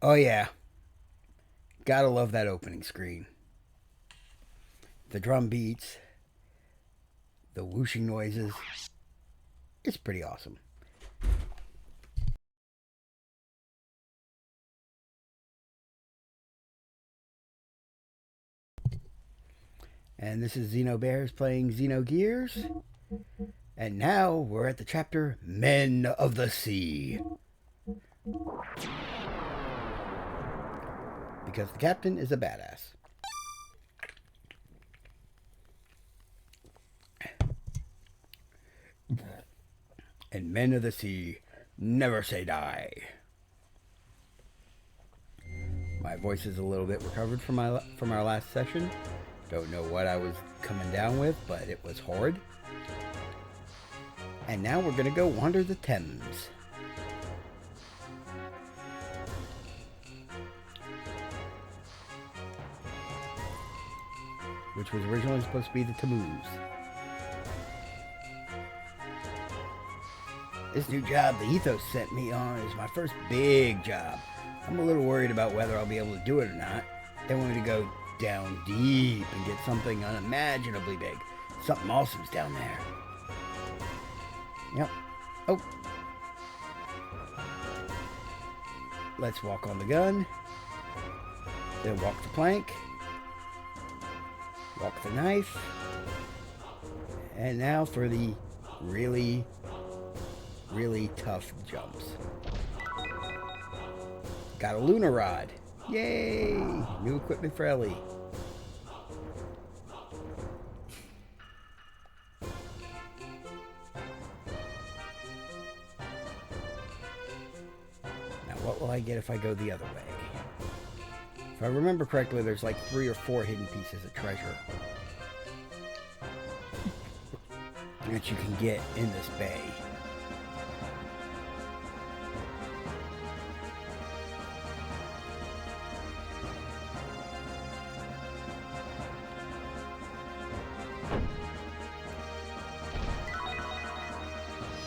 Oh, yeah. Gotta love that opening screen. The drum beats, the whooshing noises. It's pretty awesome. And this is Xenobears playing Xenogears. And now we're at the chapter Men of the Sea. Because the captain is a badass. And Men of the Sea never say die. My voice is a little bit recovered from our last session. Don't know what I was coming down with, but it was horrid. And now we're gonna go wander the Thames. Which was originally supposed to be the Tammuz. This new job the Ethos sent me on is my first big job. I'm a little worried about whether I'll be able to do it or not. They want me to go down deep and get something unimaginably big. Something awesome's down there. Yep. Oh. Let's walk on the gun. Then walk the plank. Walk the knife. And now for the really tough jumps. Got a lunar rod. Yay! New equipment for Ellie. Now what will I get if I go the other way? If I remember correctly, there's like 3 or 4 hidden pieces of treasure that you can get in this bay.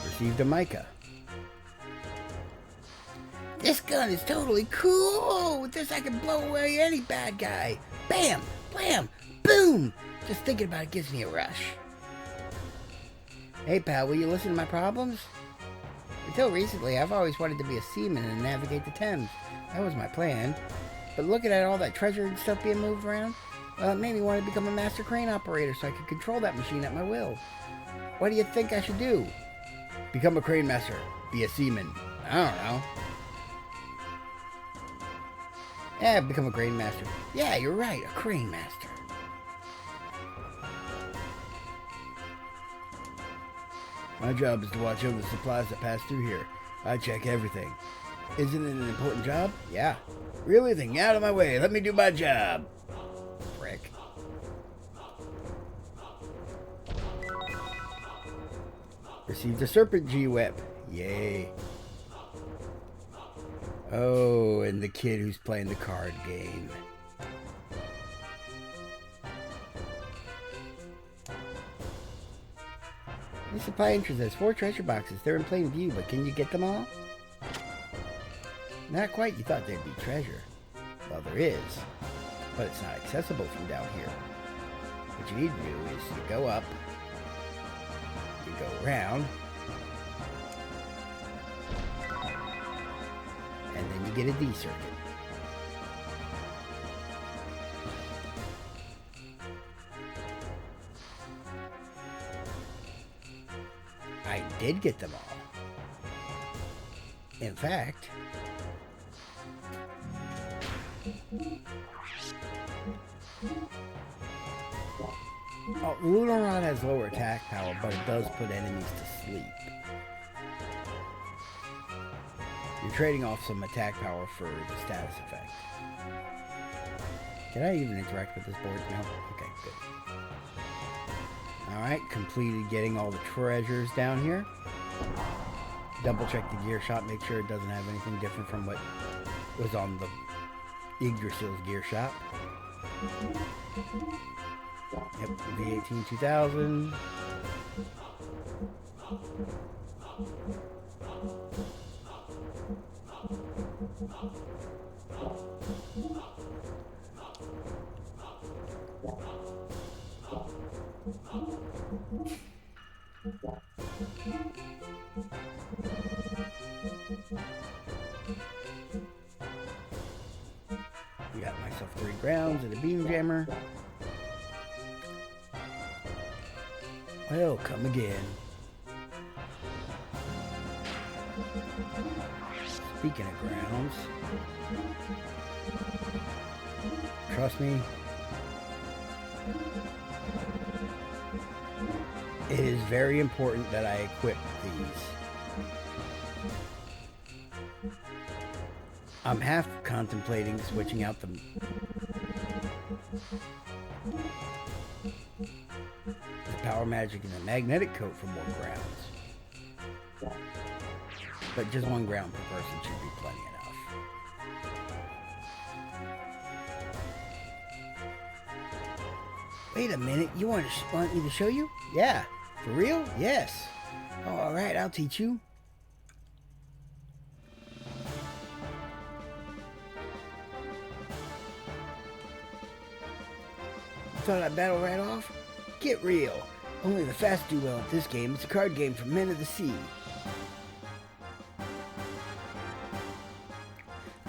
Received a mica. This gun is totally cool! With this I can blow away any bad guy. Bam! Blam! Boom! Just thinking about it gives me a rush. Hey pal, will you listen to my problems? Until recently, I've always wanted to be a seaman and navigate the Thames. That was my plan. But looking at all that treasure and stuff being moved around, well, it made me want to become a master crane operator so I could control that machine at my will. What do you think I should do? Become a crane master. Be a seaman. I don't know. Yeah, become a crane master. Yeah, you're right, a crane master. My job is to watch over the supplies that pass through here. I check everything. Isn't it an important job? Yeah. Really? Then get out of my way. Let me do my job. Frick. Received a serpent G-Whip. Yay. Oh, and the kid who's playing the card game. The supply entrance has 4 treasure boxes. They're in plain view, but can you get them all? Not quite. You thought there'd be treasure. Well, there is, but it's not accessible from down here. What you need to do is you go up, you go around, and then you get a D circuit. I did get them all. In fact, the lunar rod has lower attack power, but it does put enemies to sleep. You're trading off some attack power for the status effect. Can I even interact with this board? No? Okay, good. Alright, completed getting all the treasures down here. Double check the gear shop, make sure it doesn't have anything different from what was on the Yggdrasil's gear shop. Yep, V18 2000. Got myself 3 grounds and a beam jammer. Well, come again. Speaking of grounds, trust me, it is very important that I equip these. I'm half contemplating switching out the power magic and the magnetic coat for more grounds. But just 1 ground per person should be plenty enough. Wait a minute, you want me to show you? Yeah. For real? Yes. Oh, alright, I'll teach you. Thought I'd battle right off? Get real. Only the fast do well at this game. It's a card game for men of the sea.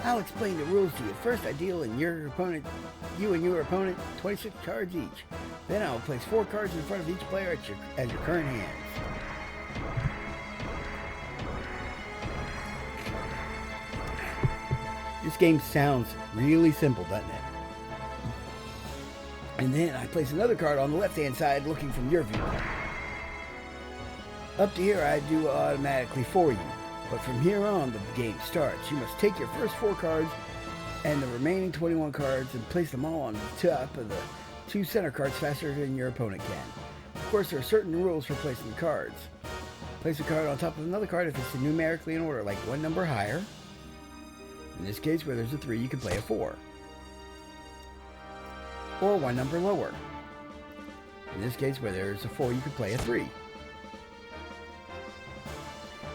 I'll explain the rules to you. First, I deal in you and your opponent 26 cards each. Then I'll place 4 cards in front of each player at your current hands. This game sounds really simple, doesn't it? And then I place another card on the left-hand side looking from your viewpoint. Up to here I do automatically for you. But from here on, the game starts. You must take your first 4 cards and the remaining 21 cards and place them all on the top of the 2 center cards faster than your opponent can. Of course, there are certain rules for placing the cards. Place a card on top of another card if it's numerically in order, like 1 number higher. In this case, where there's a 3, you can play a 4. Or 1 number lower. In this case, where there's a 4, you can play a 3.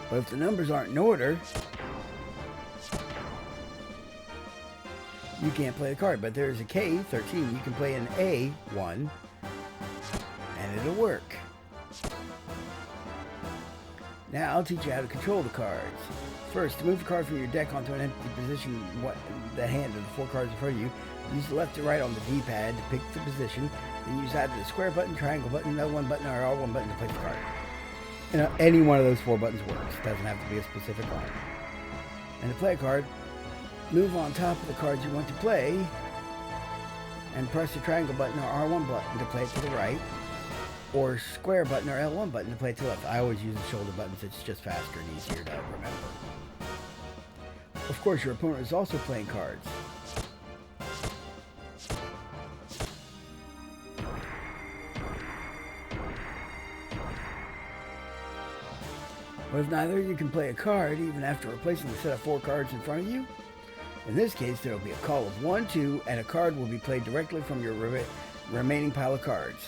But if the numbers aren't in order, you can't play the card. But there's a K, 13, you can play an A, 1, and it'll work. Now I'll teach you how to control the cards. First, to move a card from your deck onto an empty position, the hand of the 4 cards in front of you, use the left to right on the D-pad to pick the position, then use either the square button, triangle button, L1 button, or R1 button to place the card. You know, any one of those 4 buttons works. It doesn't have to be a specific one. And to play a card, move on top of the cards you want to play, and press the triangle button or R1 button to play it to the right, or square button or L1 button to play it to the left. I always use the shoulder buttons. It's just faster and easier to remember. Of course, your opponent is also playing cards. But if neither, you can play a card even after replacing the set of 4 cards in front of you. In this case, there will be a call of 1, 2, and a card will be played directly from your remaining pile of cards.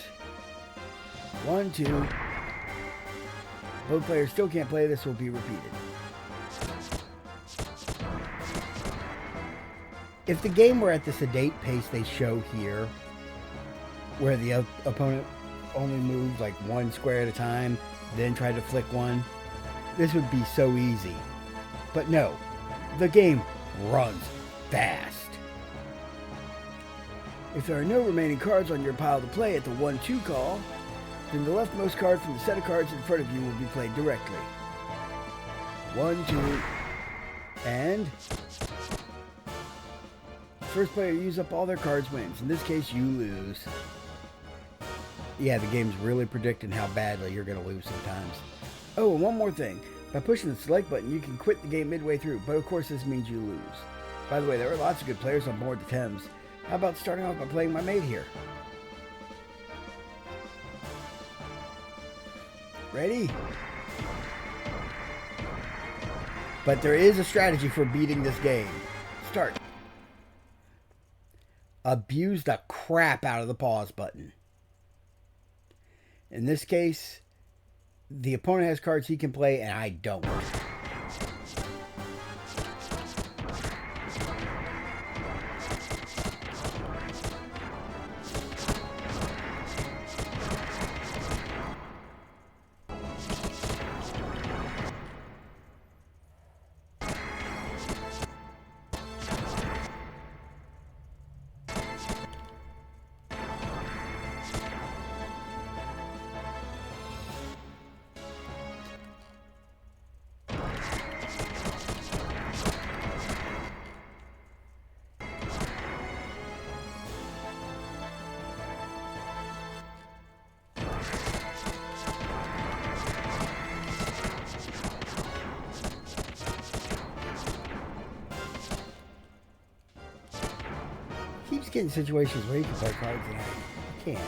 1, 2. Both players still can't play. This will be repeated. If the game were at the sedate pace they show here, where the opponent only moves like 1 square at a time, then try to flick 1, this would be so easy. But no, the game runs fast. If there are no remaining cards on your pile to play at the 1-2 call, then the leftmost card from the set of cards in front of you will be played directly. 1, 2, and first player to use up all their cards wins. In this case, you lose. Yeah, the game's really predicting how badly you're going to lose sometimes. Oh, and one more thing. By pushing the select button, you can quit the game midway through, but of course this means you lose. By the way, there are lots of good players on board the Thames. How about starting off by playing my mate here? Ready? But there is a strategy for beating this game. Start. Abuse the crap out of the pause button. In this case, the opponent has cards he can play and I don't. to get in situations where you can play cards and I can't.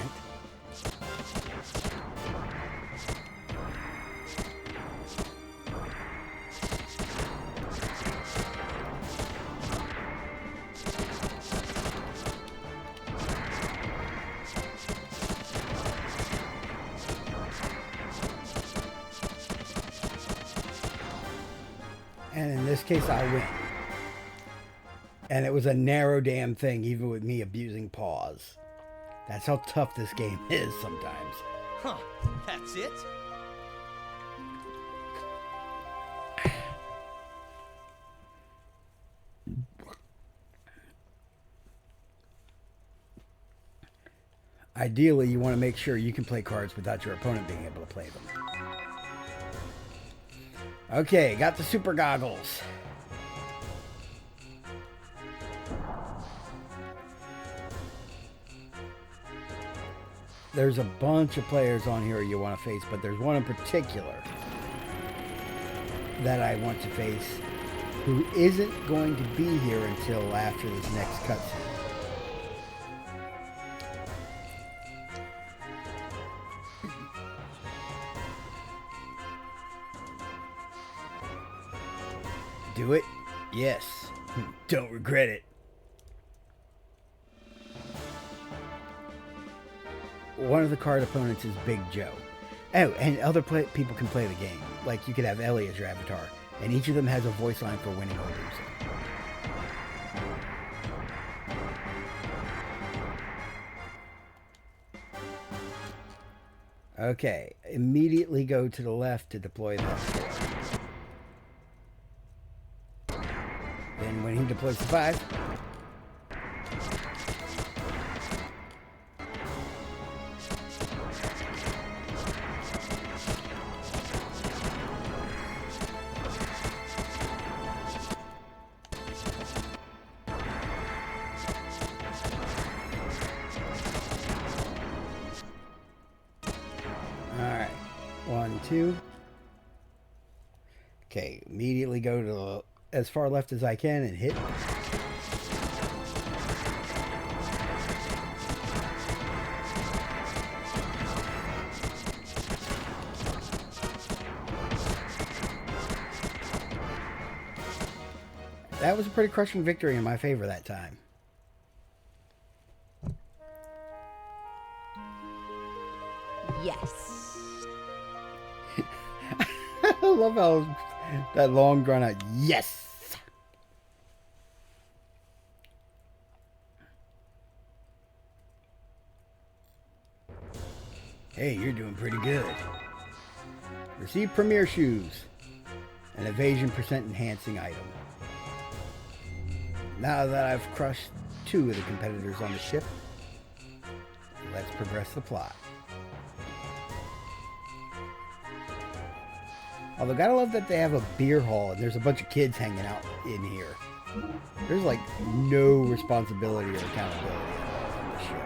And in this case, I'll win. And it was a narrow damn thing, even with me abusing pause. That's how tough this game is sometimes. Huh, that's it? Ideally, you want to make sure you can play cards without your opponent being able to play them. Okay, got the super goggles. There's a bunch of players on here you want to face, but there's one in particular that I want to face who isn't going to be here until after this next cutscene. Do it? Yes. Don't regret it. One of the card opponents is Big Joe. Oh, and other people can play the game. Like, you could have Ellie as your avatar, and each of them has a voice line for winning or losing. Okay, immediately go to the left to deploy that score. Then when he deploys the 5, alright, 1, 2. Okay, immediately go to the as far left as I can and hit. That was a pretty crushing victory in my favor that time. Yes. I love how that long drawn out yes. Hey, you're doing pretty good. Receive Premier Shoes, an evasion percent enhancing item. Now that I've crushed 2 of the competitors on the ship, let's progress the plot. Although, gotta love that they have a beer hall and there's a bunch of kids hanging out in here. There's like no responsibility or accountability on the ship.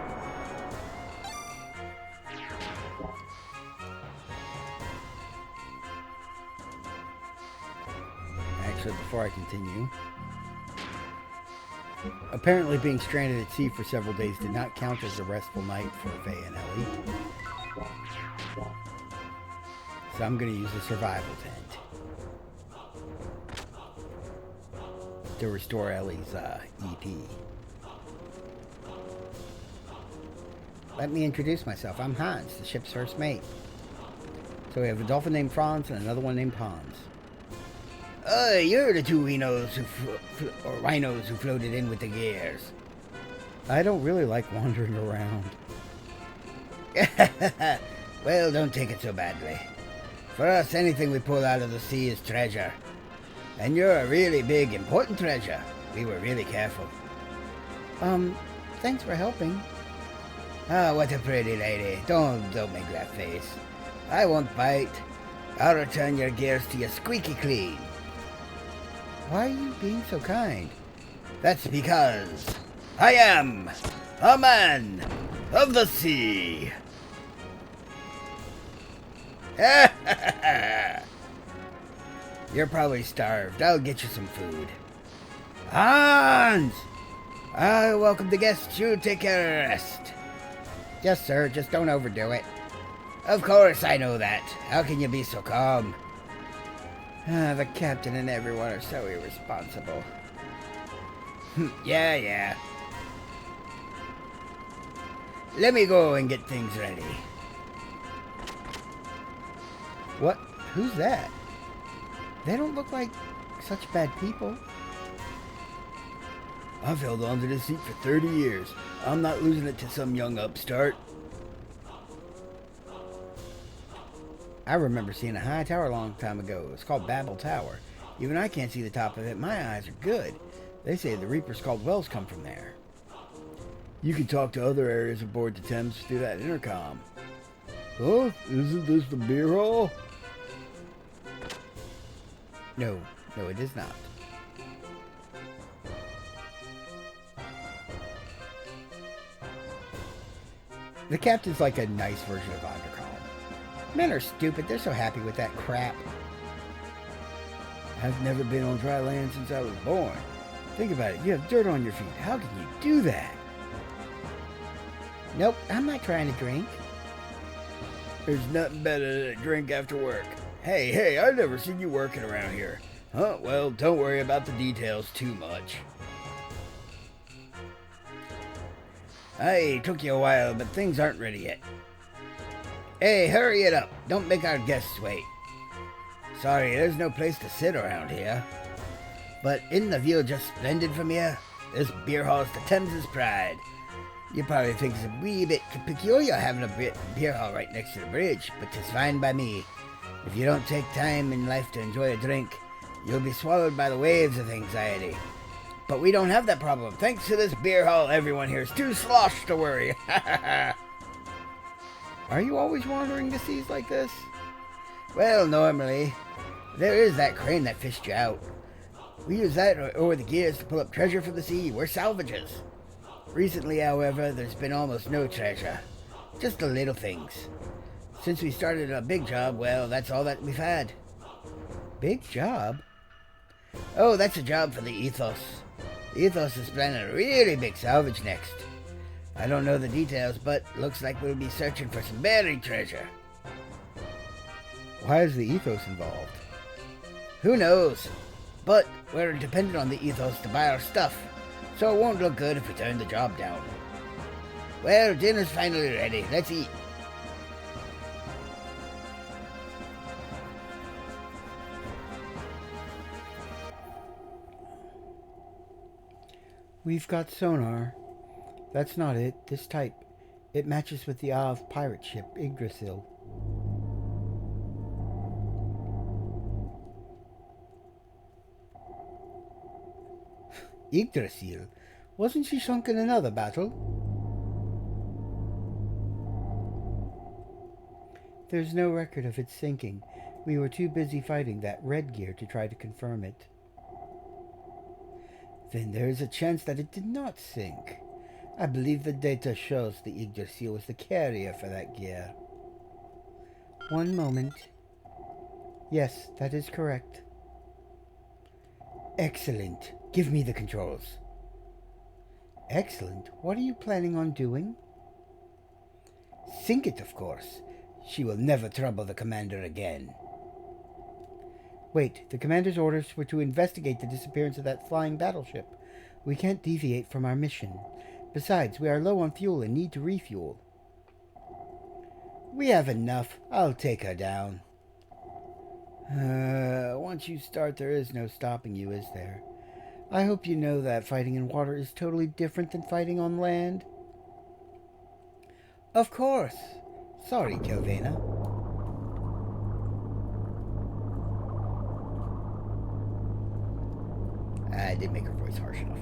Actually, before I continue, apparently being stranded at sea for several days did not count as a restful night for Faye and Ellie. So I'm going to use the survival tent to restore Ellie's EP. Let me introduce myself. I'm Hans, the ship's first mate. So we have a dolphin named Franz and another one named Hans. You're the 2 rhinos who floated in with the gears. I don't really like wandering around. Well, don't take it so badly. For us, anything we pull out of the sea is treasure. And you're a really big, important treasure. We were really careful. Thanks for helping. Ah, what a pretty lady. Don't make that face. I won't bite. I'll return your gears to you squeaky clean. Why are you being so kind? That's because I am a man of the sea. You're probably starved. I'll get you some food. Hans! Welcome the guests. You take care of the rest. Yes, sir. Just don't overdo it. Of course, I know that. How can you be so calm? The captain and everyone are so irresponsible. Yeah. Let me go and get things ready. What? Who's that? They don't look like such bad people. I've held on to this seat for 30 years. I'm not losing it to some young upstart. I remember seeing a high tower a long time ago. It's called Babel Tower. Even I can't see the top of it. My eyes are good. They say the Reapers called Wells come from there. You can talk to other areas aboard the Thames through that intercom. Huh? Isn't this the beer hall? No, it is not. The captain's like a nice version of Undercom. Men are stupid. They're so happy with that crap. I've never been on dry land since I was born. Think about it. You have dirt on your feet. How can you do that? Nope, I'm not trying to drink. There's nothing better than a drink after work. Hey, I've never seen you working around here. Huh? Well, don't worry about the details too much. It took you a while, but things aren't ready yet. Hey, hurry it up. Don't make our guests wait. Sorry, there's no place to sit around here. But isn't the view just splendid from here? This beer hall's the Thames's pride. You probably think it's a wee bit peculiar having a beer hall right next to the bridge, but it's fine by me. If you don't take time in life to enjoy a drink, you'll be swallowed by the waves of anxiety. But we don't have that problem. Thanks to this beer hall, everyone here is too sloshed to worry. Are you always wandering the seas like this? Well, normally. There is that crane that fished you out. We use that or the gears to pull up treasure from the sea. We're salvages. Recently, however, there's been almost no treasure. Just the little things. Since we started a big job, well, that's all that we've had. Big job? Oh, that's a job for the Ethos. The Ethos is planning a really big salvage next. I don't know the details, but looks like we'll be searching for some buried treasure. Why is the Ethos involved? Who knows? But we're dependent on the Ethos to buy our stuff, so it won't look good if we turn the job down. Well, dinner's finally ready. Let's eat. We've got sonar. That's not it. This type. It matches with the Av pirate ship, Yggdrasil. Yggdrasil? Wasn't she sunk in another battle? There's no record of its sinking. We were too busy fighting that red gear to try to confirm it. Then there is a chance that it did not sink. I believe the data shows the Yggdrasil was the carrier for that gear. One moment. Yes, that is correct. Excellent. Give me the controls. Excellent. What are you planning on doing? Sink it, of course. She will never trouble the commander again. Wait, the commander's orders were to investigate the disappearance of that flying battleship. We can't deviate from our mission. Besides, we are low on fuel and need to refuel. We have enough. I'll take her down. Once you start, there is no stopping you, is there? I hope you know that fighting in water is totally different than fighting on land. Of course. Sorry, Kelvina. I didn't make her voice harsh enough.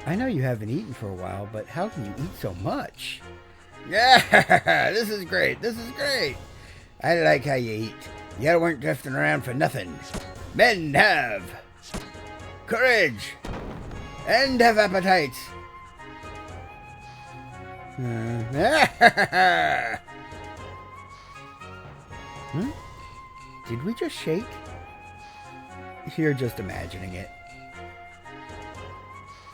I know you haven't eaten for a while, but how can you eat so much? Yeah, this is great. This is great. I like how you eat. You weren't drifting around for nothing. Men have courage and have appetites. Hmm? Did we just shake? You're just imagining it.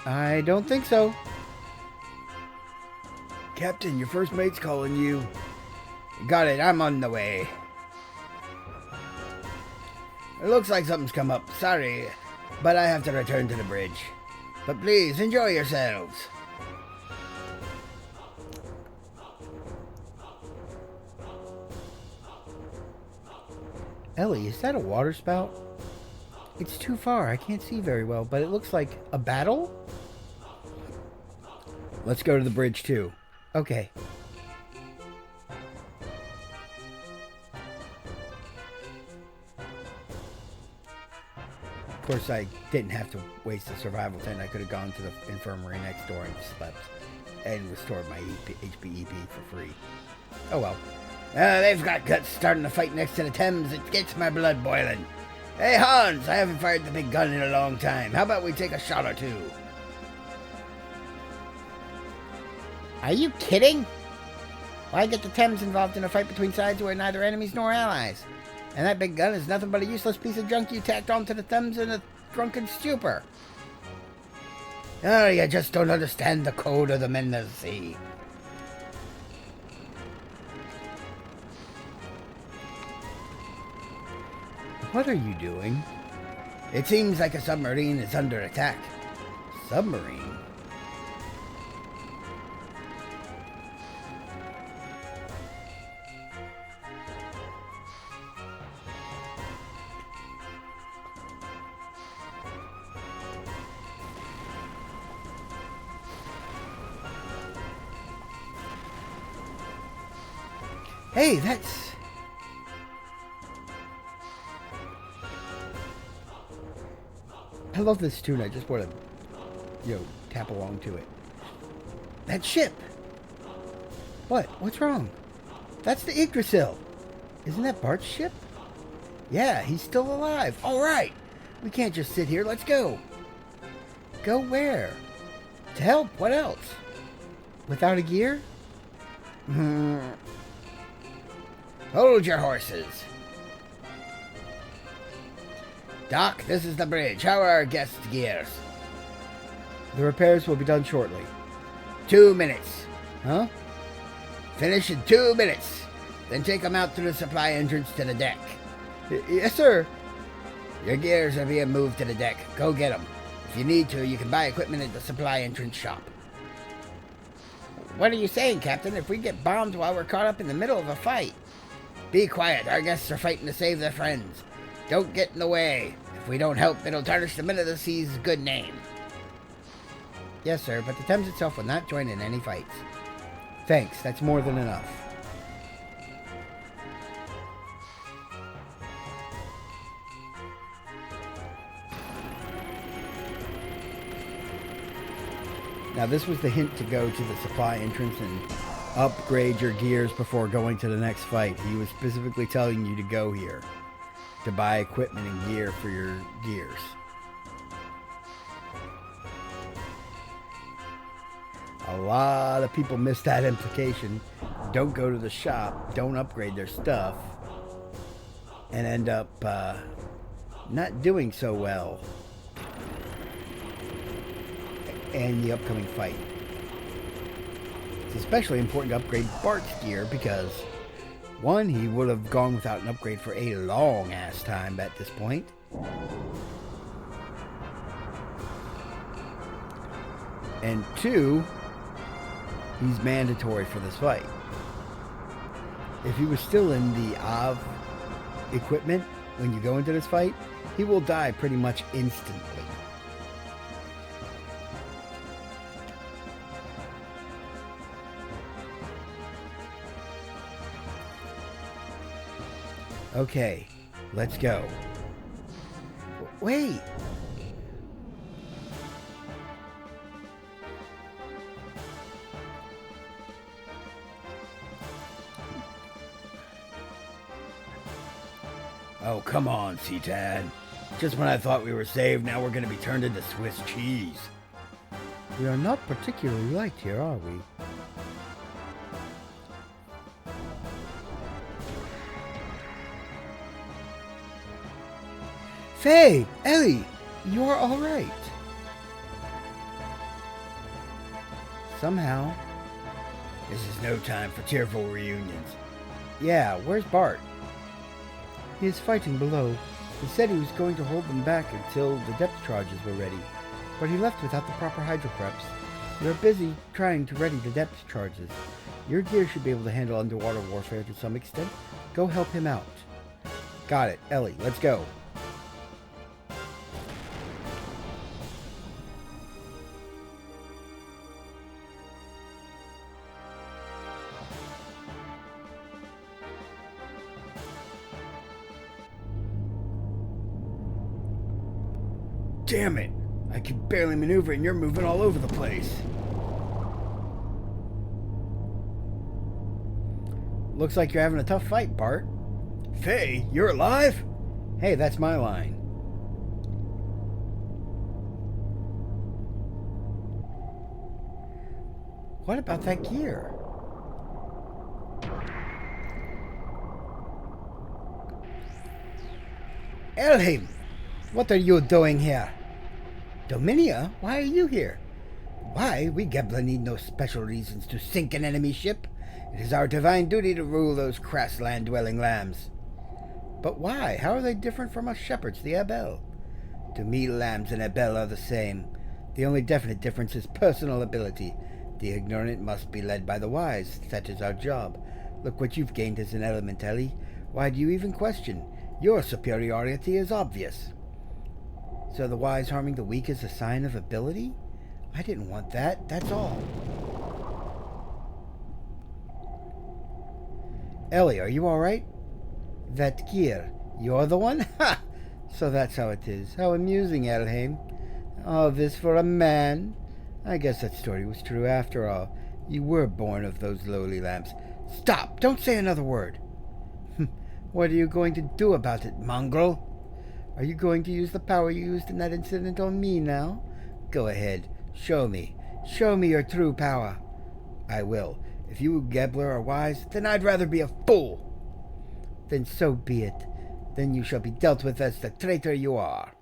I don't think so. Captain, your first mate's calling you. Got it, I'm on the way. It looks like something's come up. Sorry, but I have to return to the bridge. But please, enjoy yourselves. Ellie, is that a water spout? It's too far. I can't see very well, but it looks like a battle? Let's go to the bridge, too. Okay. Of course, I didn't have to waste a survival tent. I could have gone to the infirmary next door and slept and restored my HPEP for free. Oh well. They've got guts starting to fight next to the Thames. It gets my blood boiling. Hey, Hans, I haven't fired the big gun in a long time. How about we take a shot or two? Are you kidding? Why get the Thames involved in a fight between sides who are neither enemies nor allies? And that big gun is nothing but a useless piece of junk you tacked onto the Thames in a drunken stupor. Oh, you just don't understand the code of the men of the sea. What are you doing? It seems like a submarine is under attack. Submarine? Hey, that's... I love this tune. I just want to, tap along to it. That ship! What? What's wrong? That's the Yggdrasil. Isn't that Bart's ship? Yeah, he's still alive. All right. We can't just sit here. Let's go. Go where? To help. What else? Without a gear? Hold your horses. Doc, this is the bridge. How are our guests' gears? The repairs will be done shortly. 2 minutes. Huh? Finish in 2 minutes. Then take them out through the supply entrance to the deck. Yes, sir. Your gears are being moved to the deck. Go get them. If you need to, you can buy equipment at the supply entrance shop. What are you saying, Captain? If we get bombed while we're caught up in the middle of a fight? Be quiet. Our guests are fighting to save their friends. Don't get in the way. If we don't help, it'll tarnish the men of the sea's good name. Yes, sir, but the Thames itself will not join in any fights. Thanks. That's more than enough. Now, this was the hint to go to the supply entrance and upgrade your gears before going to the next fight. He was specifically telling you to go here to buy equipment and gear for your gears. A lot of people miss that implication. Don't go to the shop, don't upgrade their stuff, and end up not doing so well in the upcoming fight. It's especially important to upgrade Bart's gear because, one, he would have gone without an upgrade for a long ass time at this point. And two, he's mandatory for this fight. If he was still in the AV equipment when you go into this fight, he will die pretty much instantly. Okay, let's go. Wait. Oh, come on, Citan. Just when I thought we were saved, now we're going to be turned into Swiss cheese. We are not particularly liked here, are we? Faye! Ellie! You're alright. Somehow. This is no time for tearful reunions. Yeah, where's Bart? He is fighting below. He said he was going to hold them back until the depth charges were ready, but he left without the proper hydropreps. They're busy trying to ready the depth charges. Your gear should be able to handle underwater warfare to some extent. Go help him out. Got it. Ellie, let's go. Damn it! I can barely maneuver and you're moving all over the place. Looks like you're having a tough fight, Bart. Faye, you're alive? Hey, that's my line. What about that gear? Elhim, what are you doing here? Dominia, why are you here? Why? We Gebla need no special reasons to sink an enemy ship. It is our divine duty to rule those crass land-dwelling lambs. But why? How are they different from us shepherds, the Abel? To me, lambs and Abel are the same. The only definite difference is personal ability. The ignorant must be led by the wise. That is our job. Look what you've gained as an element, Ellie. Why do you even question? Your superiority is obvious. So the wise harming the weak is a sign of ability? I didn't want that, that's all. Ellie, are you alright? That gear, you're the one? Ha! So that's how it is. How amusing, Elheim. All this for a man? I guess that story was true after all. You were born of those lowly lambs. Stop! Don't say another word! What are you going to do about it, mongrel? Are you going to use the power you used in that incident on me now? Go ahead. Show me. Show me your true power. I will. If you, Gebler, are wise, then I'd rather be a fool. Then so be it. Then you shall be dealt with as the traitor you are.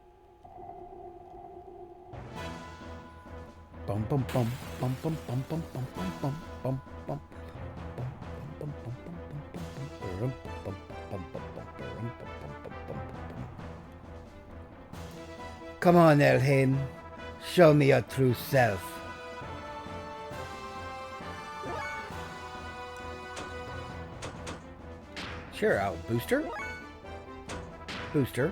Bum bum bum bum bum bum bum bum bum bum bum bum bum bum bum. Come on, Elheim. Show me your true self. Sure, I'll booster. Booster.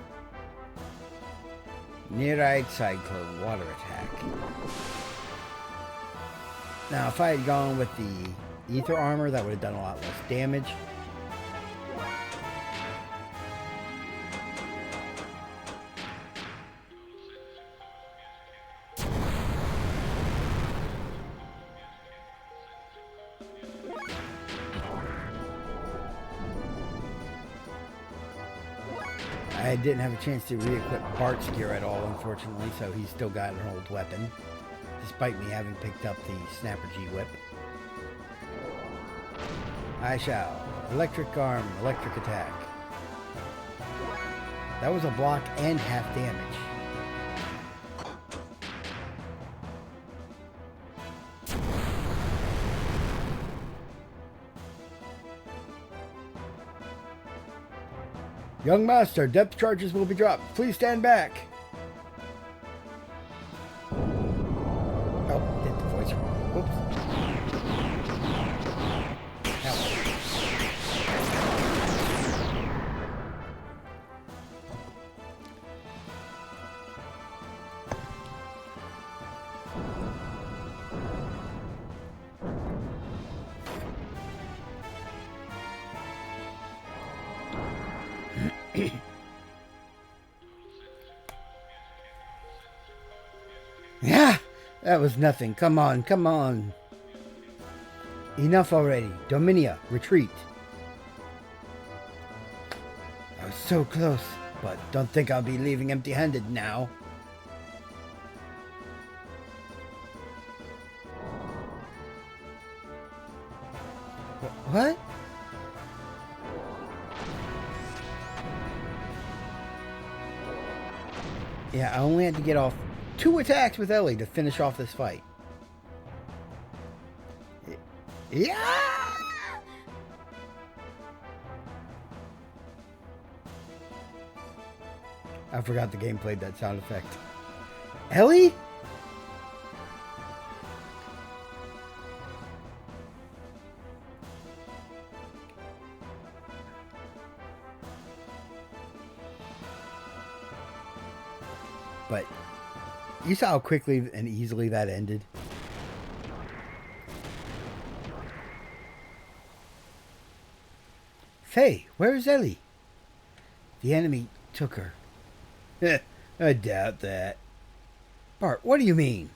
Near-eyed cyclone water attack. Now, if I had gone with the ether armor, that would have done a lot less damage. I didn't have a chance to re-equip Bart's gear at all, unfortunately, so he's still got an old weapon, despite me having picked up the Snapper G-Whip. I shall. Electric arm, electric attack. That was a block and half damage. Young master, depth charges will be dropped. Please stand back. Oh, did the voice wrong. Whoops. Yeah, that was nothing. Come on, come on. Enough already. Dominia, retreat. I was so close, but don't think I'll be leaving empty-handed now. What? Yeah, I only had to get off 2 attacks with Ellie to finish off this fight. Yeah! I forgot the game played that sound effect. Ellie? But you saw how quickly and easily that ended. Faye, where's Ellie? The enemy took her. I doubt that. Bart, what do you mean?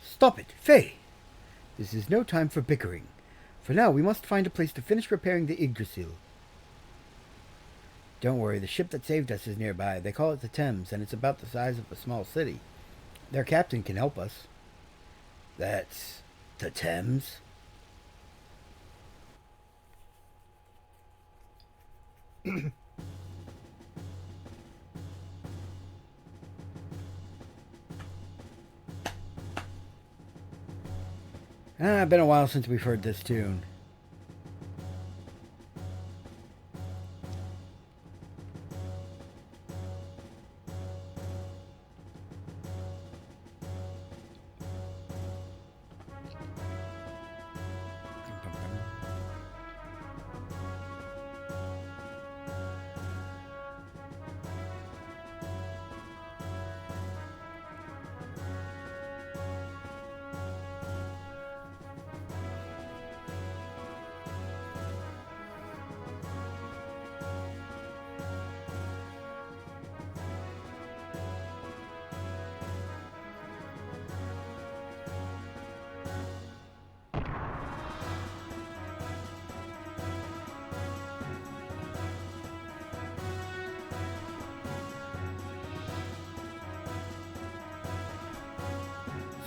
Stop it, Faye. This is no time for bickering. For now, we must find a place to finish repairing the Yggdrasil. Don't worry, the ship that saved us is nearby. They call it the Thames, and it's about the size of a small city. Their captain can help us. That's the Thames? Been a while since we've heard this tune.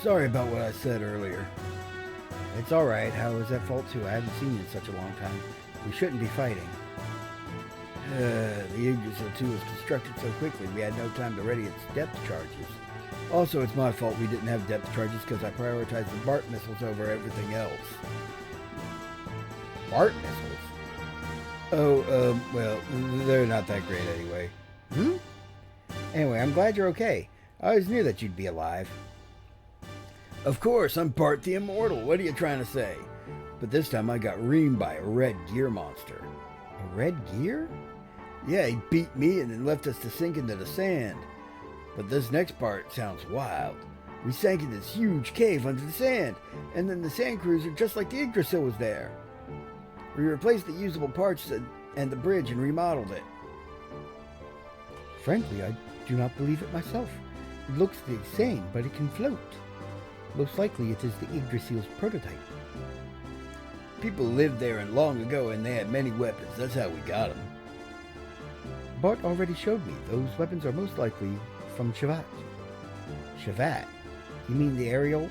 Sorry about what I said earlier. It's alright, I was at fault too. I haven't seen you in such a long time. We shouldn't be fighting. The Yggdrasil 2 was constructed so quickly we had no time to ready its depth charges. Also, it's my fault we didn't have depth charges because I prioritized the BART missiles over everything else. BART missiles? Oh, well, they're not that great anyway. Anyway, I'm glad you're okay. I always knew that you'd be alive. Of course, I'm Bart the Immortal. What are you trying to say? But this time I got reamed by a red gear monster. A red gear? Yeah, he beat me and then left us to sink into the sand. But this next part sounds wild. We sank in this huge cave under the sand, and then the sand cruiser, just like the Yggdrasil, was there. We replaced the usable parts and the bridge and remodeled it. Frankly, I do not believe it myself. It looks the same, but it can float. Most likely it is the Yggdrasil's prototype. People lived there long ago and they had many weapons. That's how we got them. Bart already showed me. Those weapons are most likely from Shavat. Shavat? You mean the Ariel?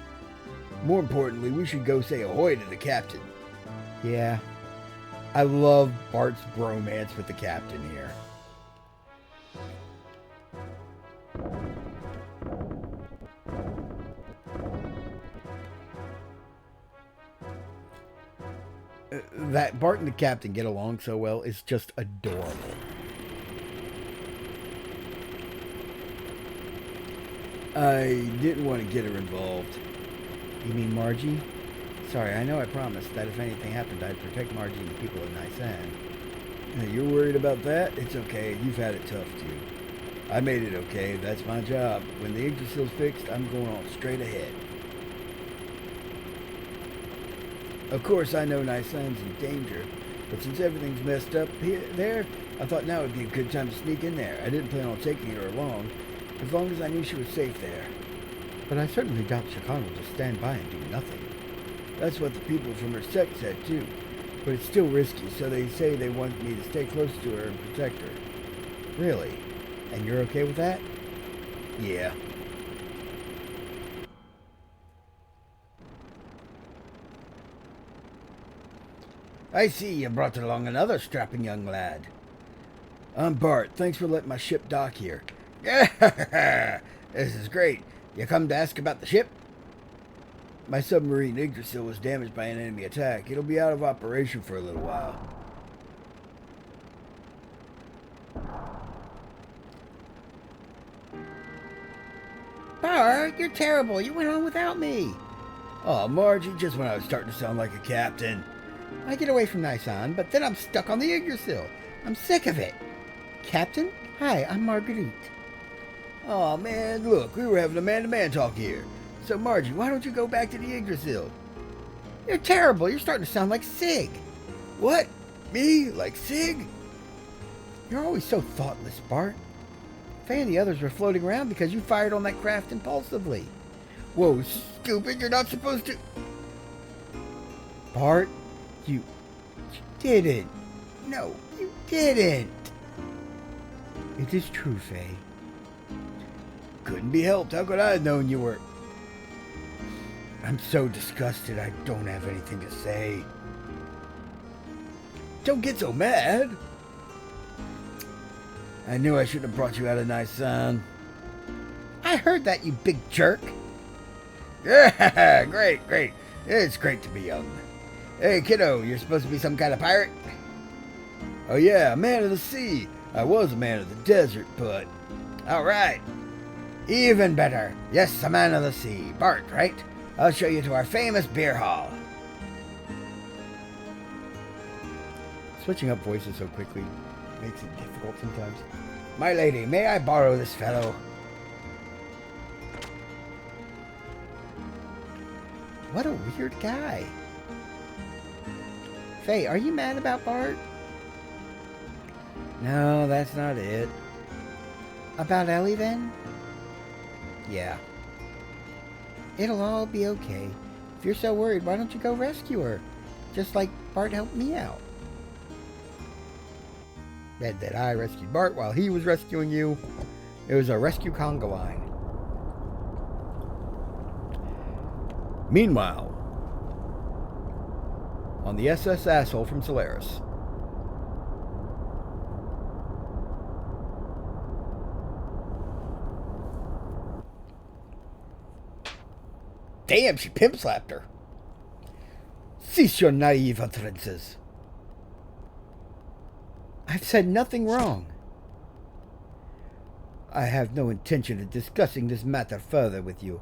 More importantly, we should go say ahoy to the captain. Yeah. I love Bart's bromance with the captain here. That Bart and the captain get along so well is just adorable. I didn't want to get her involved. You mean Margie? Sorry, I know I promised that if anything happened, I'd protect Margie and the people of Nisan. You're worried about that? It's okay. You've had it tough, too. I made it okay. That's my job. When the Yggdrasil's fixed, I'm going on straight ahead. Of course, I know Nisan's in danger, but since everything's messed up there, I thought now would be a good time to sneak in there. I didn't plan on taking her along, as long as I knew she was safe there. But I certainly doubt Shakan will just stand by and do nothing. That's what the people from her sect said, too. But it's still risky, so they say they want me to stay close to her and protect her. Really? And you're okay with that? Yeah. I see you brought along another strapping young lad. I'm Bart. Thanks for letting my ship dock here. Yeah, this is great. You come to ask about the ship? My submarine Yggdrasil was damaged by an enemy attack. It'll be out of operation for a little while. Bart, you're terrible. You went on without me. Oh, Margie, just when I was starting to sound like a captain. I get away from Nisan, but then I'm stuck on the Yggdrasil. I'm sick of it. Captain? Hi, I'm Marguerite. Oh man, look, we were having a man-to-man talk here. So Margie, why don't you go back to the Yggdrasil? You're terrible. You're starting to sound like Sig. What? Me? Like Sig? You're always so thoughtless, Bart. Faye and the others were floating around because you fired on that craft impulsively. Whoa, stupid, you're not supposed to... Bart, you didn't. No, you didn't. It is true, Faye. Couldn't be helped. How could I have known you were... I'm so disgusted I don't have anything to say. Don't get so mad. I knew I shouldn't have brought you out of Nisan. I heard that, you big jerk. Yeah, great. It's great to be young. Hey, kiddo, you're supposed to be some kind of pirate? Oh yeah, a man of the sea. I was a man of the desert, but... Alright. Even better. Yes, a man of the sea. Bart, right? I'll show you to our famous beer hall. Switching up voices so quickly makes it difficult sometimes. My lady, may I borrow this fellow? What a weird guy. Faye, are you mad about Bart? No, that's not it. About Ellie, then? Yeah. It'll all be okay. If you're so worried, why don't you go rescue her? Just like Bart helped me out. That I rescued Bart while he was rescuing you. It was a rescue conga line. Meanwhile, on the SS Asshole from Solaris. Damn, she pimp slapped her. Cease your naive utterances. I've said nothing wrong. I have no intention of discussing this matter further with you.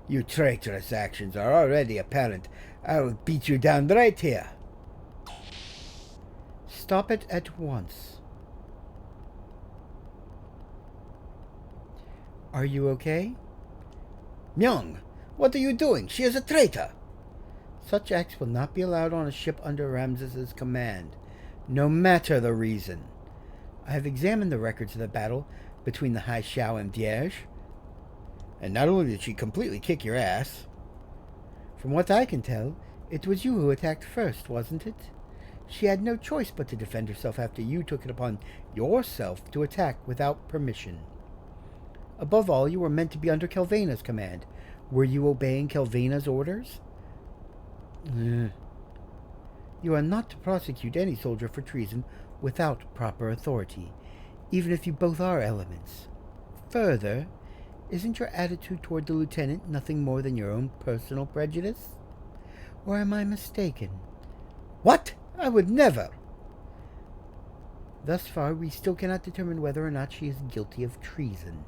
Your traitorous actions are already apparent. I will beat you down right here. Stop it at once. Are you okay? Myung, what are you doing? She is a traitor. Such acts will not be allowed on a ship under Ramses's command, no matter the reason. I have examined the records of the battle between the High Xiao and Dieje, and not only did she completely kick your ass, from what I can tell, it was you who attacked first, wasn't it? She had no choice but to defend herself after you took it upon yourself to attack without permission. Above all, you were meant to be under Kelvena's command. Were you obeying Kelvena's orders? You are not to prosecute any soldier for treason without proper authority, even if you both are elements. Further, isn't your attitude toward the lieutenant nothing more than your own personal prejudice? Or am I mistaken? What? I would never! Thus far, we still cannot determine whether or not she is guilty of treason.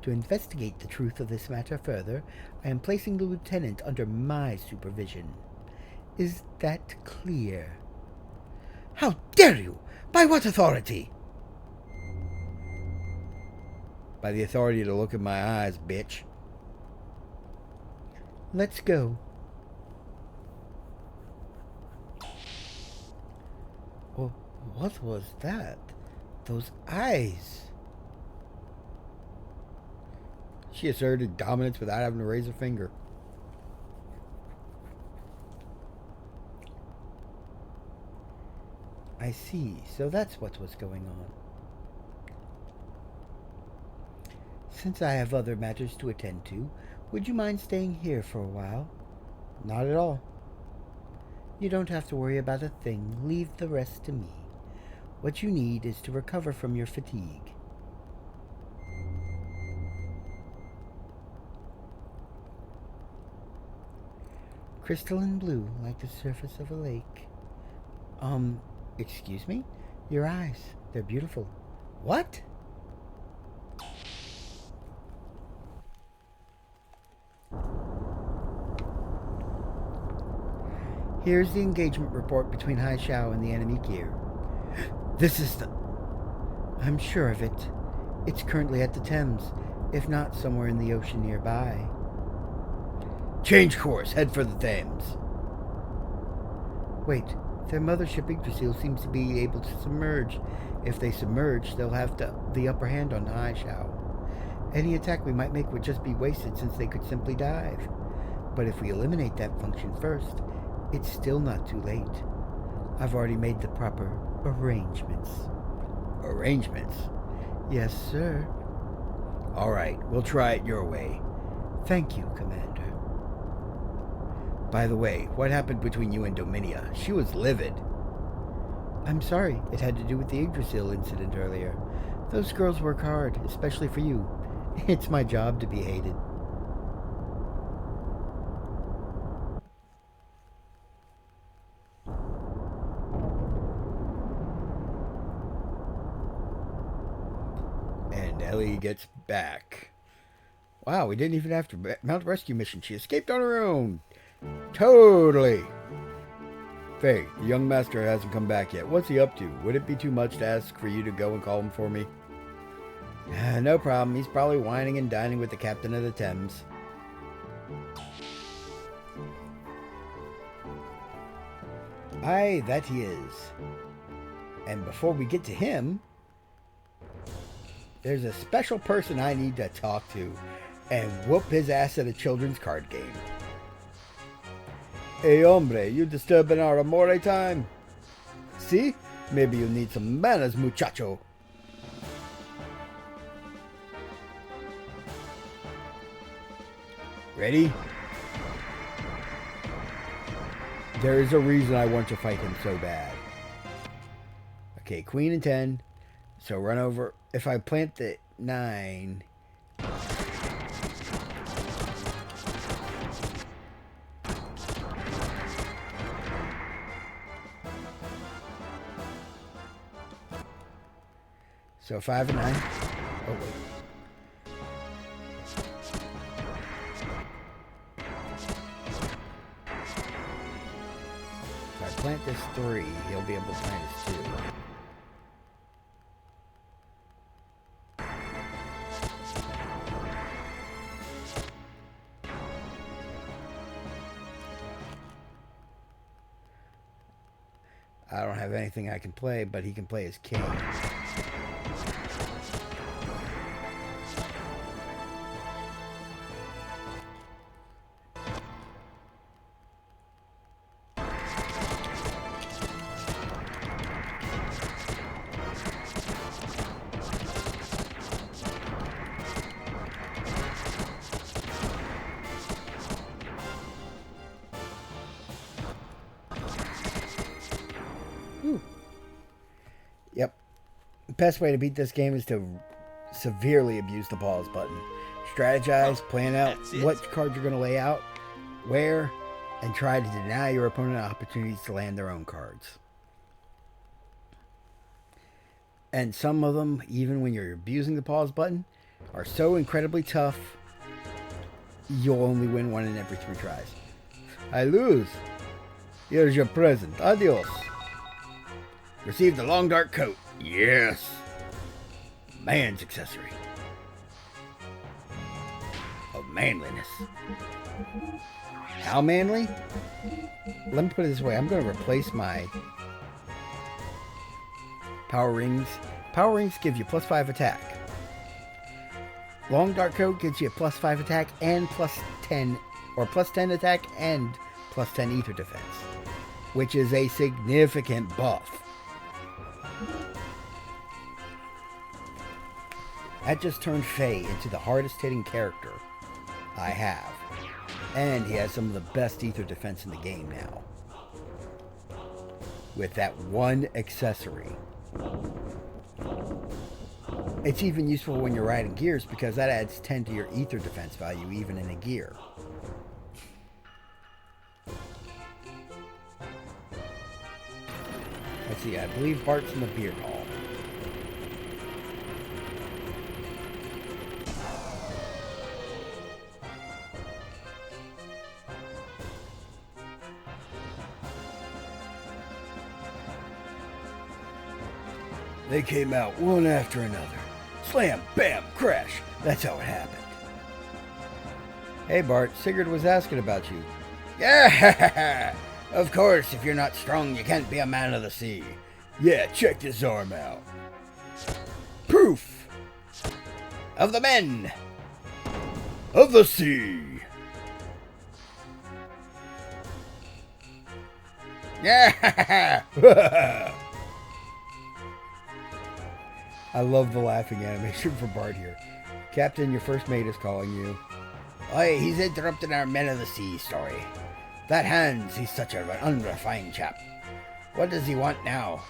To investigate the truth of this matter further, I am placing the lieutenant under my supervision. Is that clear? How dare you! By what authority? By the authority to look in my eyes, bitch. Let's go. Well, what was that? Those eyes. She asserted dominance without having to raise a finger. I see. So that's what was going on. Since I have other matters to attend to, would you mind staying here for a while? Not at all. You don't have to worry about a thing. Leave the rest to me. What you need is to recover from your fatigue. Crystalline blue, like the surface of a lake. Excuse me? Your eyes. They're beautiful. What? Here's the engagement report between Hai Xiao and the enemy gear. This is the... I'm sure of it. It's currently at the Thames, if not somewhere in the ocean nearby. Change course. Head for the Thames. Wait. Their mothership Yggdrasil seems to be able to submerge. If they submerge, they'll have the upper hand on Hai Xiao. Any attack we might make would just be wasted since they could simply dive. But if we eliminate that function first, it's still not too late. I've already made the proper arrangements. Arrangements? Yes, sir. All right, we'll try it your way. Thank you, Commander. By the way, what happened between you and Dominia? She was livid. I'm sorry. It had to do with the Yggdrasil incident earlier. Those girls work hard, especially for you. It's my job to be hated. And Ellie gets back. Wow, we didn't even have to mount a rescue mission. She escaped on her own. Totally. Faye, the young master hasn't come back yet. What's he up to? Would it be too much to ask for you to go and call him for me? No problem. He's probably whining and dining with the captain of the Thames. Aye, that he is. And before we get to him, there's a special person I need to talk to and whoop his ass at a children's card game. Hey, hombre, you disturbing our amore time? See? Maybe you need some manners, muchacho. Ready? There is a reason I want to fight him so bad. Okay, queen and 10. So run over. If I plant the 9... So 5 and 9. Oh, wait. If I plant this 3, he'll be able to plant his 2. I don't have anything I can play, but he can play his king. Yep. The best way to beat this game is to severely abuse the pause button. Strategize, plan out what cards you're going to lay out, where, and try to deny your opponent opportunities to land their own cards. And some of them, even when you're abusing the pause button, are so incredibly tough, you'll only win 1 in every 3 tries. I lose. Here's your present. Adios. Receive the long dark coat. Yes. Man's accessory. Of manliness. How manly? Let me put it this way. I'm going to replace my power rings. Power rings give you +5 attack. Long dark coat gives you +5 attack and +10, or +10 attack and +10 ether defense, which is a significant buff. That just turned Faye into the hardest hitting character I have. And he has some of the best ether defense in the game now. With that one accessory. It's even useful when you're riding gears because that adds 10 to your ether defense value even in a gear. Let's see, I believe Bart's in the beer hall. They came out one after another. Slam, bam, crash. That's how it happened. Hey Bart, Sigurd was asking about you. Yeah, of course, if you're not strong, you can't be a man of the sea. Yeah, check this arm out. Proof of the men of the sea. Yeah. I love the laughing animation for Bart here. Captain, your first mate is calling you. Oi, he's interrupting our Men of the Sea story. That Hans, he's such an unrefined chap. What does he want now?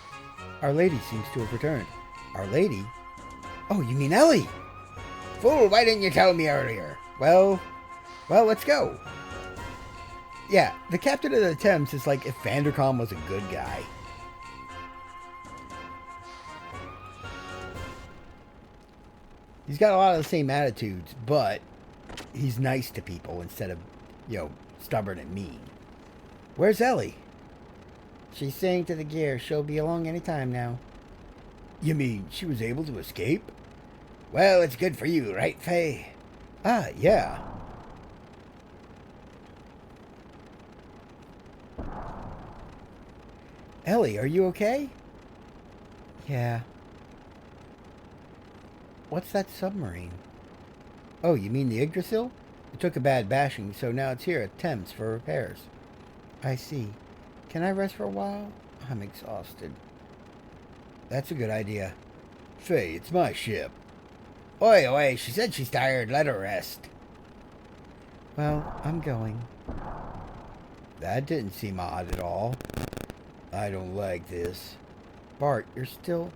Our Lady seems to have returned. Our Lady? Oh, you mean Ellie? Fool, why didn't you tell me earlier? Well, let's go. Yeah, the Captain of the Thames is like if Vandercom was a good guy. He's got a lot of the same attitudes, but he's nice to people instead of, stubborn and mean. Where's Ellie? She's saying to the gear she'll be along any time now. You mean she was able to escape? Well, it's good for you, right, Faye? Ah, yeah. Ellie, are you okay? Yeah. What's that submarine? Oh, you mean the Yggdrasil? It took a bad bashing, so now it's here at Thames for repairs. I see. Can I rest for a while? I'm exhausted. That's a good idea. Faye, it's my ship. Oi, oi, she said she's tired. Let her rest. Well, I'm going. That didn't seem odd at all. I don't like this. Bart, you're still...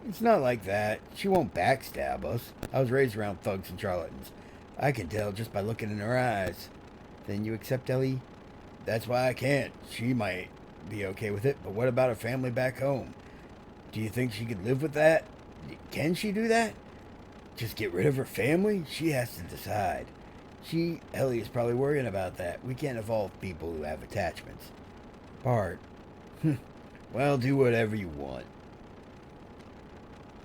It's not like that. She won't backstab us. I was raised around thugs and charlatans. I can tell just by looking in her eyes. Then you accept Ellie? That's why I can't. She might be okay with it, but what about her family back home? Do you think she could live with that? Can she do that? Just get rid of her family? She has to decide. Ellie is probably worrying about that. We can't evolve people who have attachments. Bart. Well, do whatever you want.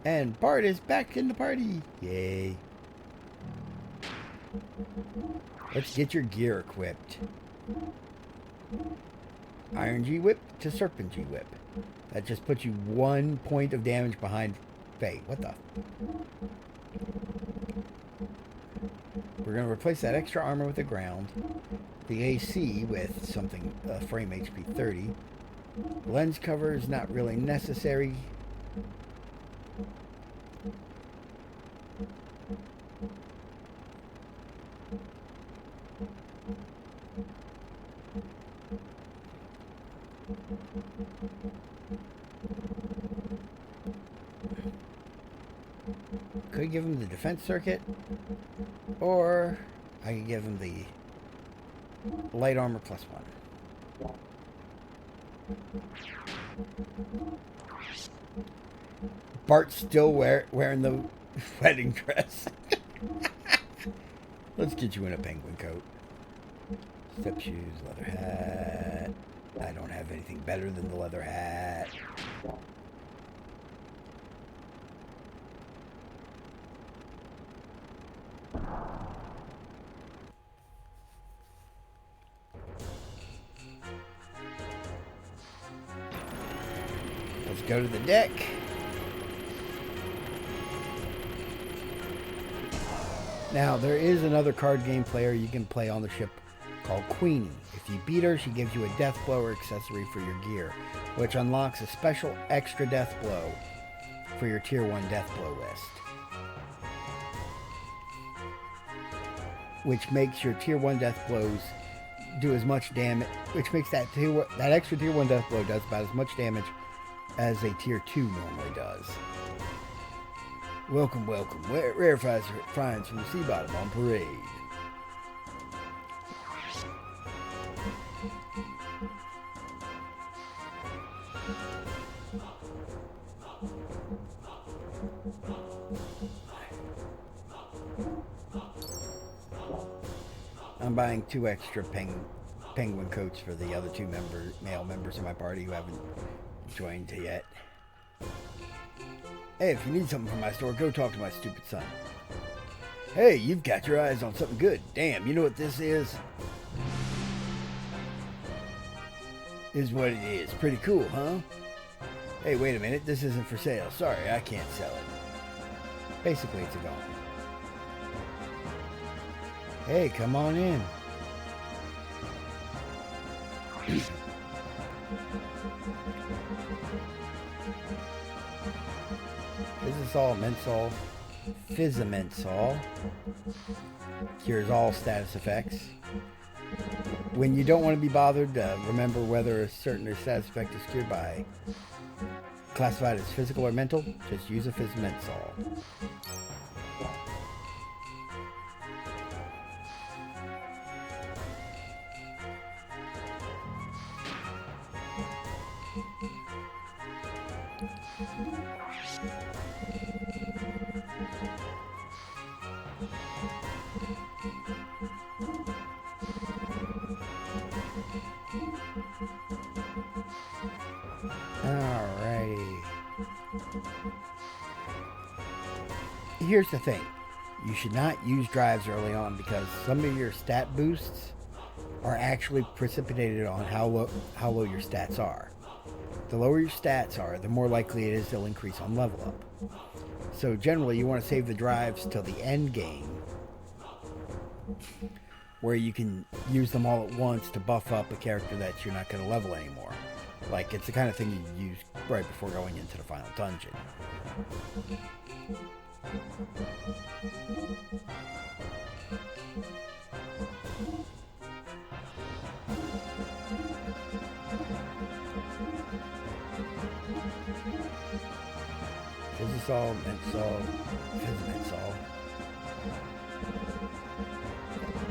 And Bart is back in the party. Yay. Let's get your gear equipped. Iron G-Whip to Serpent G-Whip. That just puts you 1 point of damage behind Faye. What the? We're going to replace that extra armor with the ground. The AC with something, frame HP 30. Lens cover is not really necessary. Could give him the defense circuit, or I could give him the light armor +1. Bart's still wearing the wedding dress. Let's get you in a penguin coat. Step shoes, leather hat. I don't have anything better than the leather hat. Let's go to the deck. Now, there is another card game player you can play on the ship called Queenie. If you beat her, she gives you a death blow or accessory for your gear, which unlocks a special extra death blow for your tier 1 death blow list. Which makes your tier 1 death blows do as much damage, which makes that extra tier 1 death blow does about as much damage as a tier 2 normally does. Welcome, welcome. Rare finds from the sea bottom on parade. I'm buying 2 extra penguin coats for the other 2 male members of my party who haven't joined yet. Hey, if you need something from my store, go talk to my stupid son. Hey, you've got your eyes on something good. Damn, you know what this is? Is what it is. Pretty cool, huh? Hey, wait a minute. This isn't for sale. Sorry, I can't sell it. Basically, it's a gone. Hey, come on in. Physisol, Mensol, Physimensol. Cures all status effects. When you don't want to be bothered, remember whether a certain status effect is cured by classified as physical or mental, just use a Physimensol. Alrighty. Here's the thing. You should not use drives early on because some of your stat boosts are actually precipitated on how low your stats are. The lower your stats are, the more likely it is they'll increase on level up. So generally you want to save the drives till the end game, where you can use them all at once to buff up a character that you're not going to level anymore. Like, it's the kind of thing you use right before going into the final dungeon. Physisol, Mensol, Physimensol.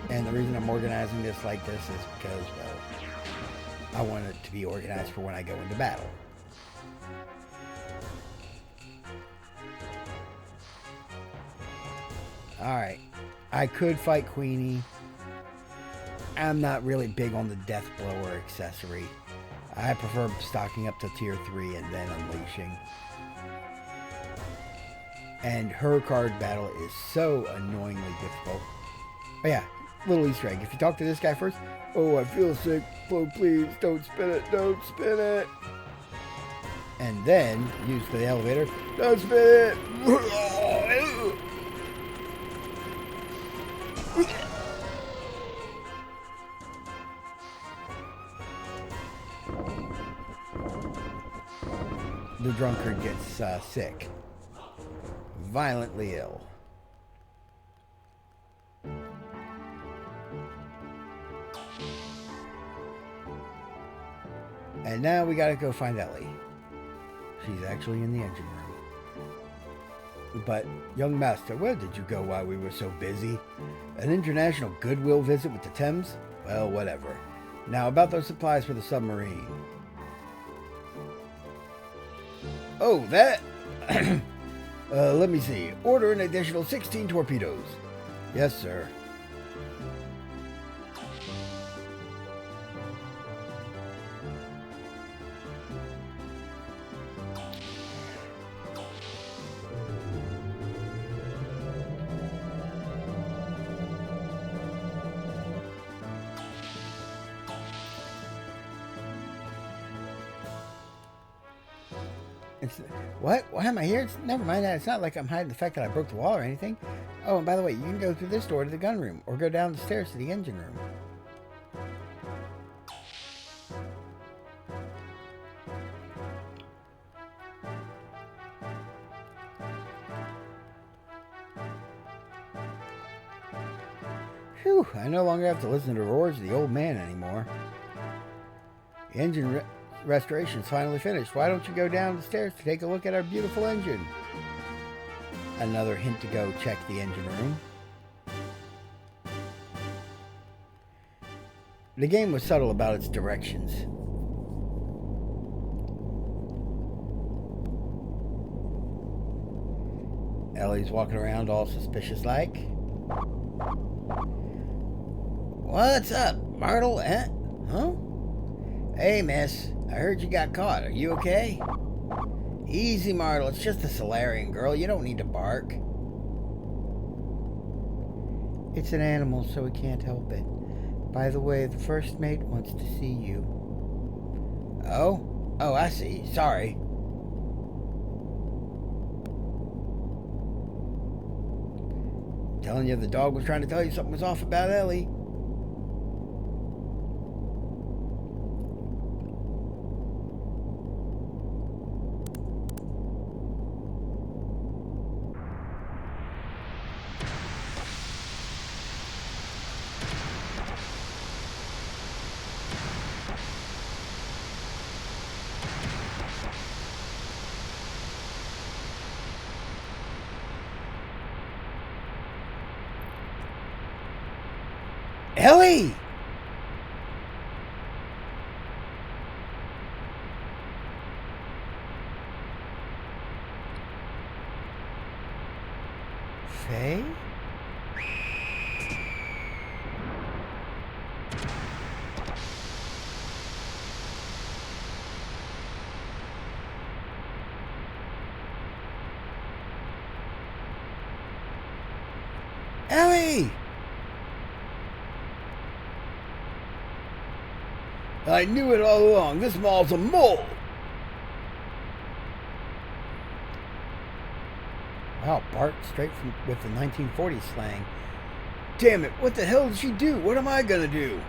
And the reason I'm organizing this like this is because, well, I want it to be organized for when I go into battle. Alright. I could fight Queenie. I'm not really big on the Death Blower accessory. I prefer stocking up to tier 3 and then unleashing. And her card battle is so annoyingly difficult. Oh yeah, little Easter egg. If you talk to this guy first, oh, I feel sick. Oh, please, don't spin it. Don't spin it. And then use the elevator. Don't spin it. The drunkard gets sick. Violently ill. And now we gotta go find Ellie. She's actually in the engine room. But, young master, where did you go while we were so busy? An international goodwill visit with the Thames? Well, whatever. Now, about those supplies for the submarine. Oh, that... let me see. Order an additional 16 torpedoes. Yes, sir. What? Why am I here? Never mind that. It's not like I'm hiding the fact that I broke the wall or anything. Oh, and by the way, you can go through this door to the gun room, or go down the stairs to the engine room. Phew, I no longer have to listen to the roars of the old man anymore. The engine restoration's finally finished. Why don't you go down the stairs to take a look at our beautiful engine? Another hint to go check the engine room. The game was subtle about its directions. Ellie's walking around all suspicious like. What's up, Martle? Huh? Hey, miss. I heard you got caught. Are you okay? Easy, Martle. It's just a Solarian girl. You don't need to bark. It's an animal, so we can't help it. By the way, the first mate wants to see you. Oh? Oh, I see. Sorry. Telling you the dog was trying to tell you something was off about Ellie. Ellie! Faye? Ellie! I knew it all along. This mall's a mole. Wow, Bart, straight from with the 1940s slang. Damn it, what the hell did she do? What am I gonna do?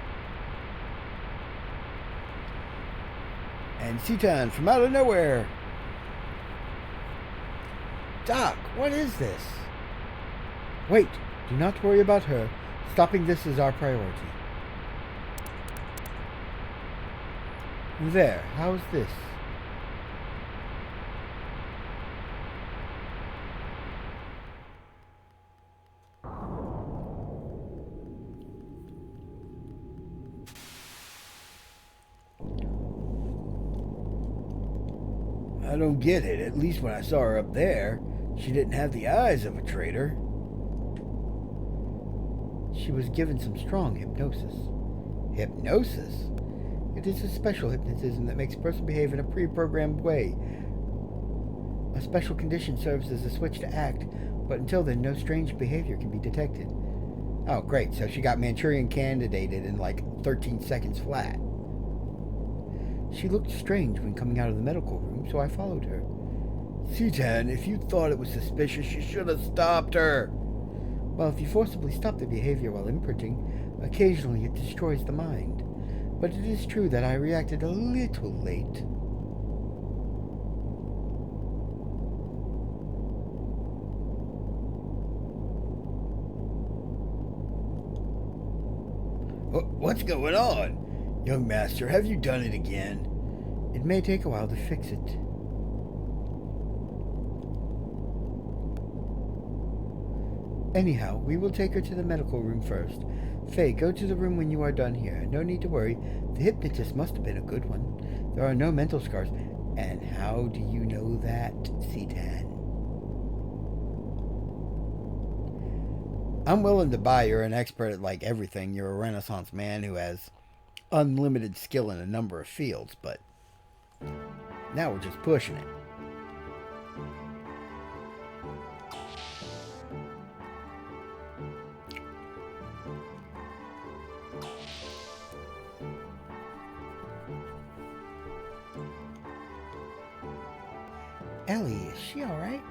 And Citan from out of nowhere. Doc, what is this? Wait, do not worry about her. Stopping this is our priority. There, how's this? I don't get it. At least when I saw her up there, she didn't have the eyes of a traitor. She was given some strong hypnosis. Hypnosis? It is a special hypnotism that makes a person behave in a pre-programmed way. A special condition serves as a switch to act, but until then, no strange behavior can be detected. Oh, great. So she got Manchurian candidated in like 13 seconds flat. She looked strange when coming out of the medical room, so I followed her. Citan, if you thought it was suspicious, you should have stopped her. Well, if you forcibly stop the behavior while imprinting, occasionally it destroys the mind. But it is true that I reacted a little late. What's going on? Young master, have you done it again? It may take a while to fix it. Anyhow, we will take her to the medical room first. Faye, go to the room when you are done here. No need to worry. The hypnotist must have been a good one. There are no mental scars. And how do you know that, Citan? I'm willing to buy you're an expert at like everything. You're a Renaissance man who has unlimited skill in a number of fields, but now we're just pushing it. Ellie, is she alright?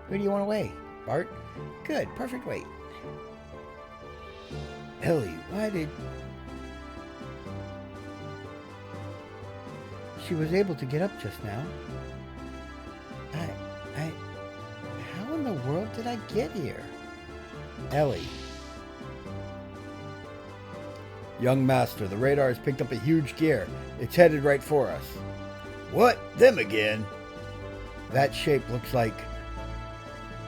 Who do you want to weigh? Bart? Good, perfect weight. Ellie, why did... She was able to get up just now. How in the world did I get here? Ellie. Young master, the radar has picked up a huge gear. It's headed right for us. What? Them again? That shape looks like...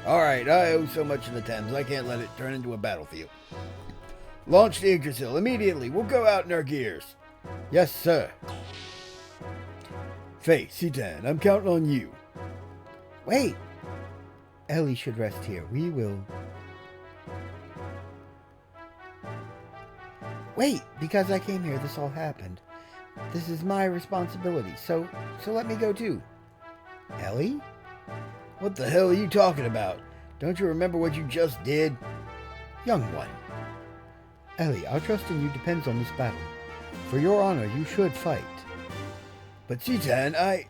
Alright, I owe so much in the Thames, I can't let it turn into a battlefield. Launch the Yggdrasil immediately. We'll go out in our gears. Yes, sir. Faye, Citan, I'm counting on you. Wait. Ellie should rest here. We will... Wait, because I came here, this all happened. This is my responsibility, so let me go too. Ellie? What the hell are you talking about? Don't you remember what you just did? Young one. Ellie, our trust in you depends on this battle. For your honor, you should fight. But Citan,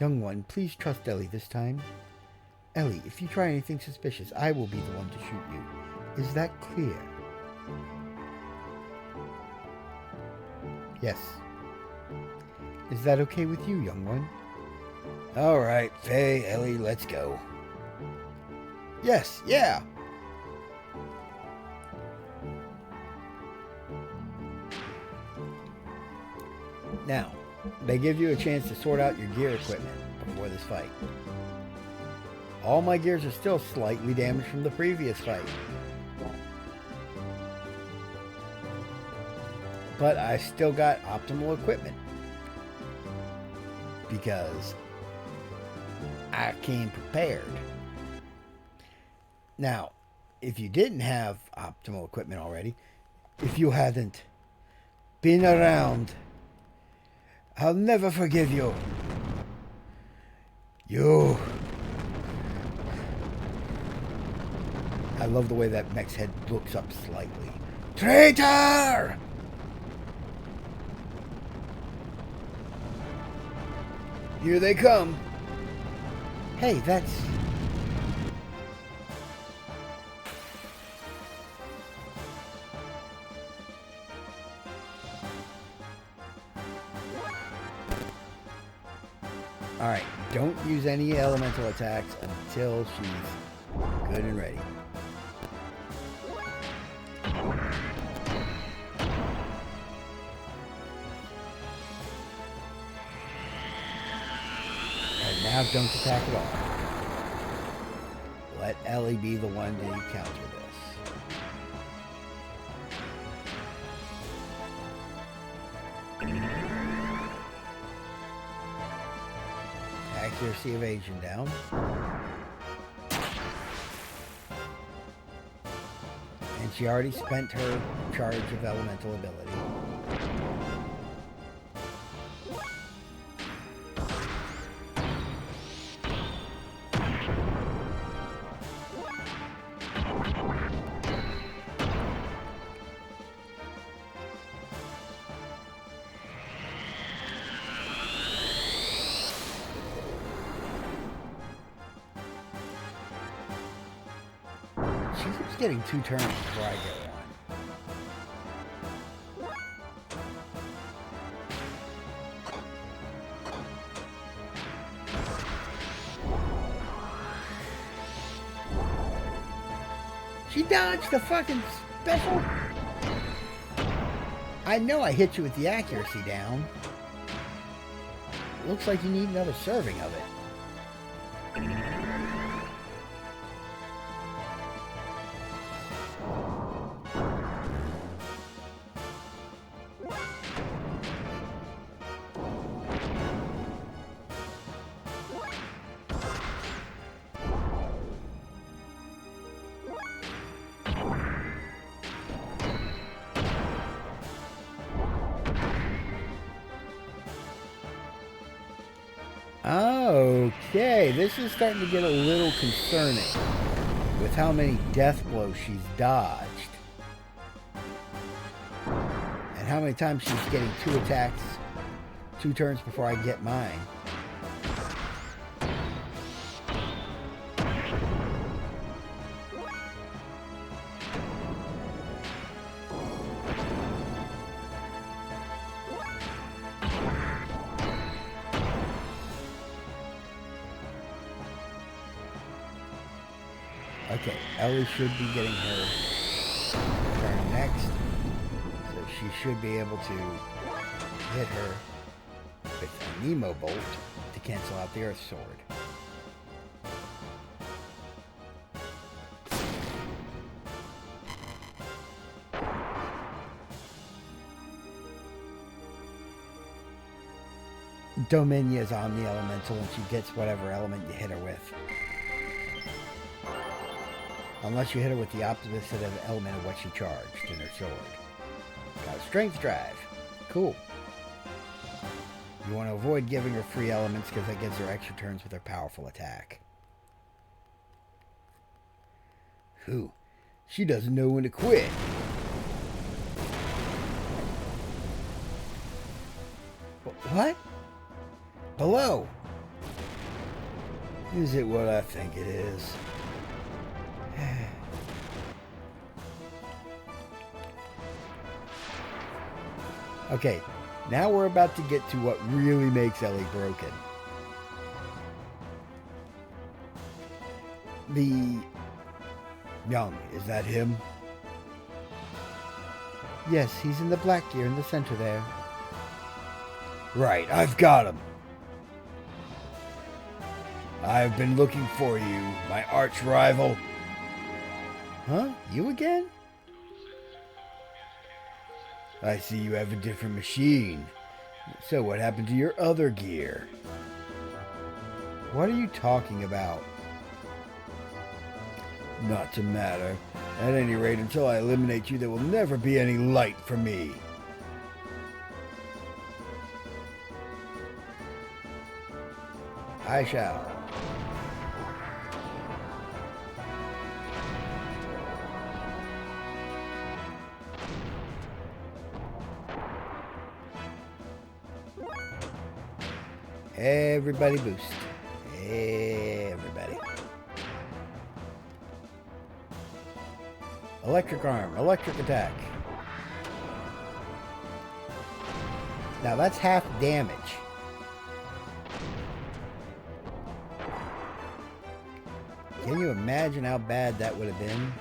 Young one, please trust Ellie this time. Ellie, if you try anything suspicious, I will be the one to shoot you. Is that clear? Yes. Is that okay with you, young one? All right, Faye, Ellie, let's go. Yes, yeah. Now, they give you a chance to sort out your gear equipment before this fight. All my gears are still slightly damaged from the previous fight. But I still got optimal equipment. Because I came prepared. Now, if you didn't have optimal equipment already, if you hadn't been around, I'll never forgive you. You. I love the way that mech's head looks up slightly. Traitor! Here they come. Hey, that's... Alright, don't use any elemental attacks until she's good and ready. And now don't attack at all. Let Ellie be the one to counter this. Accuracy evasion down. And she already spent her charge of elemental ability. She keeps getting 2 turns before I get one. She dodged the fucking special. I know I hit you with the accuracy down. Looks like you need another serving of it. Okay, this is starting to get a little concerning with how many death blows she's dodged. And how many times she's getting 2 attacks, 2 turns before I get mine. Okay, Ellie should be getting her turn next, so she should be able to hit her with a Nemo Bolt to cancel out the Earth Sword. Dominia is on the elemental and she gets whatever element you hit her with. Unless you hit her with the opposite of element of what she charged in her sword. Strength drive. Cool. You want to avoid giving her free elements because that gives her extra turns with her powerful attack. Whew. She doesn't know when to quit. What? Below. Is it what I think it is? Okay, now we're about to get to what really makes Ellie broken. The... Young, is that him? Yes, he's in the black gear in the center there. Right, I've got him. I've been looking for you, my arch rival. Huh? You again? I see you have a different machine. So what happened to your other gear? What are you talking about? Not to matter. At any rate, until I eliminate you, there will never be any light for me. I shall. Everybody boost. Everybody. Electric arm. Electric attack. Now that's half damage. Can you imagine how bad that would have been?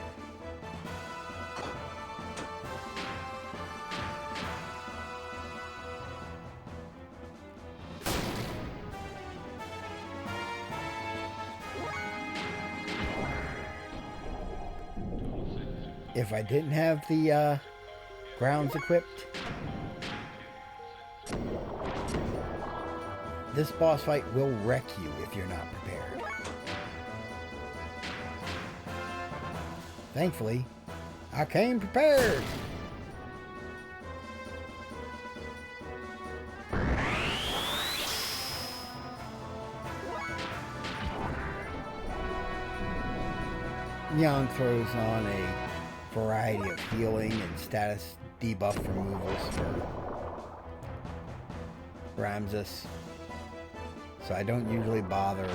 If I didn't have the grounds equipped, this boss fight will wreck you if you're not prepared. Thankfully, I came prepared. Yang throws on a variety of healing and status debuff removals for Ramses, so I don't usually bother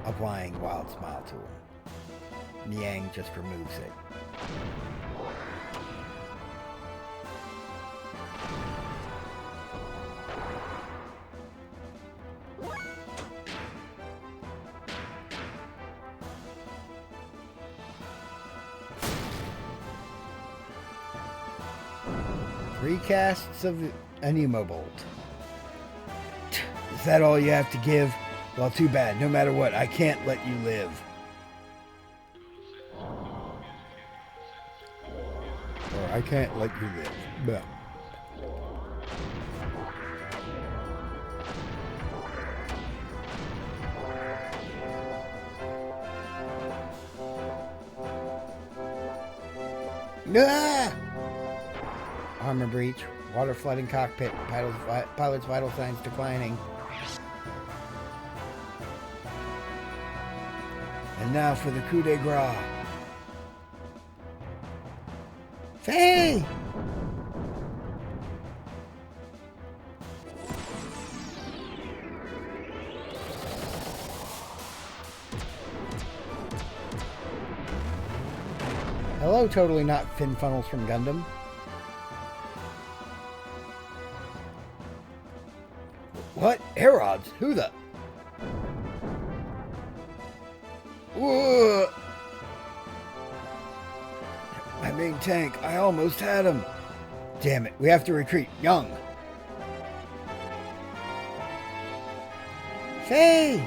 applying Wild Smile to him. Niang just removes it. Three casts of Anemo Bolt. Is that all you have to give? Well, too bad. No matter what, I can't let you live. Or I can't let you live. Blah. Ah! Armor breach, water flooding cockpit, pilot's vital signs declining. And now for the coup de grace. Faye! Hello, totally not fin funnels from Gundam. What? Air rods? Who the? Whoa! My main tank. I almost had him. Damn it. We have to retreat. Young. Faye!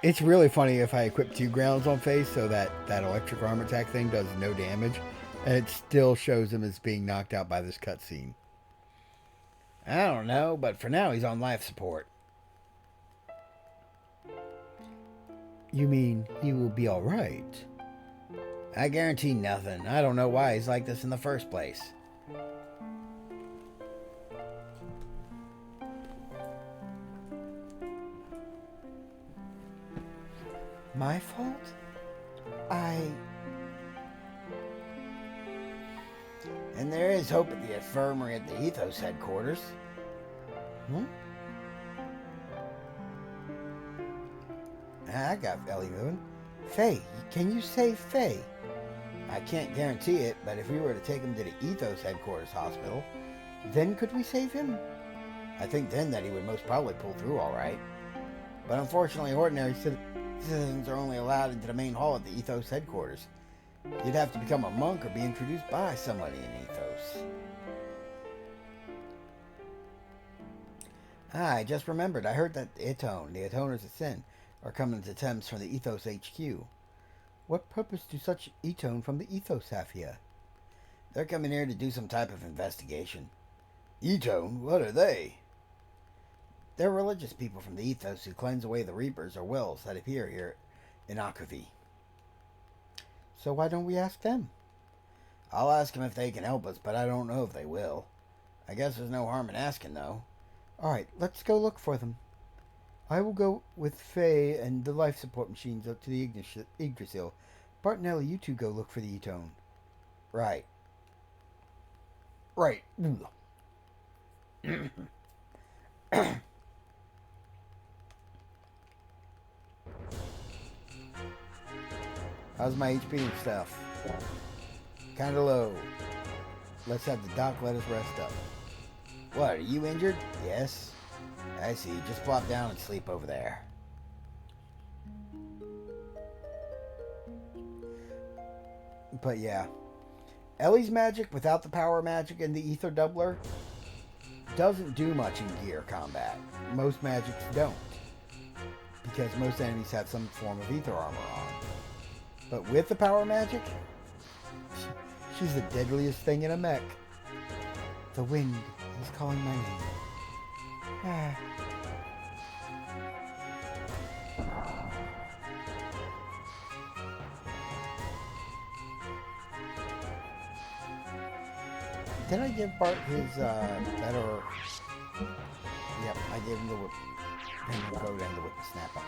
It's really funny if I equip 2 grounds on Faye so that electric arm attack thing does no damage, and it still shows him as being knocked out by this cutscene. I don't know, but for now he's on life support. You mean he will be alright? I guarantee nothing. I don't know why he's like this in the first place. My fault? And there is hope at the infirmary at the Ethos headquarters. Hmm? I got Ellie moving. Faye, can you save Faye? I can't guarantee it, but if we were to take him to the Ethos headquarters hospital, then could we save him? I think then that he would most probably pull through all right. But unfortunately, ordinary citizens are only allowed into the main hall at the Ethos headquarters. You'd have to become a monk or be introduced by somebody in Ethos. I just remembered. I heard that the Atoners of Sin, are coming to Thames from the Ethos HQ. What purpose do such Etone from the Ethos have here? They're coming here to do some type of investigation. Etone? What are they? They're religious people from the Ethos who cleanse away the reapers or wills that appear here in Akavi. So why don't we ask them? I'll ask them if they can help us, but I don't know if they will. I guess there's no harm in asking, though. Alright, let's go look for them. I will go with Faye and the life support machines up to the Yggdrasil. Bart and Ellie, you two go look for the Etone. Right. Right. How's my HP and stuff? Kinda low. Let's have the doc let us rest up. What, are you injured? Yes. I see. Just plop down and sleep over there. But yeah. Ellie's magic without the power magic and the ether doubler doesn't do much in gear combat. Most magics don't. Because most enemies have some form of ether armor on. But with the power magic, she's the deadliest thing in a mech. The wind is calling my name. Did I give Bart his better? Yep, I gave him the whip code and the whip snap up.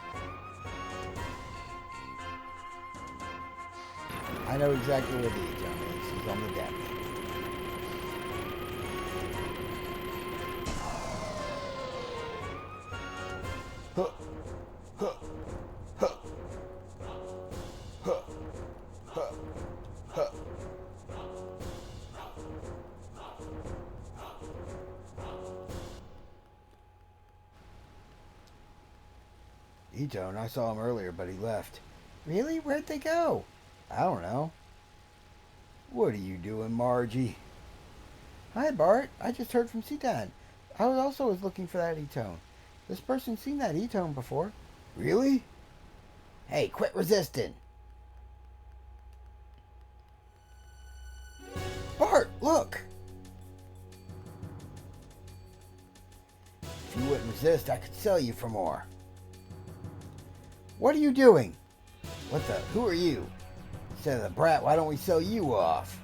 I know exactly where the Etone is. He's on the deck. Huh. Huh. Huh. Huh. Huh. Huh. Etone, I saw him earlier, but he left. Really? Where'd they go? I don't know. What are you doing, Margie? Hi, Bart. I just heard from Citan. I was looking for that Etone. This person's seen that Etone before. Really? Hey, quit resisting. Bart, look! If you wouldn't resist, I could sell you for more. What are you doing? What the? Who are you? Instead of the brat, why don't we sell you off?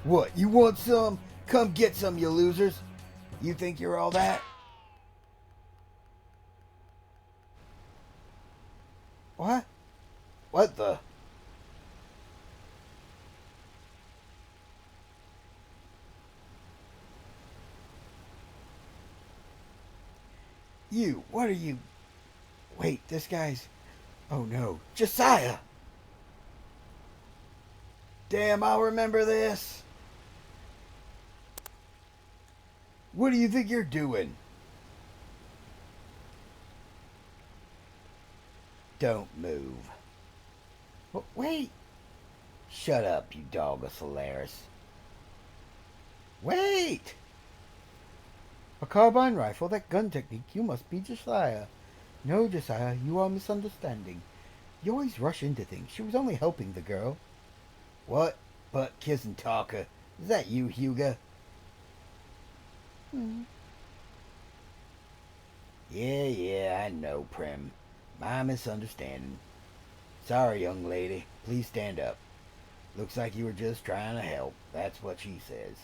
What, you want some? Come get some, you losers. You think you're all that? What? What the? You, what are you? Wait, this guy's... Oh no, Josiah! Damn, I'll remember this. What do you think you're doing? Don't move. But wait! Shut up, you dog of Solaris. Wait! A carbine rifle, that gun technique, you must be Josiah. No, Josiah, you are misunderstanding. You always rush into things. She was only helping the girl. What? Butt kissing talker. Is that you, Hugo? Yeah, I know, Prim. My misunderstanding. Sorry, young lady. Please stand up. Looks like you were just trying to help. That's what she says.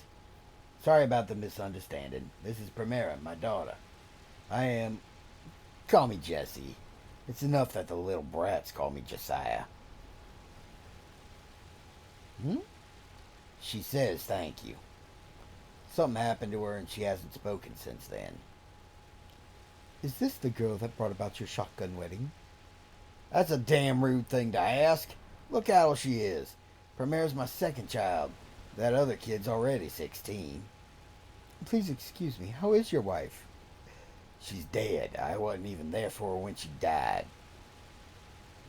Sorry about the misunderstanding. This is Primera, my daughter. I am... Call me Jesse. It's enough that the little brats call me Josiah. She says thank you. Something happened to her and she hasn't spoken since then. Is this the girl that brought about your shotgun wedding? That's a damn rude thing to ask. Look how old she is. Primera's my second child. That other kid's already 16. Please excuse me, how is your wife? She's dead. I wasn't even there for her when she died.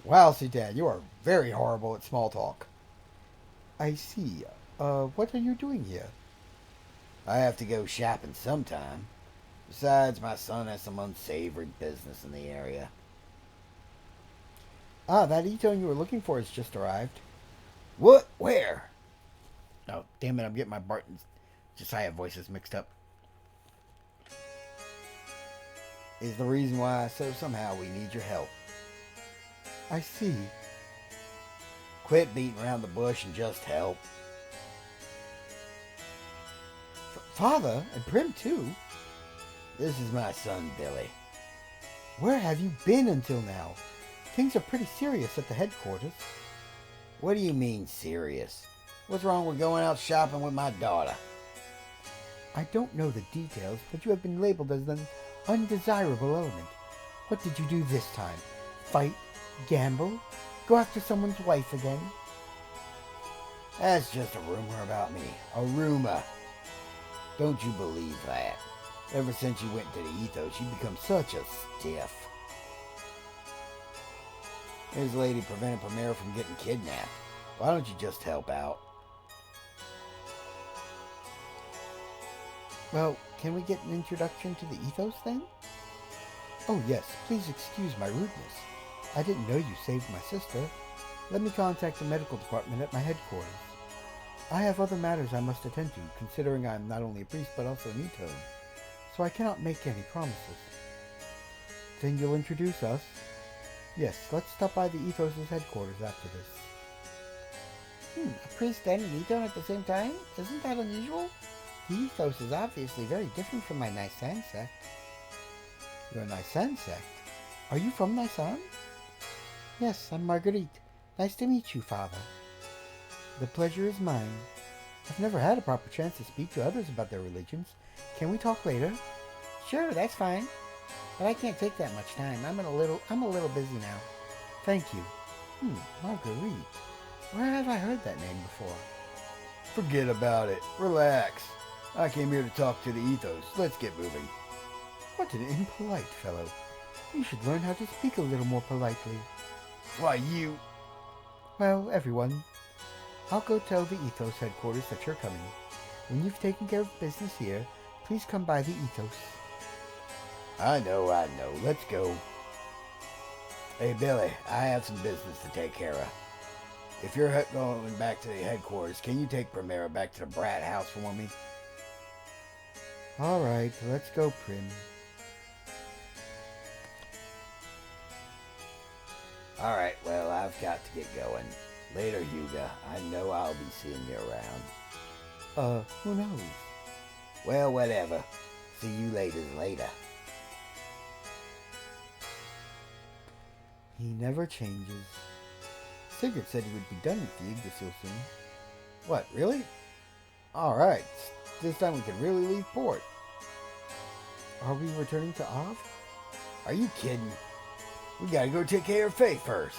Wow, Dad, you are very horrible at small talk. I see. What are you doing here? I have to go shopping sometime. Besides, my son has some unsavory business in the area. Ah, that Ito you were looking for has just arrived. What? Where? Oh, damn it, I'm getting my Bart and Josiah voices mixed up. Is the reason why, so somehow we need your help. I see. Quit beating around the bush and just help. Father, and Prim too. This is my son, Billy. Where have you been until now? Things are pretty serious at the headquarters. What do you mean, serious? What's wrong with going out shopping with my daughter? I don't know the details, but you have been labeled as an undesirable element. What did you do this time? Fight? Gamble? Go after someone's wife again? That's just a rumor about me. A rumor. Don't you believe that? Ever since you went to the ethos, you've become such a stiff. This lady prevented Primera from getting kidnapped. Why don't you just help out? Well, can we get an introduction to the ethos then? Oh yes, please excuse my rudeness. I didn't know you saved my sister. Let me contact the medical department at my headquarters. I have other matters I must attend to, considering I am not only a priest but also an ethos, so I cannot make any promises. Then you'll introduce us? Yes, let's stop by the ethos' headquarters after this. A priest and an ethos at the same time? Isn't that unusual? The ethos is obviously very different from my Nisan sect. Your Nisan sect? Are you from Nisan? Yes, I'm Marguerite. Nice to meet you, Father. The pleasure is mine. I've never had a proper chance to speak to others about their religions. Can we talk later? Sure, that's fine. But I can't take that much time. I'm a little busy now. Thank you. Marguerite. Where have I heard that name before? Forget about it. Relax. I came here to talk to the ethos. Let's get moving. What an impolite fellow. You should learn how to speak a little more politely. Why, you... Well, everyone, I'll go tell the ethos headquarters that you're coming. When you've taken care of business here, please come by the ethos. I know. Let's go. Hey, Billy, I have some business to take care of. If you're going back to the headquarters, can you take Primera back to the brat house for me? All right, let's go, Prim. All right, well, I've got to get going. Later, Hugo. I know I'll be seeing you around. Who knows? Well, whatever. See you later. He never changes. Sigurd said he would be done with the Yggdrasil soon. What, really? Alright, this time we can really leave port. Are we returning to Av? Are you kidding? We gotta go take care of Faye first.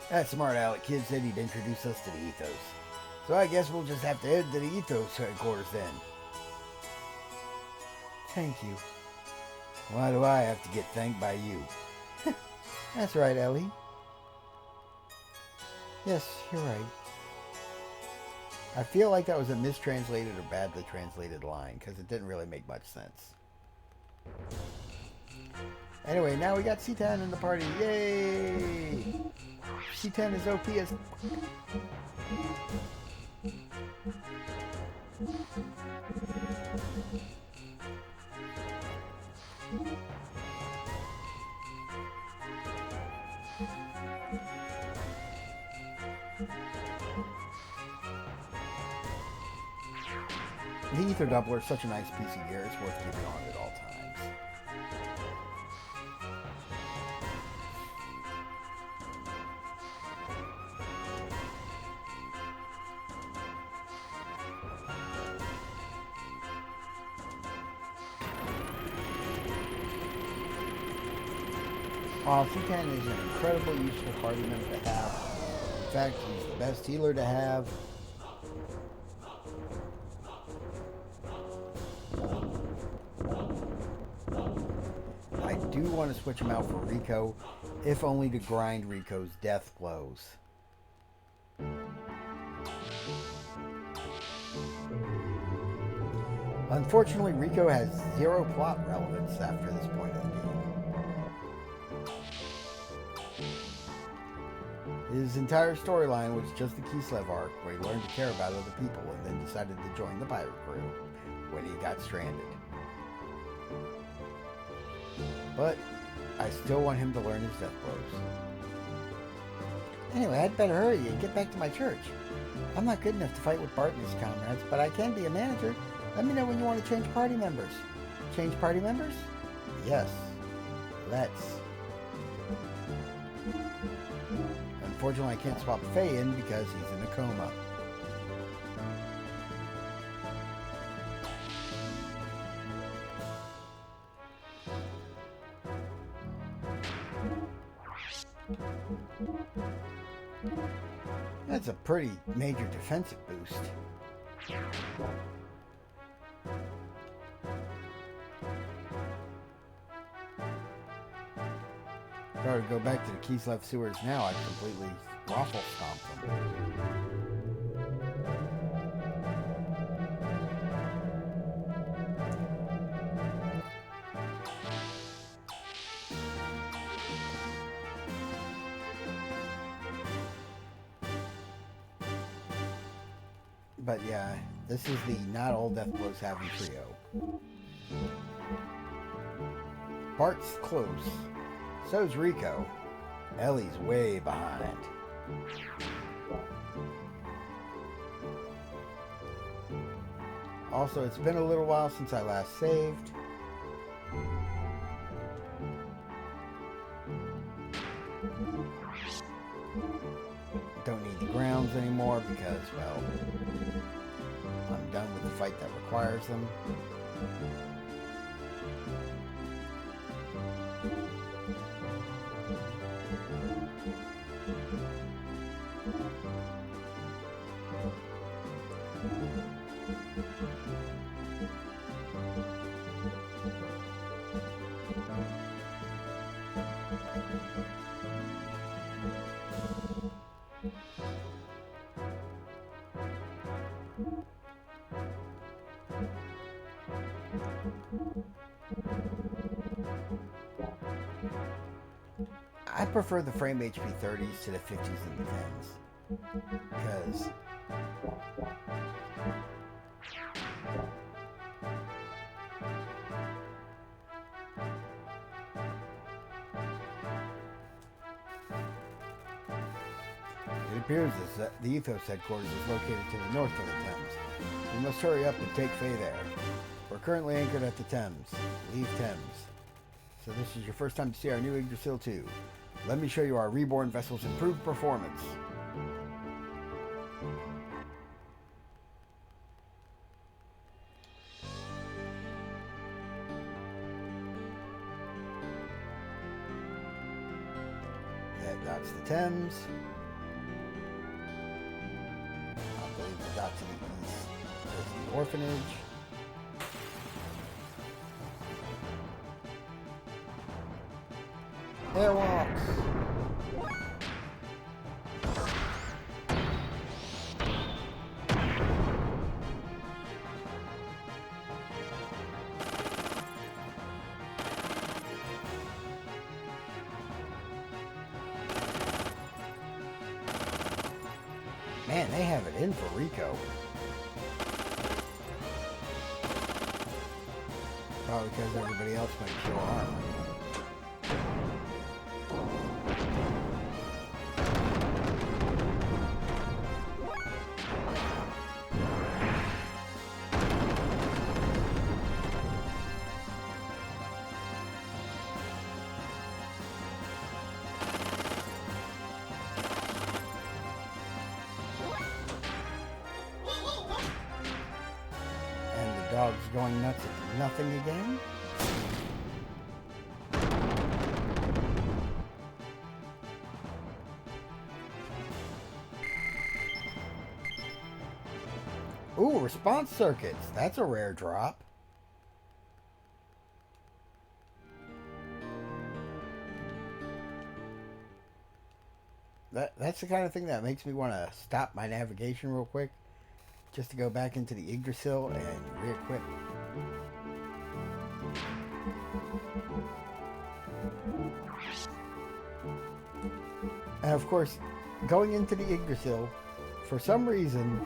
That smart aleck kid said he'd introduce us to the ethos. So I guess we'll just have to head to the ethos headquarters then. Thank you. Why do I have to get thanked by you? That's right, Ellie. Yes, you're right. I feel like that was a mistranslated or badly translated line, because it didn't really make much sense. Anyway, now we got C10 in the party. Yay! C10 is OP as... The ether doubler is such a nice piece of gear, it's worth keeping on at all times. C10 is an incredibly useful party member to have. In fact, he's the best healer to have. I do want to switch him out for Rico, if only to grind Rico's death blows. Unfortunately, Rico has zero plot relevance after this point in the game. His entire storyline was just the Kislev arc, where he learned to care about other people and then decided to join the pirate crew when he got stranded. But I still want him to learn his death blows. Anyway, I'd better hurry and get back to my church. I'm not good enough to fight with Bart and his comrades, but I can be a manager. Let me know when you want to change party members. Change party members? Yes. Let's. Unfortunately, I can't swap Faye in because he's in a coma. That's a pretty major defensive boost. If I were to go back to the Kislev sewers now, I'd completely waffle stomp them. But yeah, this is the not all death blows having trio. Bart's close. So's Rico. Ellie's way behind. Also, it's been a little while since I last saved. Don't need the grounds anymore because, well, I'm done with the fight that requires them. I prefer the frame HP 30s to the 50s and the 10s because it appears as the Ethos headquarters is located to the north of the Thames. We must hurry up and take Faye there. We're currently anchored at the Thames. Leave Thames. So this is your first time to see our new Yggdrasil 2. Let me show you our reborn vessel's improved performance. That's the Thames. I believe the dot to the east is the orphanage. Airwalks. Man, they have it in for Rico. Probably because everybody else might show armor. dogs going nuts at nothing again? Ooh, response circuits. That's a rare drop. That's the kind of thing that makes me want to stop my navigation real quick, just to go back into the Yggdrasil and re-equip. And of course, going into the Yggdrasil, for some reason,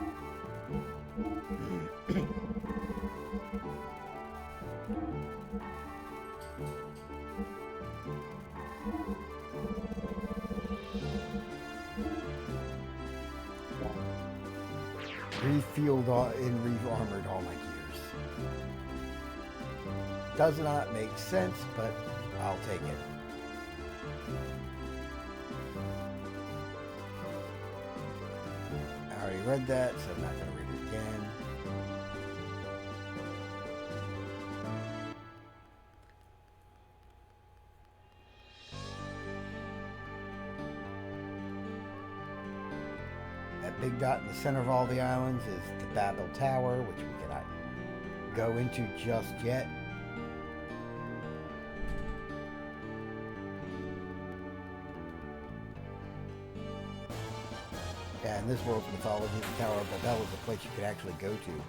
refueled and re-armored all my gears. Does not make sense, but I'll take it. I already read that, so I'm not going to read it again. That big dot in the center of all the islands is the Babel Tower, which we cannot go into just yet. Yeah, in this world's mythology, the Tower of Babel is a place you could actually go to.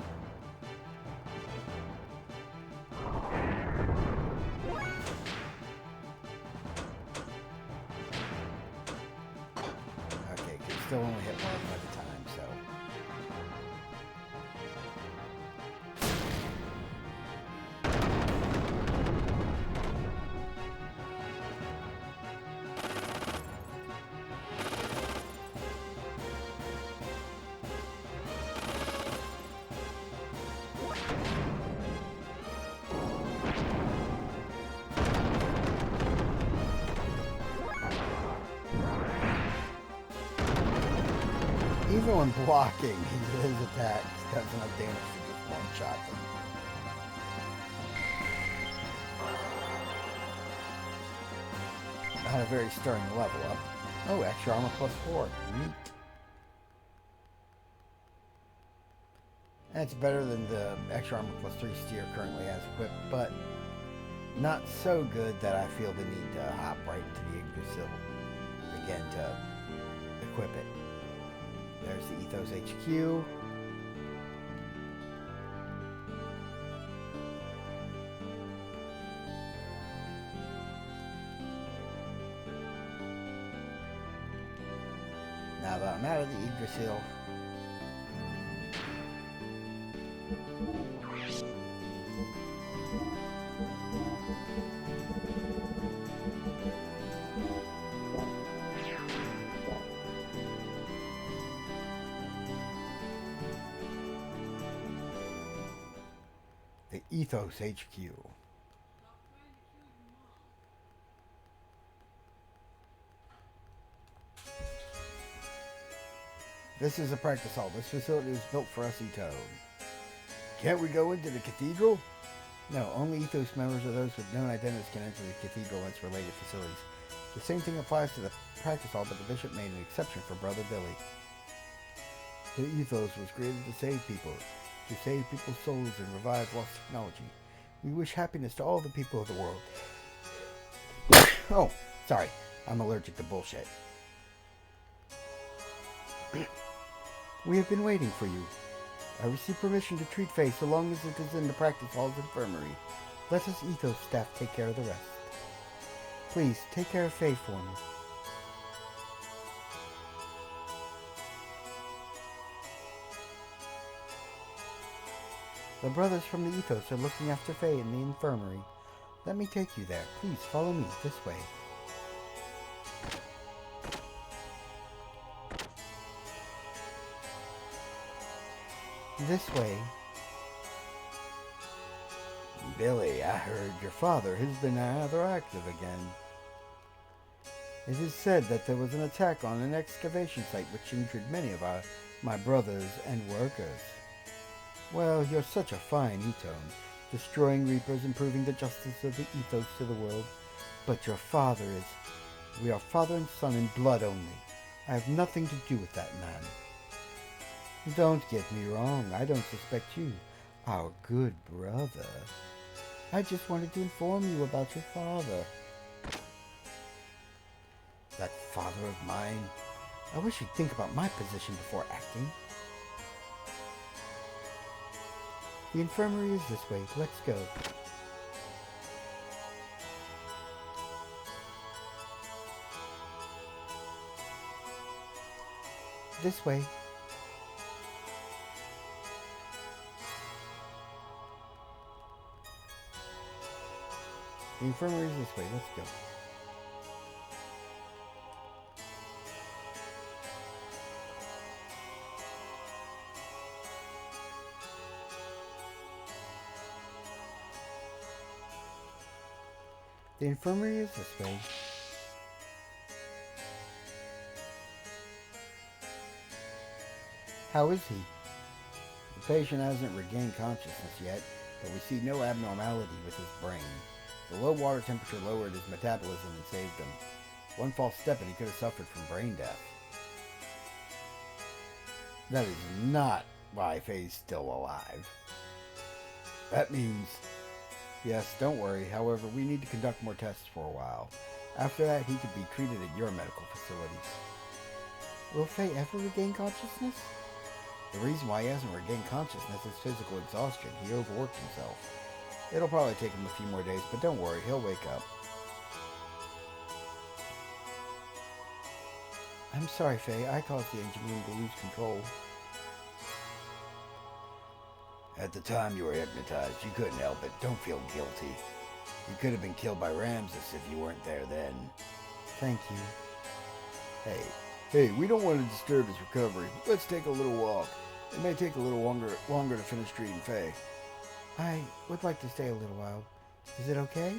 Okay, can still only hit one at a time, so. Even when blocking, his attacks does enough damage to just one-shot them. Not a very stirring level up. Oh, extra armor +4. Neat. That's better than the extra armor +3 Steer currently has equipped, but not so good that I feel the need to hop right into the Yggdrasil again to equip it. There's the Ethos HQ. Now that I'm out of the Yggdrasil, the Ethos HQ. This is a practice hall. This facility was built for us Ito. Can't we go into the cathedral? No, only Ethos members or those with known identities can enter the cathedral and its related facilities. The same thing applies to the practice hall, but the bishop made an exception for Brother Billy. The Ethos was created to save people, to save people's souls and revive lost technology. We wish happiness to all the people of the world. Oh, sorry. I'm allergic to bullshit. We have been waiting for you. I received permission to treat Faye so long as it is in the practice hall's infirmary. Let us Ethos staff take care of the rest. Please, take care of Faye for me. The brothers from the Ethos are looking after Faye in the infirmary. Let me take you there. Please follow me this way. This way. Billy, I heard your father has been rather active again. It is said that there was an attack on an excavation site which injured many of my brothers and workers. Well, you're such a fine Etone, destroying Reapers and proving the justice of the ethos to the world. But your father is. We are father and son in blood only. I have nothing to do with that man. Don't get me wrong, I don't suspect you, our good brother. I just wanted to inform you about your father. That father of mine. I wish you'd think about my position before acting. The infirmary is this way. Let's go. This way. The infirmary is this way. Let's go. The infirmary is this way. How is he? The patient hasn't regained consciousness yet, but we see no abnormality with his brain. The low water temperature lowered his metabolism and saved him. One false step and he could have suffered from brain death. That is not why Faye's still alive. That means... Yes, don't worry. However, we need to conduct more tests for a while. After that, he could be treated at your medical facilities. Will Faye ever regain consciousness? The reason why he hasn't regained consciousness is physical exhaustion. He overworked himself. It'll probably take him a few more days, but don't worry, he'll wake up. I'm sorry, Faye. I caused the engine room to lose control. At the time you were hypnotized, you couldn't help it. Don't feel guilty. You could have been killed by Ramses if you weren't there then. Thank you. Hey, we don't want to disturb his recovery. Let's take a little walk. It may take a little longer to finish treating Faye. I would like to stay a little while. Is it okay?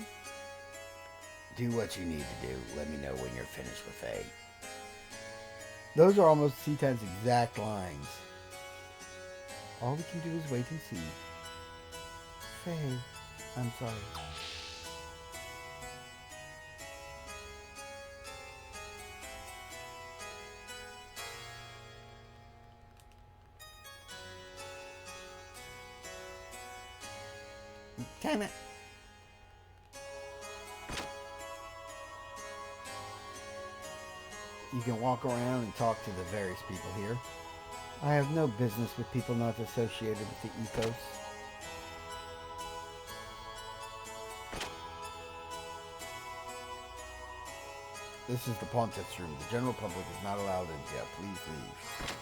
Do what you need to do. Let me know when you're finished with Faye. Those are almost C10's exact lines. All we can do is wait and see. Faye, I'm sorry. Damn it. You can walk around and talk to the various people here. I have no business with people not associated with the ethos. This is the Pontiff's room. The general public is not allowed in here. Please leave.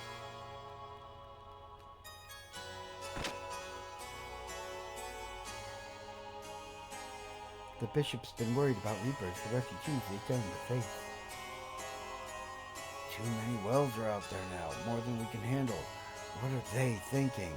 The bishop's been worried about Reapers, the refugees they tell him to face. Too many wells are out there now, more than we can handle. What are they thinking?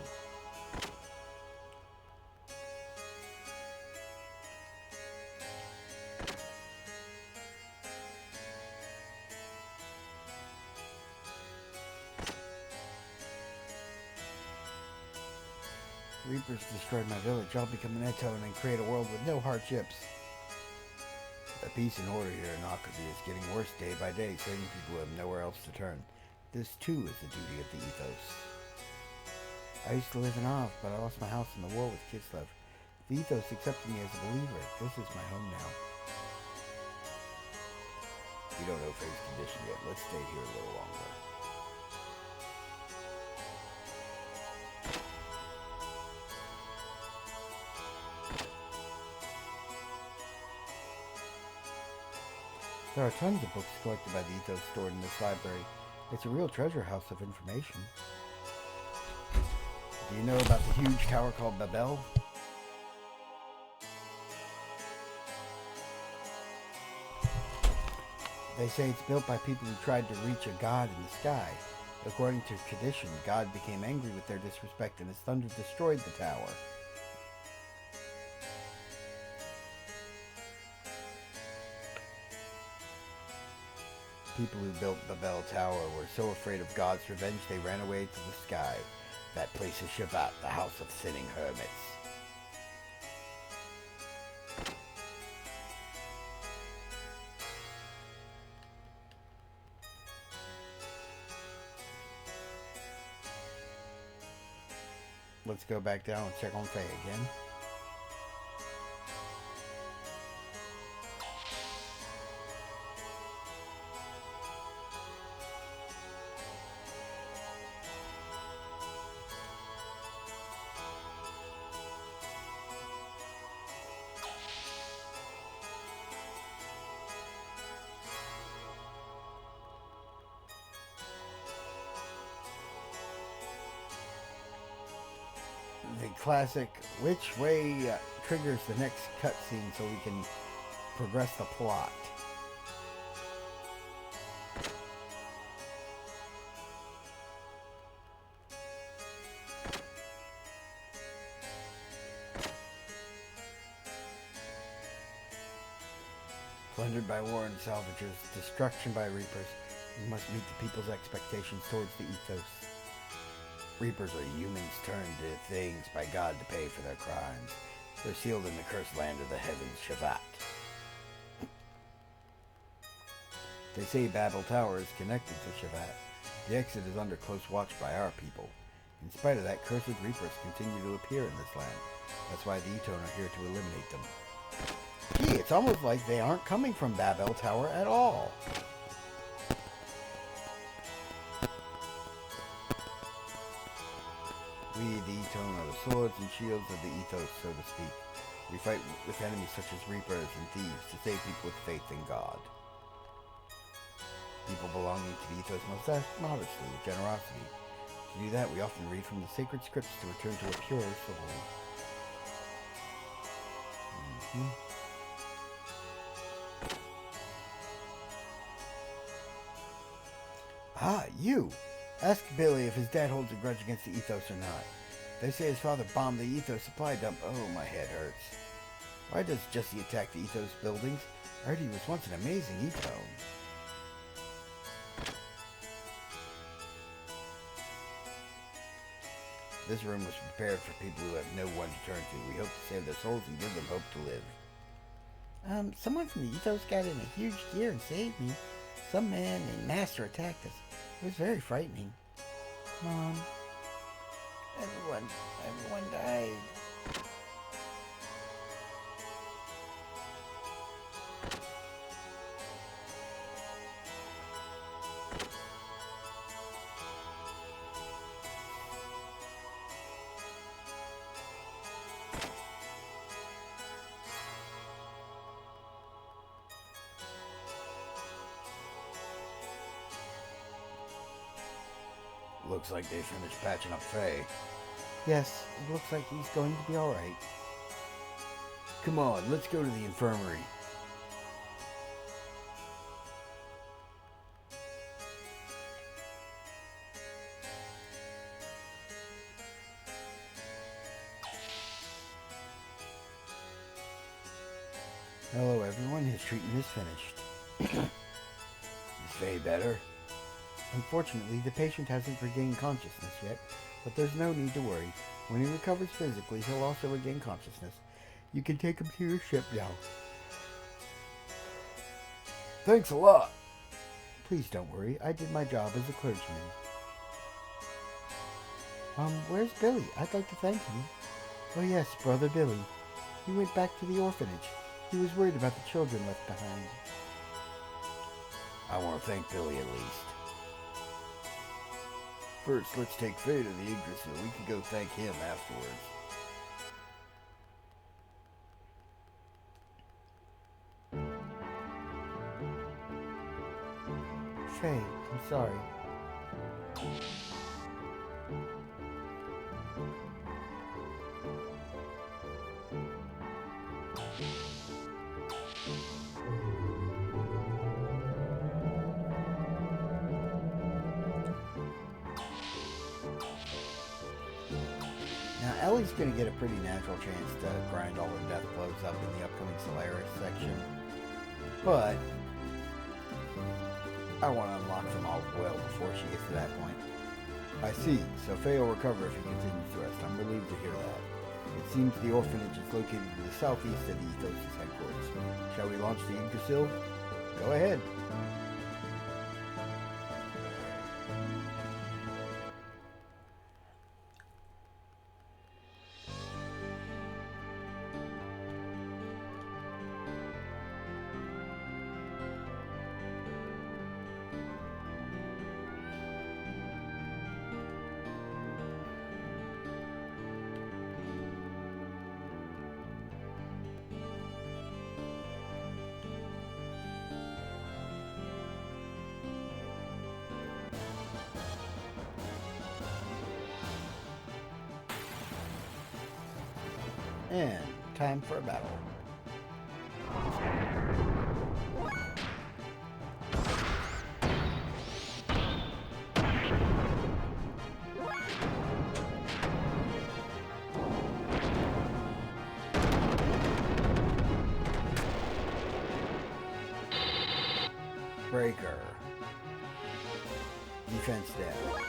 Reapers destroyed my village. I'll become an Etone and create a world with no hardships. The peace and order here in Akazi is getting worse day by day, saving people who have nowhere else to turn. This, too, is the duty of the ethos. I used to live in Ov, but I lost my house in the war with Kislev. The ethos accepted me as a believer. This is my home now. We don't know Faye's condition yet. Let's stay here a little longer. There are tons of books collected by the ethos stored in this library. It's a real treasure house of information. Do you know about the huge tower called Babel? They say it's built by people who tried to reach a god in the sky. According to tradition, God became angry with their disrespect and his thunder destroyed the tower. People who built Babel Tower were so afraid of God's revenge they ran away to the sky. That place is Shavat, the house of sinning hermits. Let's go back down and check on Faye again. The classic which way triggers the next cutscene so we can progress the plot. Plundered by war and salvagers, destruction by reapers, we must meet the people's expectations towards the ethos. Reapers are humans turned to things by God to pay for their crimes. They're sealed in the cursed land of the heavens, Shavat. They say Babel Tower is connected to Shavat. The exit is under close watch by our people. In spite of that, cursed reapers continue to appear in this land. That's why the Eton are here to eliminate them. Gee, it's almost like they aren't coming from Babel Tower at all. We, the Eton, are the swords and shields of the ethos, so to speak. We fight with enemies such as reapers and thieves to save people with faith in God. People belonging to the ethos must act modestly with generosity. To do that, we often read from the sacred scripts to return to a purer soul. Ah, you! Ask Billy if his dad holds a grudge against the ethos or not. They say his father bombed the ethos supply dump. Oh, my head hurts. Why does Jesse attack the ethos buildings? I heard he was once an amazing ethos. This room was prepared for people who have no one to turn to. We hope to save their souls and give them hope to live. Someone from the ethos got in a huge gear and saved me. Some man named Master attacked us. It was very frightening. Mom. Everyone died. Looks like they finished patching up Faye. Yes, it looks like he's going to be alright. Come on, let's go to the infirmary. Hello everyone, his treatment is finished. Is Faye better? Unfortunately, the patient hasn't regained consciousness yet, but there's no need to worry. When he recovers physically, he'll also regain consciousness. You can take him to your ship now. Thanks a lot. Please don't worry. I did my job as a clergyman. Where's Billy? I'd like to thank him. Oh yes, brother Billy. He went back to the orphanage. He was worried about the children left behind. I want to thank Billy at least. First, let's take Faye to the Yggdrasil. We can go thank him afterwards. Faye, I'm sorry. Now, Ellie's going to get a pretty natural chance to grind all her death blows up in the upcoming Solaris section. But I want to unlock them all well before she gets to that point. I see. So Faye will recover if he continues to rest. I'm relieved to hear that. It seems the orphanage is located to the southeast of the Ethos' headquarters. Shall we launch the Yggdrasil? Go ahead. And time for a battle. Breaker. Defense down.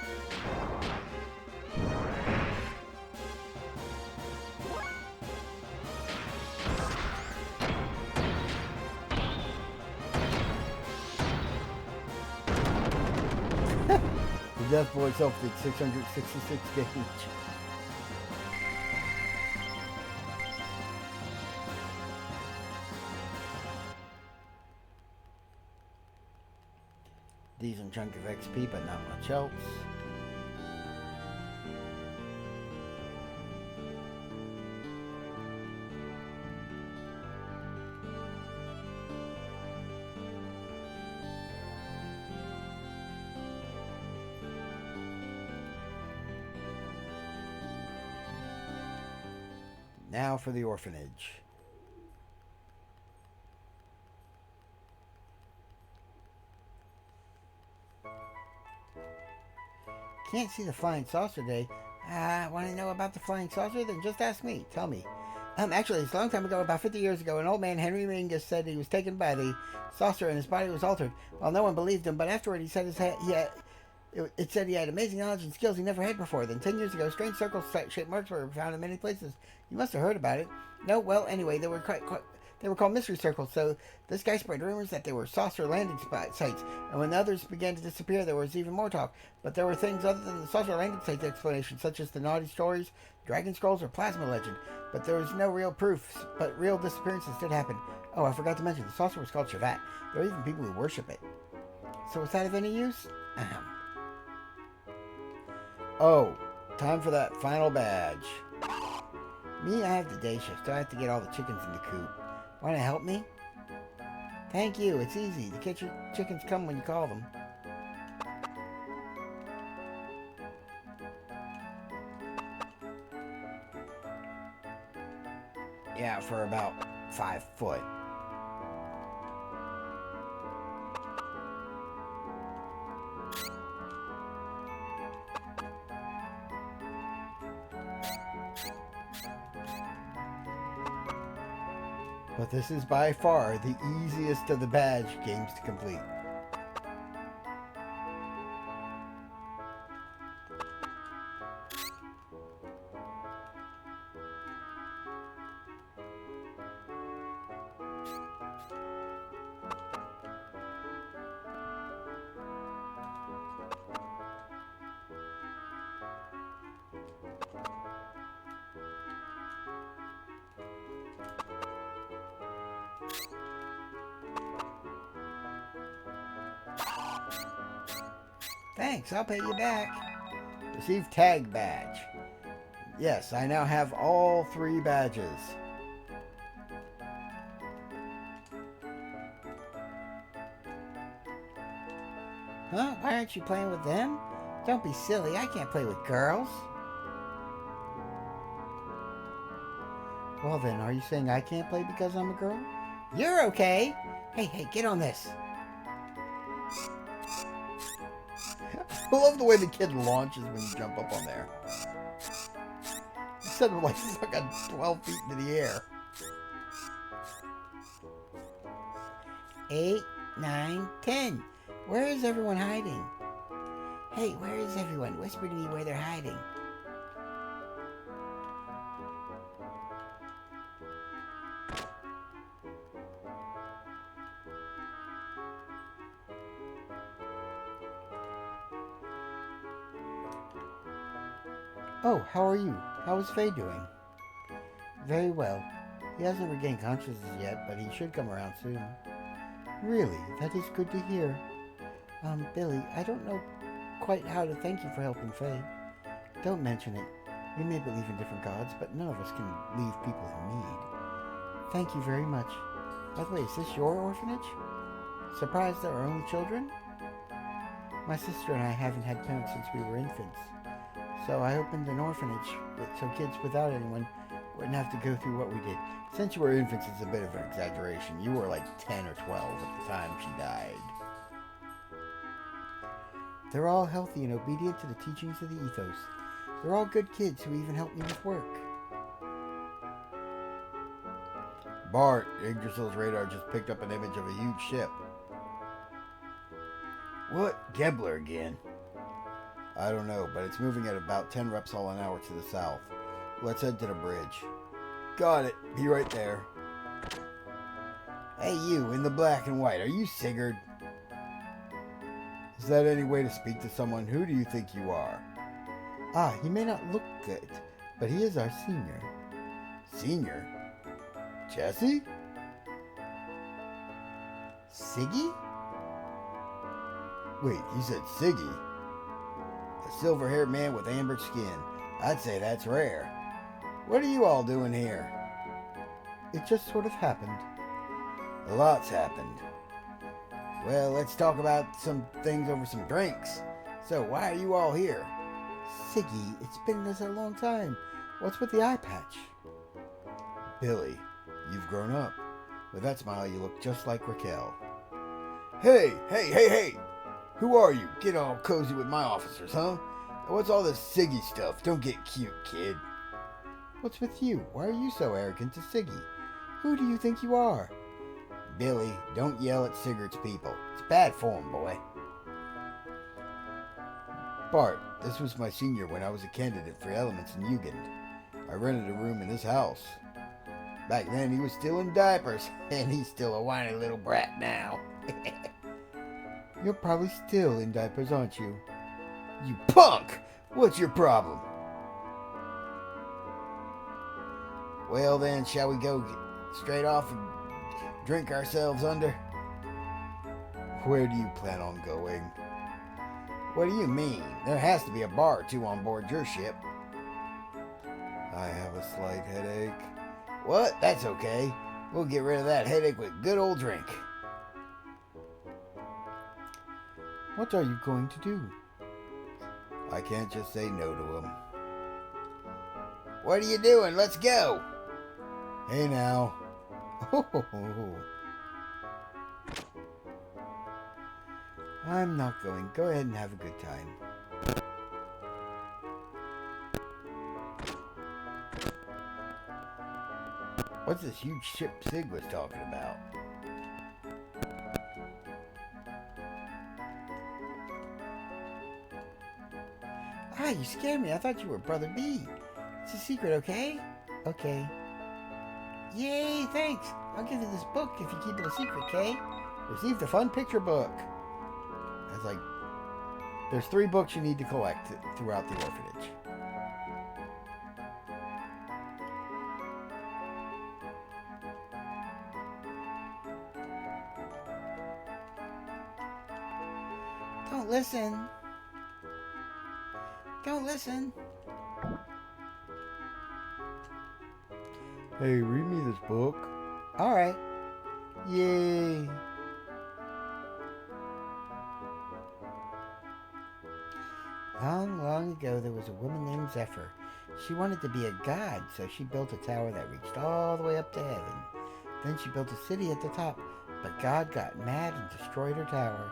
The Death Blow itself did 666 damage. Decent chunk of XP, but not much else. Now for the orphanage. Can't see the flying saucer today. Want to know about the flying saucer? Then just ask me. Tell me. Actually, it's a long time ago, about 50 years ago, an old man, Henry Mingus, said he was taken by the saucer and his body was altered. Well, no one believed him, but afterward he said it said he had amazing knowledge and skills he never had before. Then 10 years ago, strange circle-shaped marks were found in many places. You must have heard about it. No? Well, anyway, they were called mystery circles, so this guy spread rumors that they were saucer landing sites, and when the others began to disappear, there was even more talk. But there were things other than the saucer landing sites explanation, such as the naughty stories, dragon scrolls, or plasma legend. But there was no real proof, but real disappearances did happen. Oh, I forgot to mention, the saucer was called Shavat. There are even people who worship it. So was that of any use? Oh, time for that final badge. Me, I have the day shift, so I have to get all the chickens in the coop. Want to help me? Thank you, it's easy. The chickens come when you call them. Yeah, for about 5 foot. But this is by far the easiest of the badge games to complete. Thanks, I'll pay you back. Receive tag badge. Yes, I now have all 3 badges. Huh? Why aren't you playing with them? Don't be silly, I can't play with girls. Well then, are you saying I can't play because I'm a girl? You're okay. Hey, get on this. I love the way the kid launches when you jump up on there. Instead of like fucking 12 feet into the air. 8, 9, 10. Where is everyone hiding? Hey, where is everyone? Whisper to me where they're hiding. Oh, how are you? How is Faye doing? Very well. He hasn't regained consciousness yet, but he should come around soon. Really? That is good to hear. Billy, I don't know quite how to thank you for helping Faye. Don't mention it. We may believe in different gods, but none of us can leave people in need. Thank you very much. By the way, is this your orphanage? Surprised there are only children? My sister and I haven't had parents since we were infants, so I opened an orphanage so kids without anyone wouldn't have to go through what we did. Since you were infants, it's a bit of an exaggeration. You were like 10 or 12 at the time she died. They're all healthy and obedient to the teachings of the ethos. They're all good kids who even help me with work. Bart, Yggdrasil's radar just picked up an image of a huge ship. What? Gebler again? I don't know, but it's moving at about 10 repsol an hour to the south. Let's head to the bridge. Got it. Be right there. Hey, you, in the black and white. Are you Sigurd? Is that any way to speak to someone? Who do you think you are? Ah, he may not look good, but he is our senior. Senior? Jesse? Siggy? Wait, you said Siggy? A silver-haired man with amber skin. I'd say that's rare. What are you all doing here? It just sort of happened. A lot's happened. Well, let's talk about some things over some drinks. So, why are you all here? Siggy, it's been this a long time. What's with the eye patch? Billy, you've grown up. With that smile, you look just like Raquel. Hey! Who are you? Get all cozy with my officers, huh? What's all this Siggy stuff? Don't get cute, kid. What's with you? Why are you so arrogant to Siggy? Who do you think you are? Billy, don't yell at Sigurd's people. It's bad form, boy. Bart, this was my senior when I was a candidate for elements in Jugend. I rented a room in his house. Back then, he was still in diapers, and he's still a whiny little brat now. You're probably still in diapers, aren't you? You punk! What's your problem? Well then, shall we go straight off and drink ourselves under? Where do you plan on going? What do you mean? There has to be a bar or two on board your ship. I have a slight headache. What? That's okay. We'll get rid of that headache with good old drink. What are you going to do? I can't just say no to him. What are you doing? Let's go. Hey now. I'm not going. Go ahead and have a good time. What's this huge ship Sig was talking about? Ah, you scared me. I thought you were Brother B. It's a secret, okay? Okay. Yay, thanks. I'll give you this book if you keep it a secret, okay? Receive the fun picture book. It's like, there's 3 books you need to collect throughout the orphanage. Don't listen. Don't listen. Hey, read me this book. All right. Yay. Long, long ago, there was a woman named Zephyr. She wanted to be a god, so she built a tower that reached all the way up to heaven. Then she built a city at the top, but God got mad and destroyed her tower.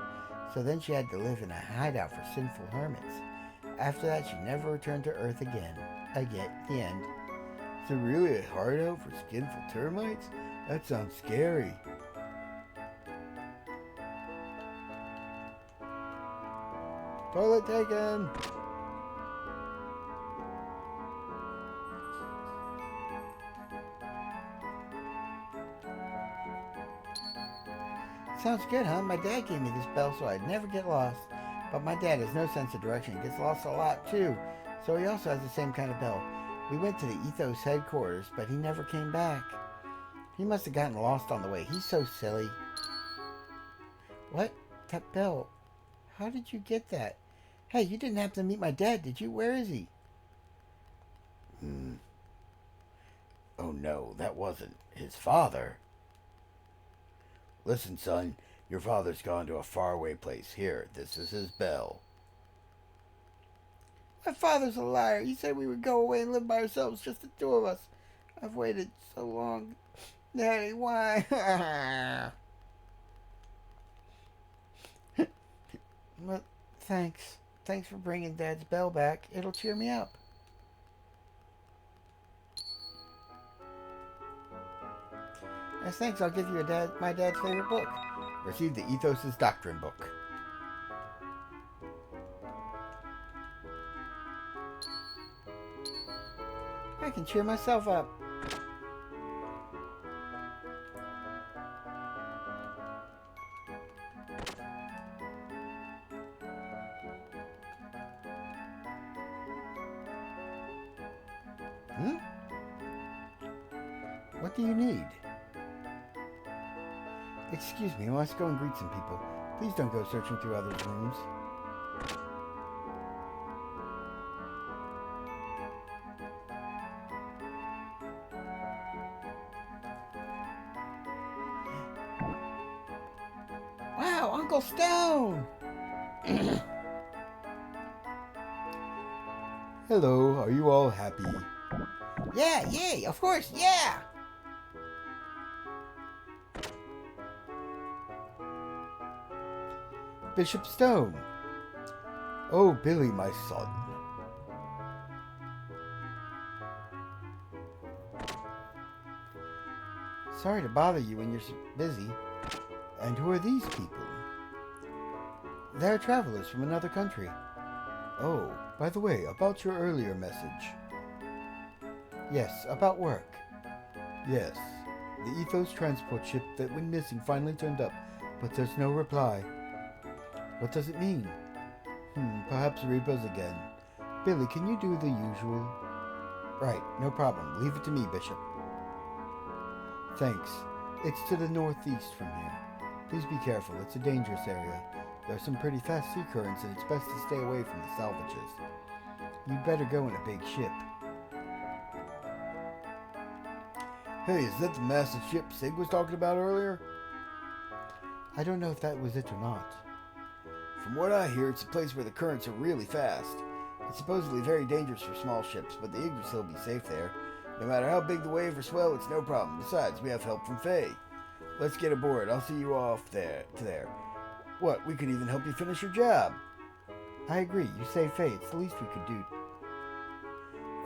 So then she had to live in a hideout for sinful hermits. After that, she never returned to Earth again. The end. Is it really a hideout for skinful termites? That sounds scary. Toilet taken! Sounds good, huh? My dad gave me this bell so I'd never get lost. But my dad has no sense of direction. He gets lost a lot, too. So he also has the same kind of bell. We went to the Ethos headquarters, but he never came back. He must have gotten lost on the way. He's so silly. What? That bell. How did you get that? Hey, you didn't happen to meet my dad, did you? Where is he? Oh no, that wasn't his father. Listen, son, your father's gone to a faraway place. Here, this is his bell. My father's a liar. He said we would go away and live by ourselves, just the two of us. I've waited so long. Daddy, why? Well, thanks. Thanks for bringing Dad's bell back. It'll cheer me up. As thanks, I'll give you my dad's favorite book. Receive the Ethos' Doctrine book. I can cheer myself up. What do you need? Excuse me, I must go and greet some people. Please don't go searching through others' rooms. Wow, Uncle Stone! Hello, are you all happy? Yeah, yay, of course, yeah! Bishop Stone. Oh, Billy, my son. Sorry to bother you when you're so busy. And who are these people? They're travelers from another country. Oh, by the way, about your earlier message. Yes, about work. Yes, the Ethos transport ship that went missing finally turned up, but there's no reply. What does it mean? Perhaps Reba's again. Billy, can you do the usual? Right, no problem. Leave it to me, Bishop. Thanks. It's to the northeast from here. Please be careful. It's a dangerous area. There's some pretty fast sea currents, and it's best to stay away from the salvages. You'd better go in a big ship. Hey, is that the massive ship Sig was talking about earlier? I don't know if that was it or not. From what I hear, it's a place where the currents are really fast. It's supposedly very dangerous for small ships, but the Yggdrasil will be safe there. No matter how big the wave or swell, it's no problem. Besides, we have help from Faye. Let's get aboard. I'll see you off there. What, we could even help you finish your job. I agree. You save Faye. It's the least we could do.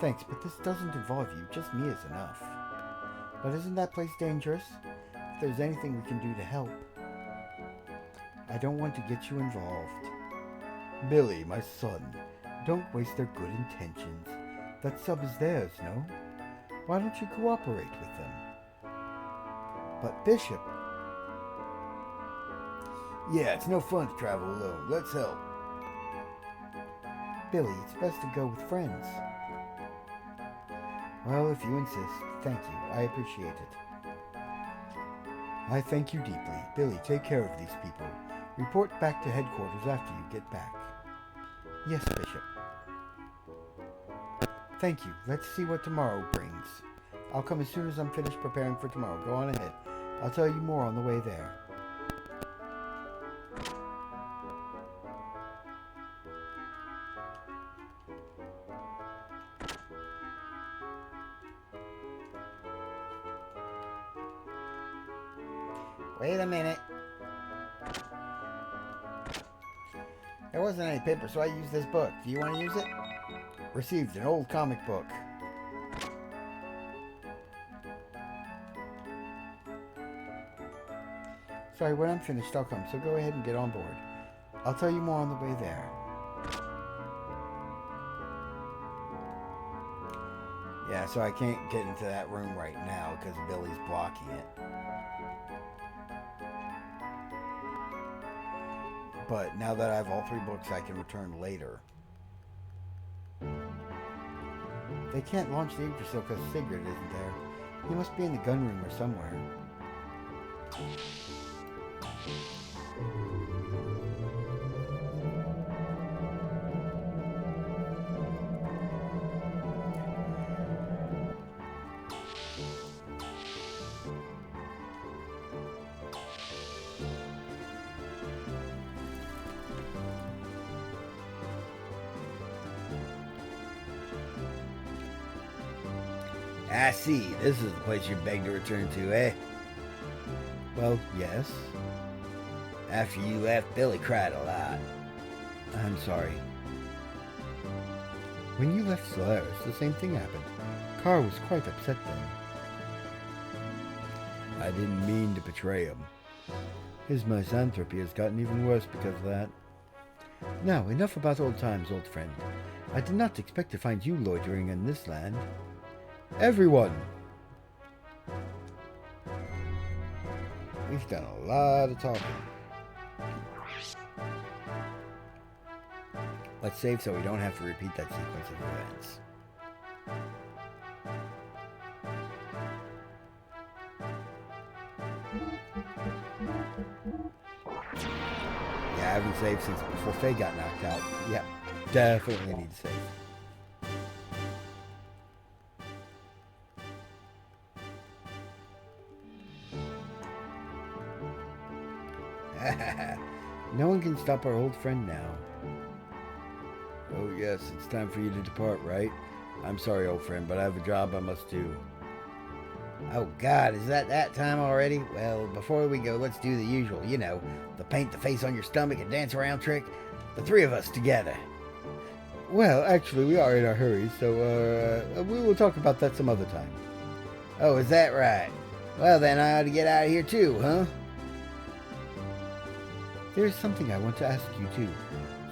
Thanks, but this doesn't involve you. Just me is enough. But isn't that place dangerous? If there's anything we can do to help. I don't want to get you involved. Billy, my son, don't waste their good intentions. That sub is theirs, no? Why don't you cooperate with them? But Bishop... Yeah, it's no fun to travel alone. Let's help. Billy, it's best to go with friends. Well, if you insist, thank you. I appreciate it. I thank you deeply. Billy, take care of these people. Report back to headquarters after you get back. Yes, Bishop. Thank you. Let's see what tomorrow brings. I'll come as soon as I'm finished preparing for tomorrow. Go on ahead. I'll tell you more on the way there. Wait a minute. There wasn't any paper, so I used this book. Do you want to use it? Received an old comic book. Sorry, when I'm finished, I'll come, so go ahead and get on board. I'll tell you more on the way there. Yeah, so I can't get into that room right now because Billy's blocking it. But now that I have all 3 books, I can return later. They can't launch the Yggdrasil because Sigurd isn't there. He must be in the gun room or somewhere. I see. This is the place you begged to return to, eh? Well, yes. After you left, Billy cried a lot. I'm sorry. When you left Solaris, the same thing happened. Carr was quite upset then. I didn't mean to betray him. His misanthropy has gotten even worse because of that. Now, enough about old times, old friend. I did not expect to find you loitering in this land. Everyone! We've done a lot of talking. Let's save so we don't have to repeat that sequence of events. Yeah, I haven't saved since before Faye got knocked out. Yeah, definitely need to save. No one can stop our old friend now. Oh yes, it's time for you to depart, right? I'm sorry, old friend, but I have a job I must do. Oh God, is that time already? Well, before we go, let's do the usual, you know, the paint the face on your stomach and dance around trick. The 3 of us together. Well, actually, we are in a hurry, so we will talk about that some other time. Oh, is that right? Well, then I ought to get out of here too, huh? There is something I want to ask you too,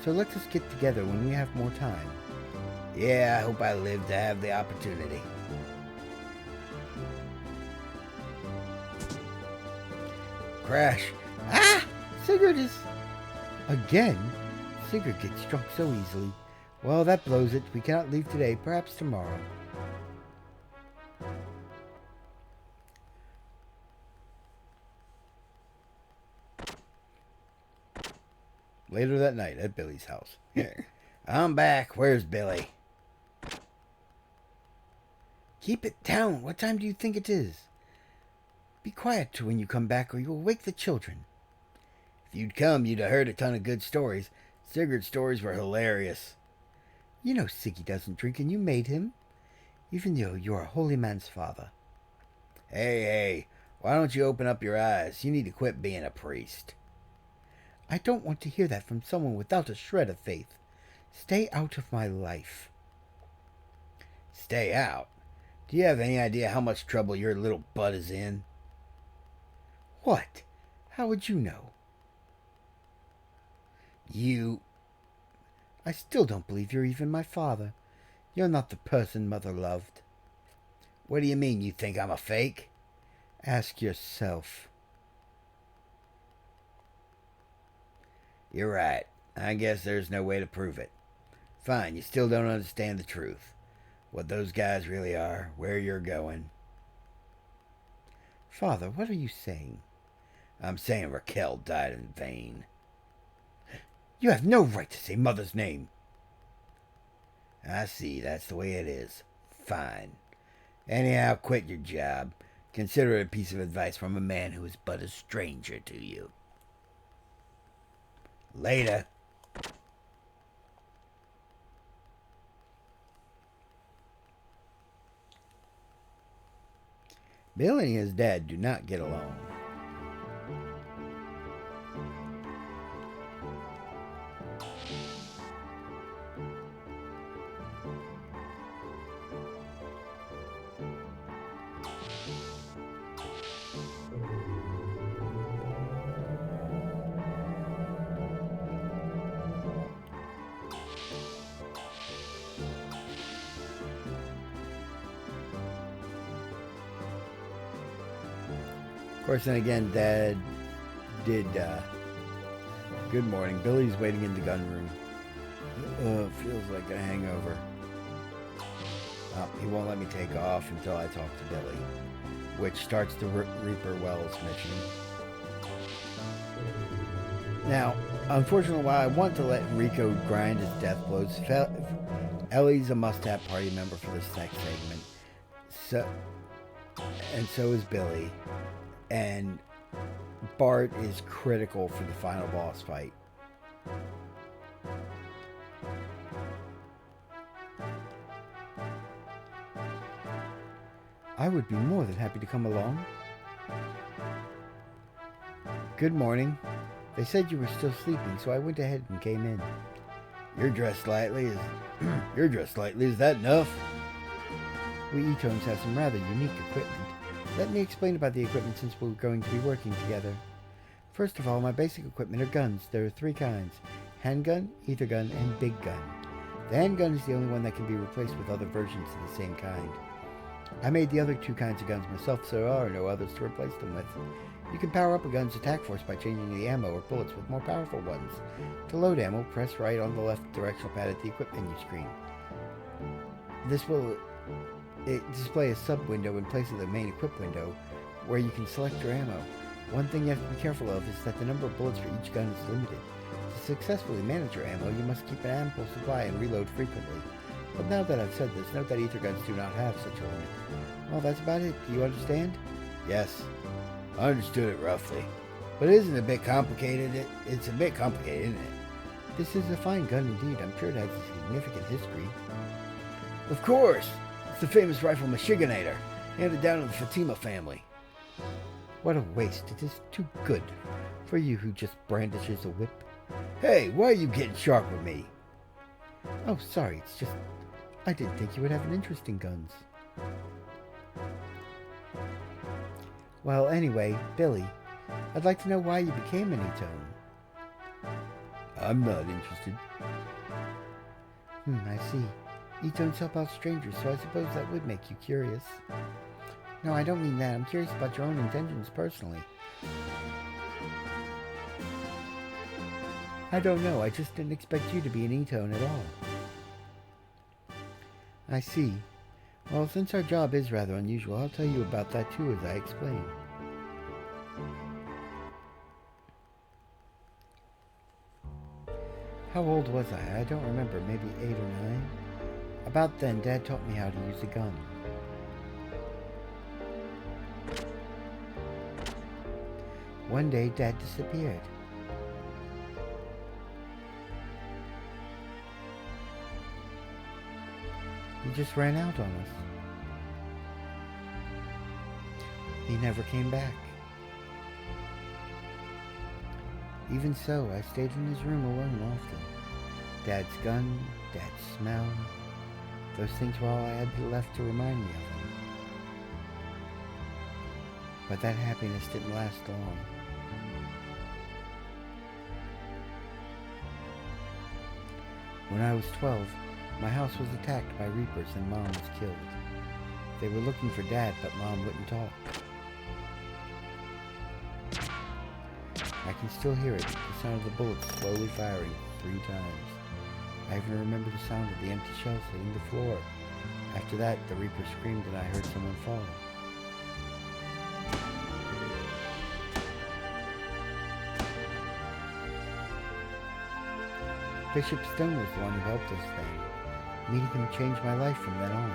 so let us get together when we have more time. Yeah, I hope I live to have the opportunity. Crash. Ah! Sigurd is... Again? Sigurd gets drunk so easily. Well, that blows it. We cannot leave today. Perhaps tomorrow. Later that night at Billy's house. Here. I'm back. Where's Billy? Keep it down. What time do you think it is? Be quiet when you come back or you will wake the children. If you'd come, you'd have heard a ton of good stories. Sigurd's stories were hilarious. You know Siggy doesn't drink and you made him. Even though you're a holy man's father. Hey, why don't you open up your eyes? You need to quit being a priest. I don't want to hear that from someone without a shred of faith. Stay out of my life. Stay out? Do you have any idea how much trouble your little butt is in? What? How would you know? I still don't believe you're even my father. You're not the person Mother loved. What do you mean you think I'm a fake? Ask yourself. You're right. I guess there's no way to prove it. Fine, you still don't understand the truth. What those guys really are, where you're going. Father, what are you saying? I'm saying Raquel died in vain. You have no right to say Mother's name. I see, that's the way it is. Fine. Anyhow, quit your job. Consider it a piece of advice from a man who is but a stranger to you. Later. Billy and his dad do not get along. course, then again, Dad did, good morning. Billy's waiting in the gun room. Feels like a hangover. He won't let me take off until I talk to Billy, which starts the Reaper Wells mission. Now, unfortunately, while I want to let Rico grind his death blows, Ellie's a must-have party member for this next segment. So is Billy. And Bart is critical for the final boss fight. I would be more than happy to come along. Good morning. They said you were still sleeping, so I went ahead and came in. You're dressed lightly. Is that enough? We Etones have some rather unique equipment. Let me explain about the equipment since we're going to be working together. First of all, my basic equipment are guns. There are 3 kinds: handgun, ether gun, and big gun. The handgun is the only one that can be replaced with other versions of the same kind. I made the other 2 kinds of guns myself, so there are no others to replace them with. You can power up a gun's attack force by changing the ammo or bullets with more powerful ones. To load ammo, press right on the left directional pad at the equip menu screen. This will display a sub-window in place of the main equip window, where you can select your ammo. One thing you have to be careful of is that the number of bullets for each gun is limited. To successfully manage your ammo, you must keep an ample supply and reload frequently. But now that I've said this, note that ether guns do not have such a limit. Well, that's about it. Do you understand? Yes. I understood it roughly. But isn't it a bit complicated? It's a bit complicated, isn't it? This is a fine gun indeed. I'm sure it has a significant history. Of course! It's the famous rifle Machiganator, handed down to the Fatima family. What a waste. It is too good for you who just brandishes a whip. Hey, why are you getting sharp with me? Oh, sorry. It's just I didn't think you would have an interest in guns. Well, anyway, Billy, I'd like to know why you became an Etone. I'm not interested. I see. Etones help out strangers, so I suppose that would make you curious. No, I don't mean that. I'm curious about your own intentions personally. I don't know. I just didn't expect you to be an Etone at all. I see. Well, since our job is rather unusual, I'll tell you about that too as I explain. How old was I? I don't remember. Maybe 8 or 9? About then, Dad taught me how to use a gun. One day, Dad disappeared. He just ran out on us. He never came back. Even so, I stayed in his room alone often. Dad's gun, Dad's smell, those things were all I had left to remind me of him. But that happiness didn't last long. When I was 12, my house was attacked by Reapers and Mom was killed. They were looking for Dad, but Mom wouldn't talk. I can still hear it, the sound of the bullets slowly firing 3 times. I even remember the sound of the empty shells hitting the floor. After that, the Reaper screamed and I heard someone fall. Bishop Stone was the one who helped us then. Meeting him changed my life from then on.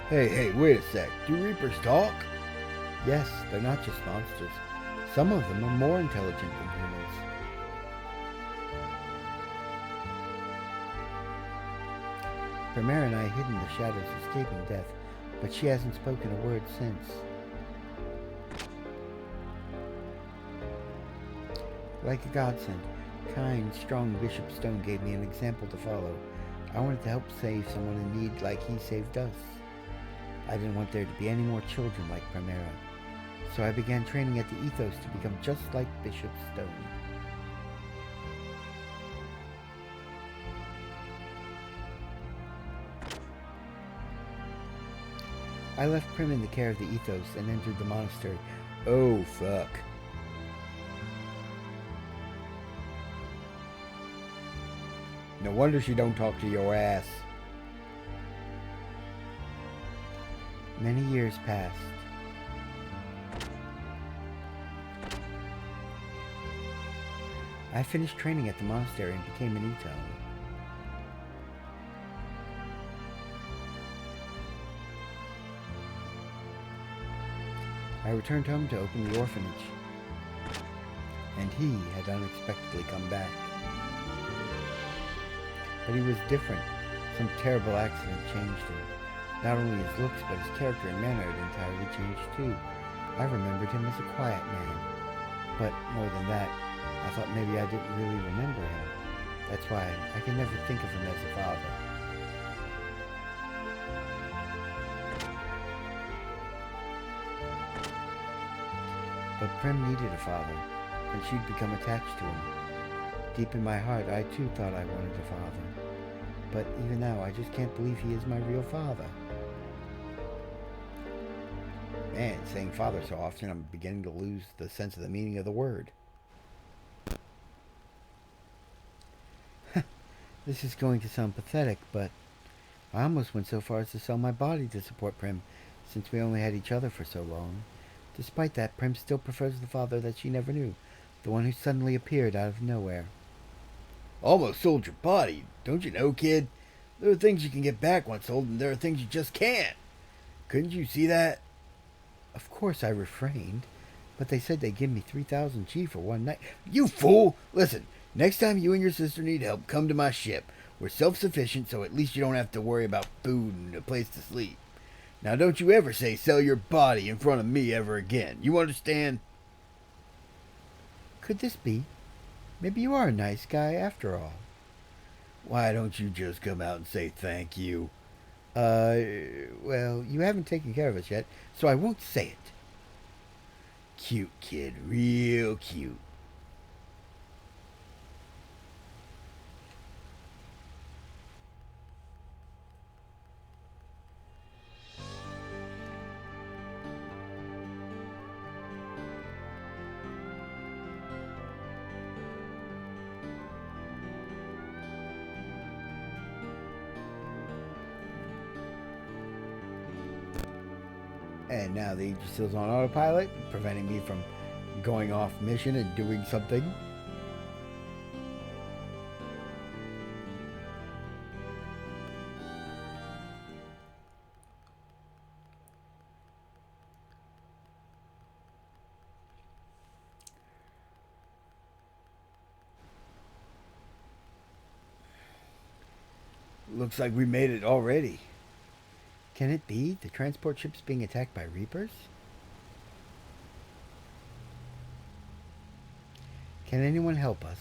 Hey, wait a sec. Do Reapers talk? Yes, they're not just monsters. Some of them are more intelligent than humans. Primera and I hid in the shadows, escaping death, but she hasn't spoken a word since. Like a godsend, kind, strong Bishop Stone gave me an example to follow. I wanted to help save someone in need like he saved us. I didn't want there to be any more children like Primera, so I began training at the Ethos to become just like Bishop Stone. I left Prim in the care of the Ethos and entered the monastery. Oh, fuck. No wonder she don't talk to your ass. Many years passed. I finished training at the monastery and became an Ito. I returned home to open the orphanage, and he had unexpectedly come back. But he was different. Some terrible accident changed him. Not only his looks, but his character and manner had entirely changed too. I remembered him as a quiet man. But more than that, I thought maybe I didn't really remember him. That's why I can never think of him as a father. But Prim needed a father, and she'd become attached to him. Deep in my heart, I too thought I wanted a father. But even now, I just can't believe he is my real father. Man, saying father so often, I'm beginning to lose the sense of the meaning of the word. This is going to sound pathetic, but I almost went so far as to sell my body to support Prim, since we only had each other for so long. Despite that, Prim still prefers the father that she never knew, the one who suddenly appeared out of nowhere. Almost sold your body. Don't you know, kid? There are things you can get back once sold, and there are things you just can't. Couldn't you see that? Of course I refrained, but they said they'd give me 3,000 G for one night. You fool! Listen, next time you and your sister need help, come to my ship. We're self-sufficient, so at least you don't have to worry about food and a place to sleep. Now don't you ever say sell your body in front of me ever again. You understand? Could this be? Maybe you are a nice guy after all. Why don't you just come out and say thank you? Well, you haven't taken care of us yet, so I won't say it. Cute kid, real cute. And now the Aegisil's on autopilot, preventing me from going off mission and doing something. Looks like we made it already. Can it be? The transport ship's being attacked by Reapers? Can anyone help us?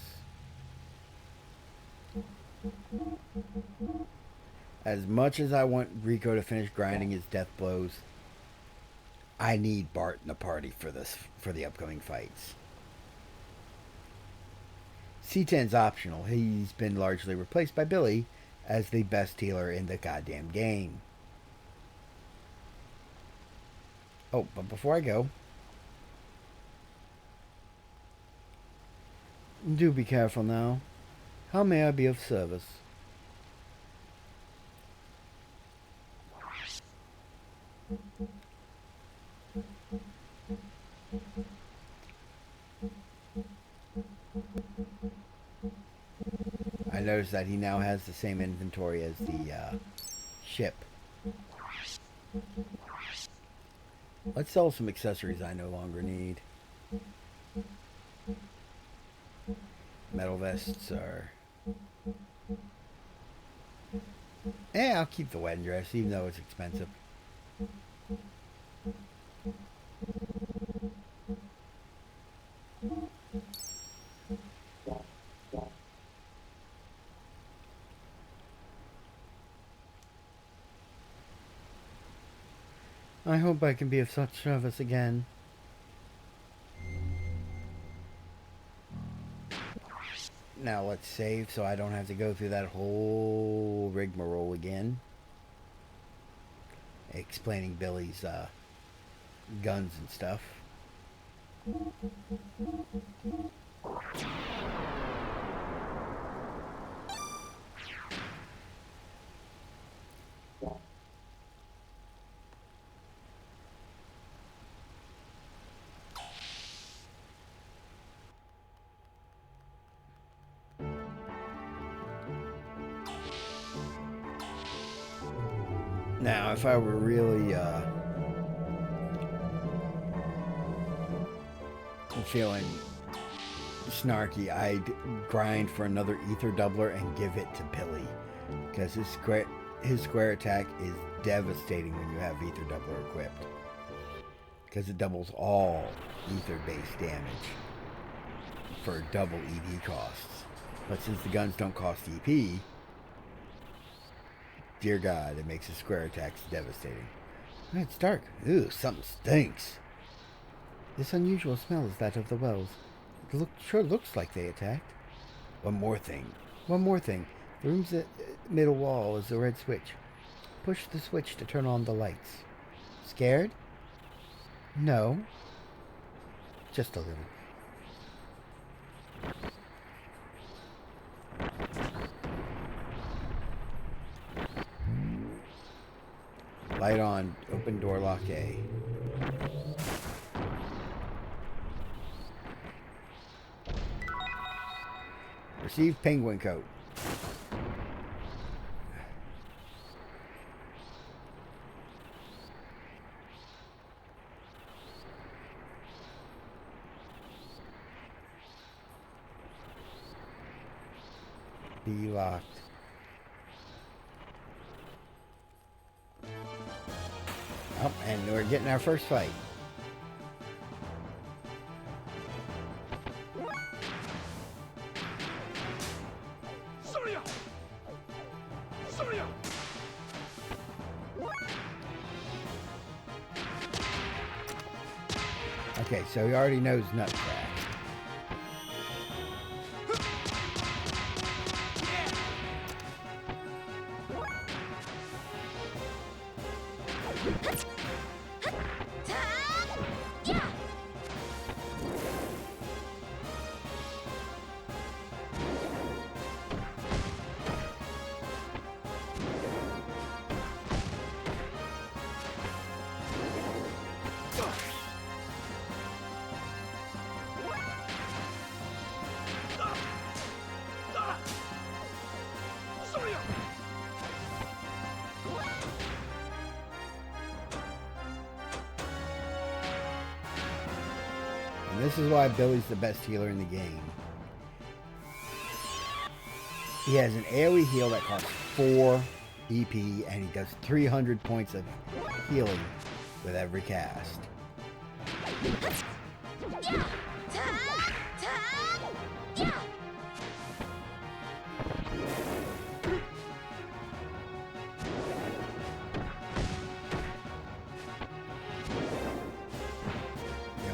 As much as I want Rico to finish grinding his death blows, I need Bart in the party for the upcoming fights. C10's optional. He's been largely replaced by Billy as the best healer in the goddamn game. Oh, but before I go, do be careful now. How may I be of service? I noticed that he now has the same inventory as the ship. Let's sell some accessories I no longer need. Metal vests are... I'll keep the wedding dress, even though it's expensive. I hope I can be of such service again. Now let's save so I don't have to go through that whole rigmarole again. explaining Billy's guns and stuff. Now, if I were really feeling snarky, I'd grind for another ether doubler and give it to Billy, because his square attack is devastating when you have ether doubler equipped, because it doubles all ether based damage for double ED costs. But since the guns don't cost EP, dear God, it makes his square attacks devastating. It's dark. Ooh, something stinks. This unusual smell is that of the wells. It sure looks like they attacked. One more thing. The room's middle wall is a red switch. Push the switch to turn on the lights. Scared? No. Just a little. Light on. Open door lock A. Receive penguin coat. Be locked. Oh, and we're getting our first fight. Okay, so he already knows Nutcrack. And this is why Billy's the best healer in the game. He has an AoE heal that costs 4 EP, and he does 300 points of healing with every cast.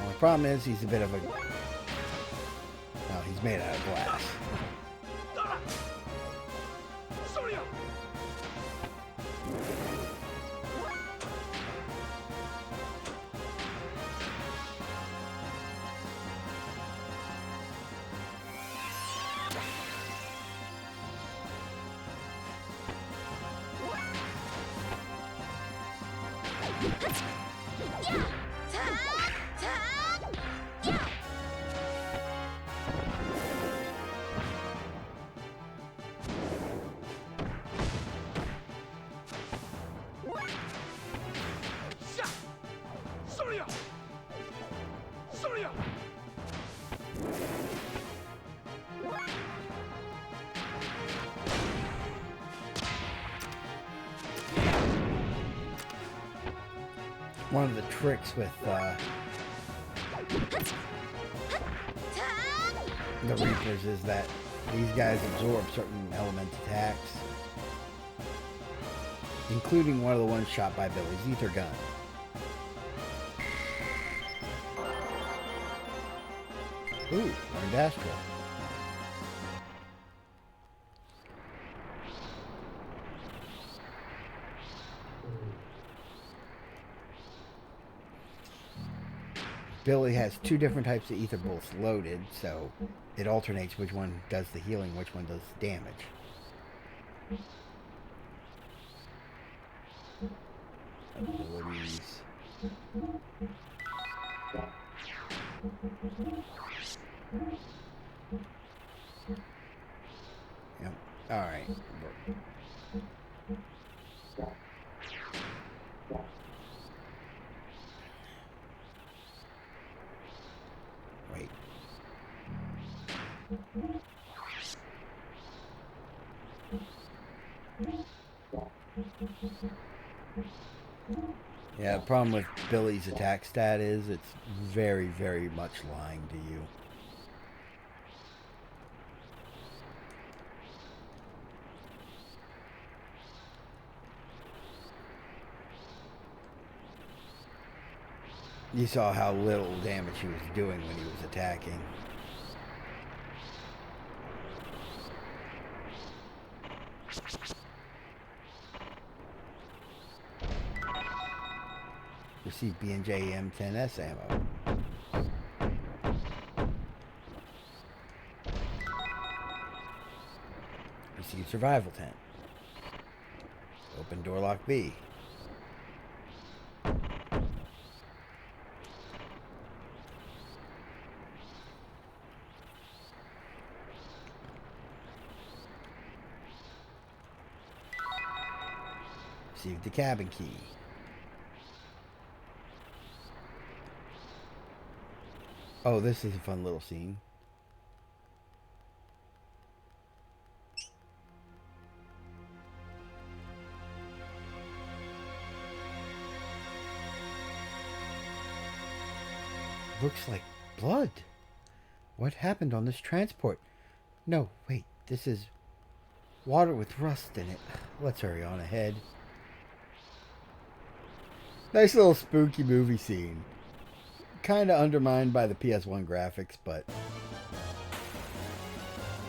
The problem is he's a bit of a... Well, he's made out of glass. One of the tricks with the Reapers is that these guys absorb certain element attacks, including one of the ones shot by Billy's ether gun. Ooh, learned Astral. Billy has two different types of ether bolts loaded, so it alternates which one does the healing, which one does damage. Abilities. Yep. Alright. Wait. Yeah, the problem with Billy's attack stat is it's very, very much lying to you. You saw how little damage he was doing when he was attacking. Receive B&J M10S ammo. Receive survival tent. Open door lock B. Receive the cabin key. Oh, this is a fun little scene. Looks like blood. What happened on this transport? No, wait, this is water with rust in it. Let's hurry on ahead. Nice little spooky movie scene. Kind of undermined by the PS1 graphics, but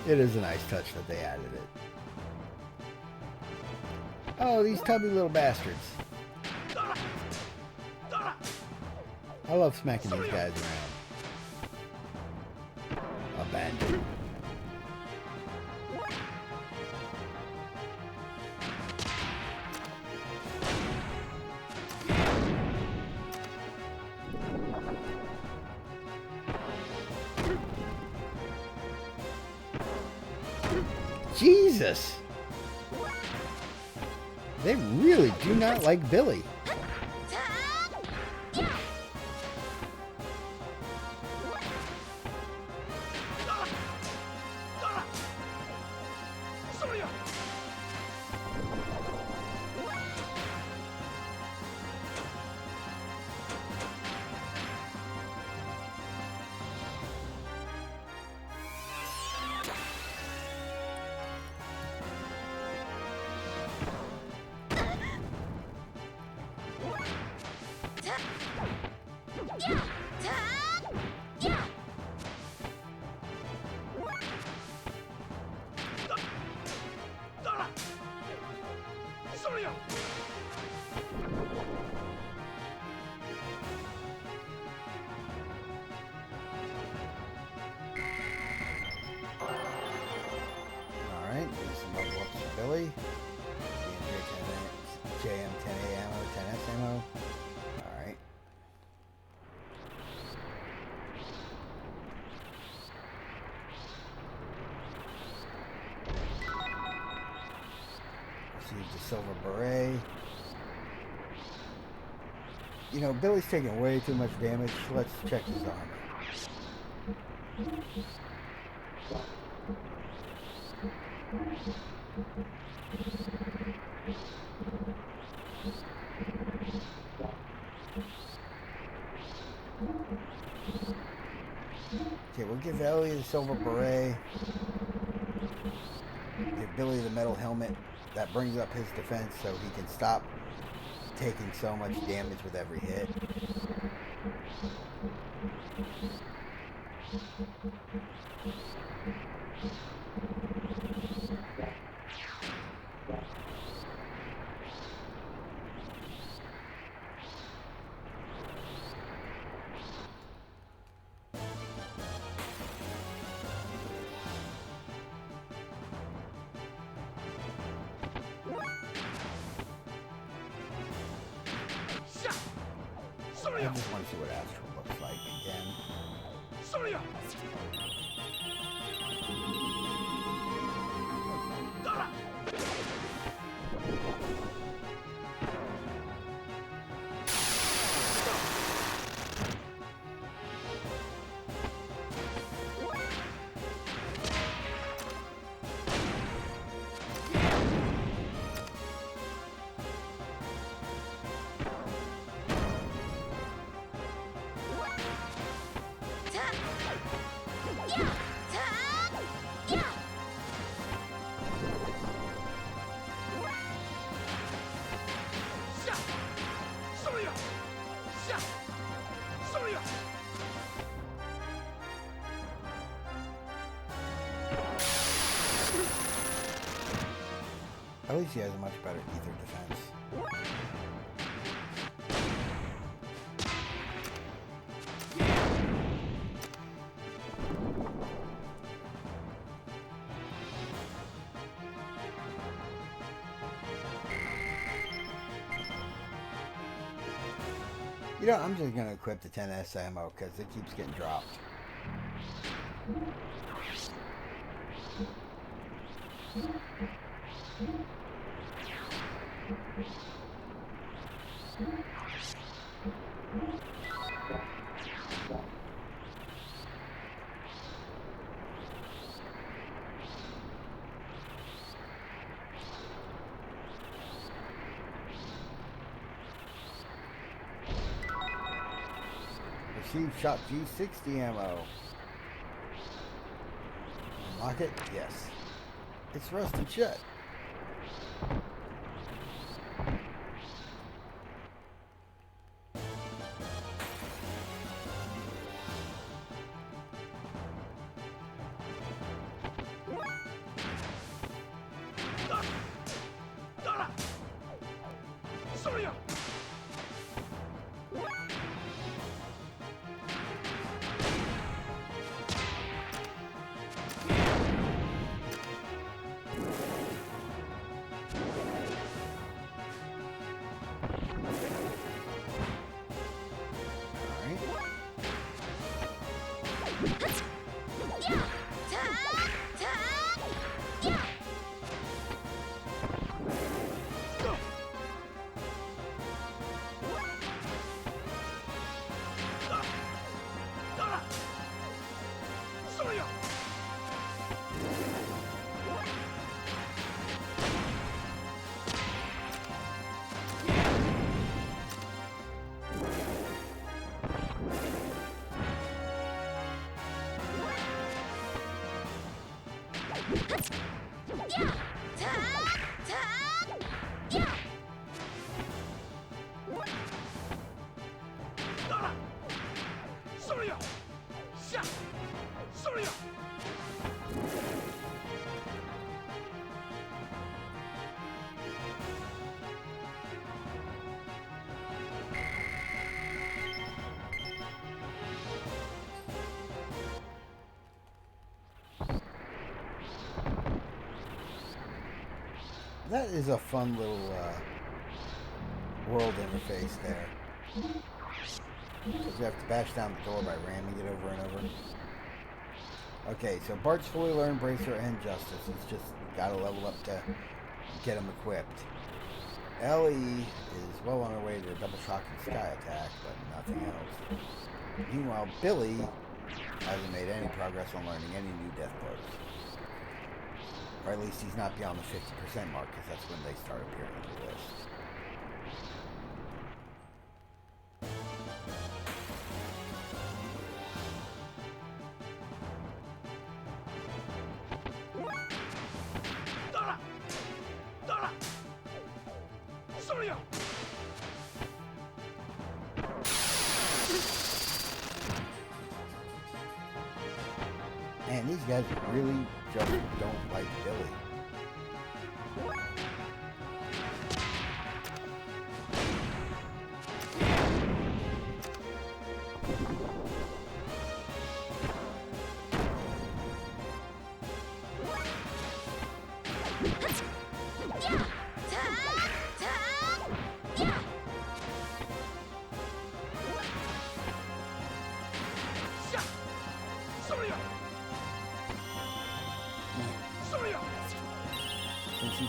it is a nice touch that they added it. Oh, these tubby little bastards. I love smacking these guys around. Abandoned. Jesus! They really do not like Billy. Billy. JM10A ammo, 10S ammo. Alright. Receive the silver beret. You know, Billy's taking way too much damage. Let's check his armor. Okay, we'll give Ellie the silver beret. Give Billy the metal helmet. That brings up his defense so he can stop taking so much damage with every hit. I just want to see what Astral looks like again. At least he has a much better ether defense. You know, I'm just going to equip the 10S ammo because it keeps getting dropped. Receive shot G60 ammo. Unlock it? Yes. It's rusted shut. That is a fun little world interface there. Because you have to bash down the door by ramming it over and over. Okay, so Bart's fully learned Bracer and Justice. He's just got to level up to get him equipped. Ellie is well on her way to a double shock and sky attack, but nothing else. Meanwhile, Billy hasn't made any progress on learning any new death blows. Or at least he's not beyond the 50% mark, because that's when they start appearing on the list. Man, these guys really just don't like Billy.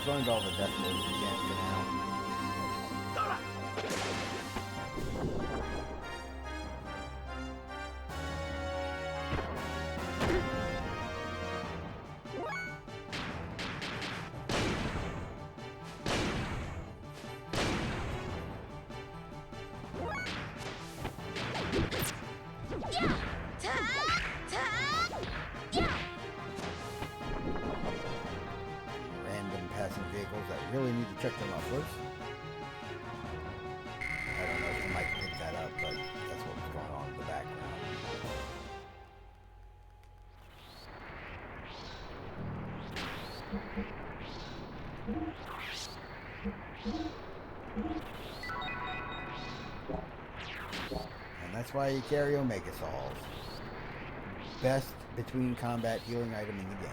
He's learned all the death moves he can for now. Random passing vehicles that really need to check them out first. I don't know if you might pick that up, but that's what was going on in the background. And that's why you carry Omega Sauls. Best between combat healing item in the game.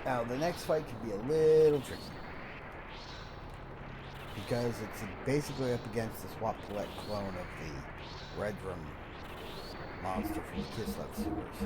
Now, the next fight could be a little tricky, because it's basically up against the Swap Collect clone of the Red Room monster from the Kislev sewers.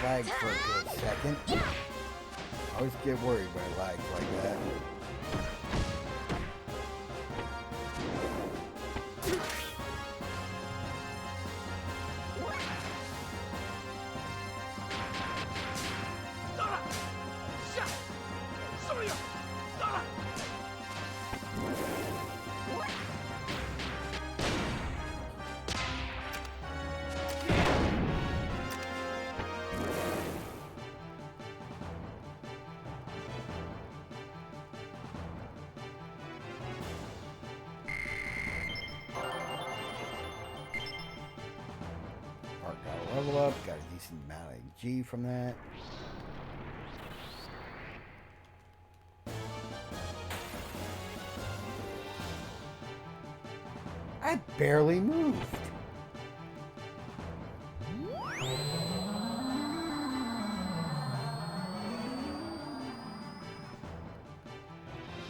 Lagged for a good second. I always get worried when it lags like that. Level up, got a decent amount of G from that. I barely moved.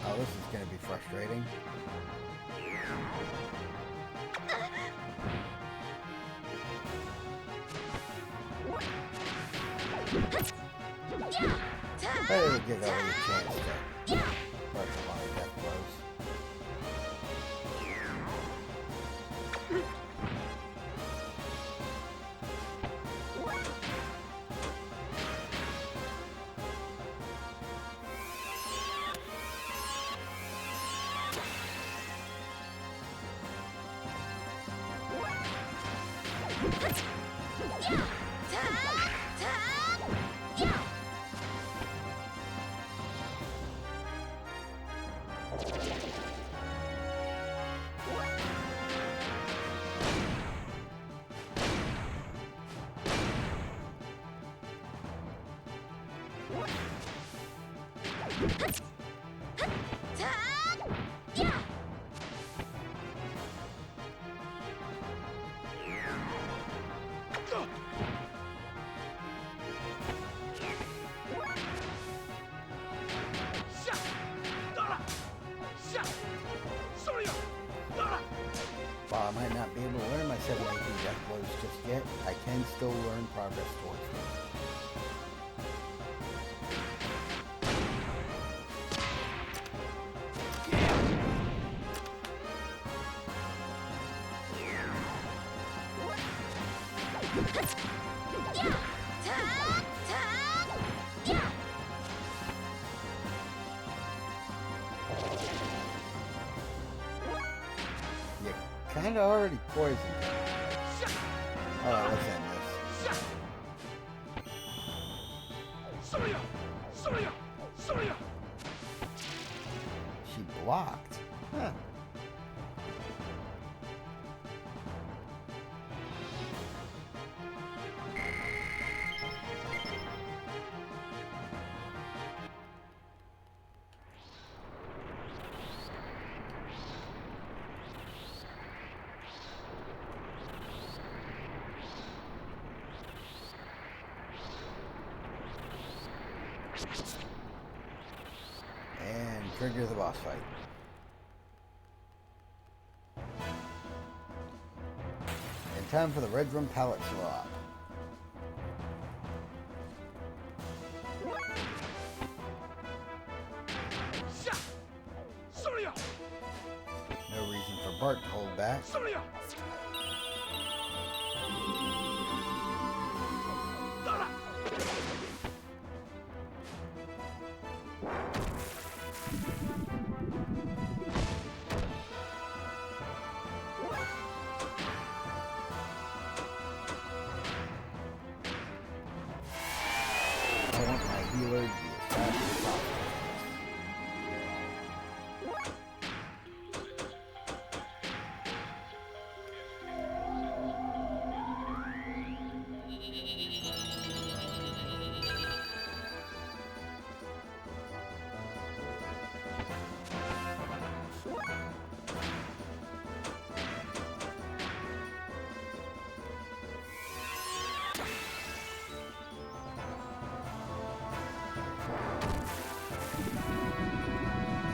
Oh, this is going to be frustrating. Better give Ellie a chance to brush up on her death blows. While I might not be able to learn my 7 AP death blows just yet, I can still learn progress towards them. kinda already poisoned. Alright, let's end this. She blocked. Huh. And trigger the boss fight. And time for the Red Room palette swap. No reason for Bart to hold back. I want my healer to be as fast as possible.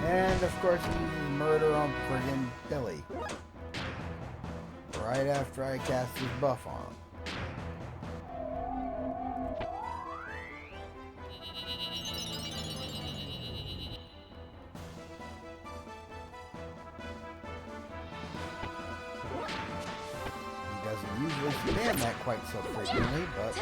And of course he uses murder on friggin' Billy. Right after I cast his buff on him. He doesn't usually spam that quite so frequently, but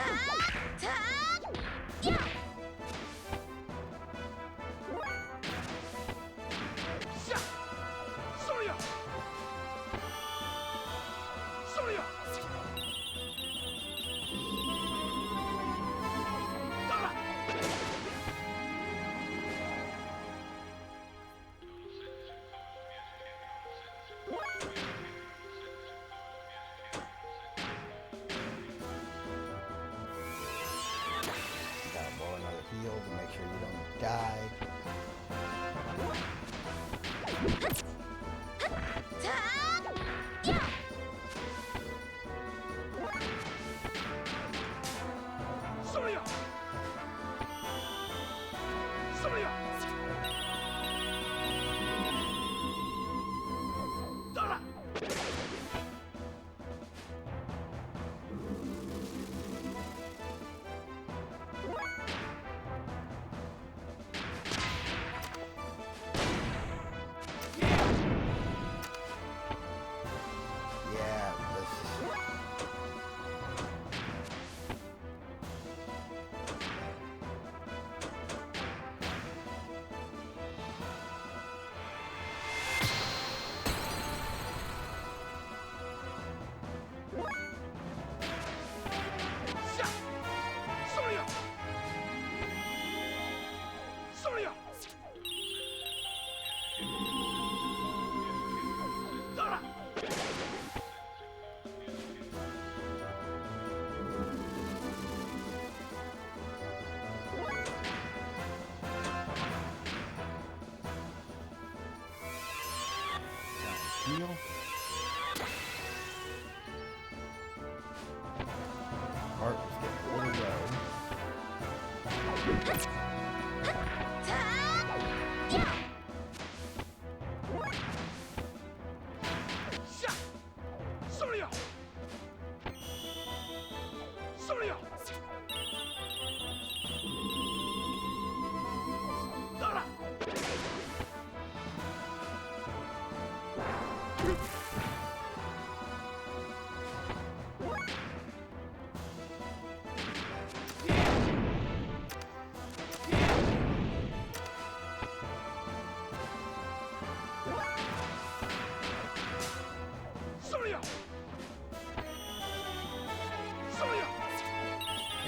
gotta blow another heal to make sure you don't die.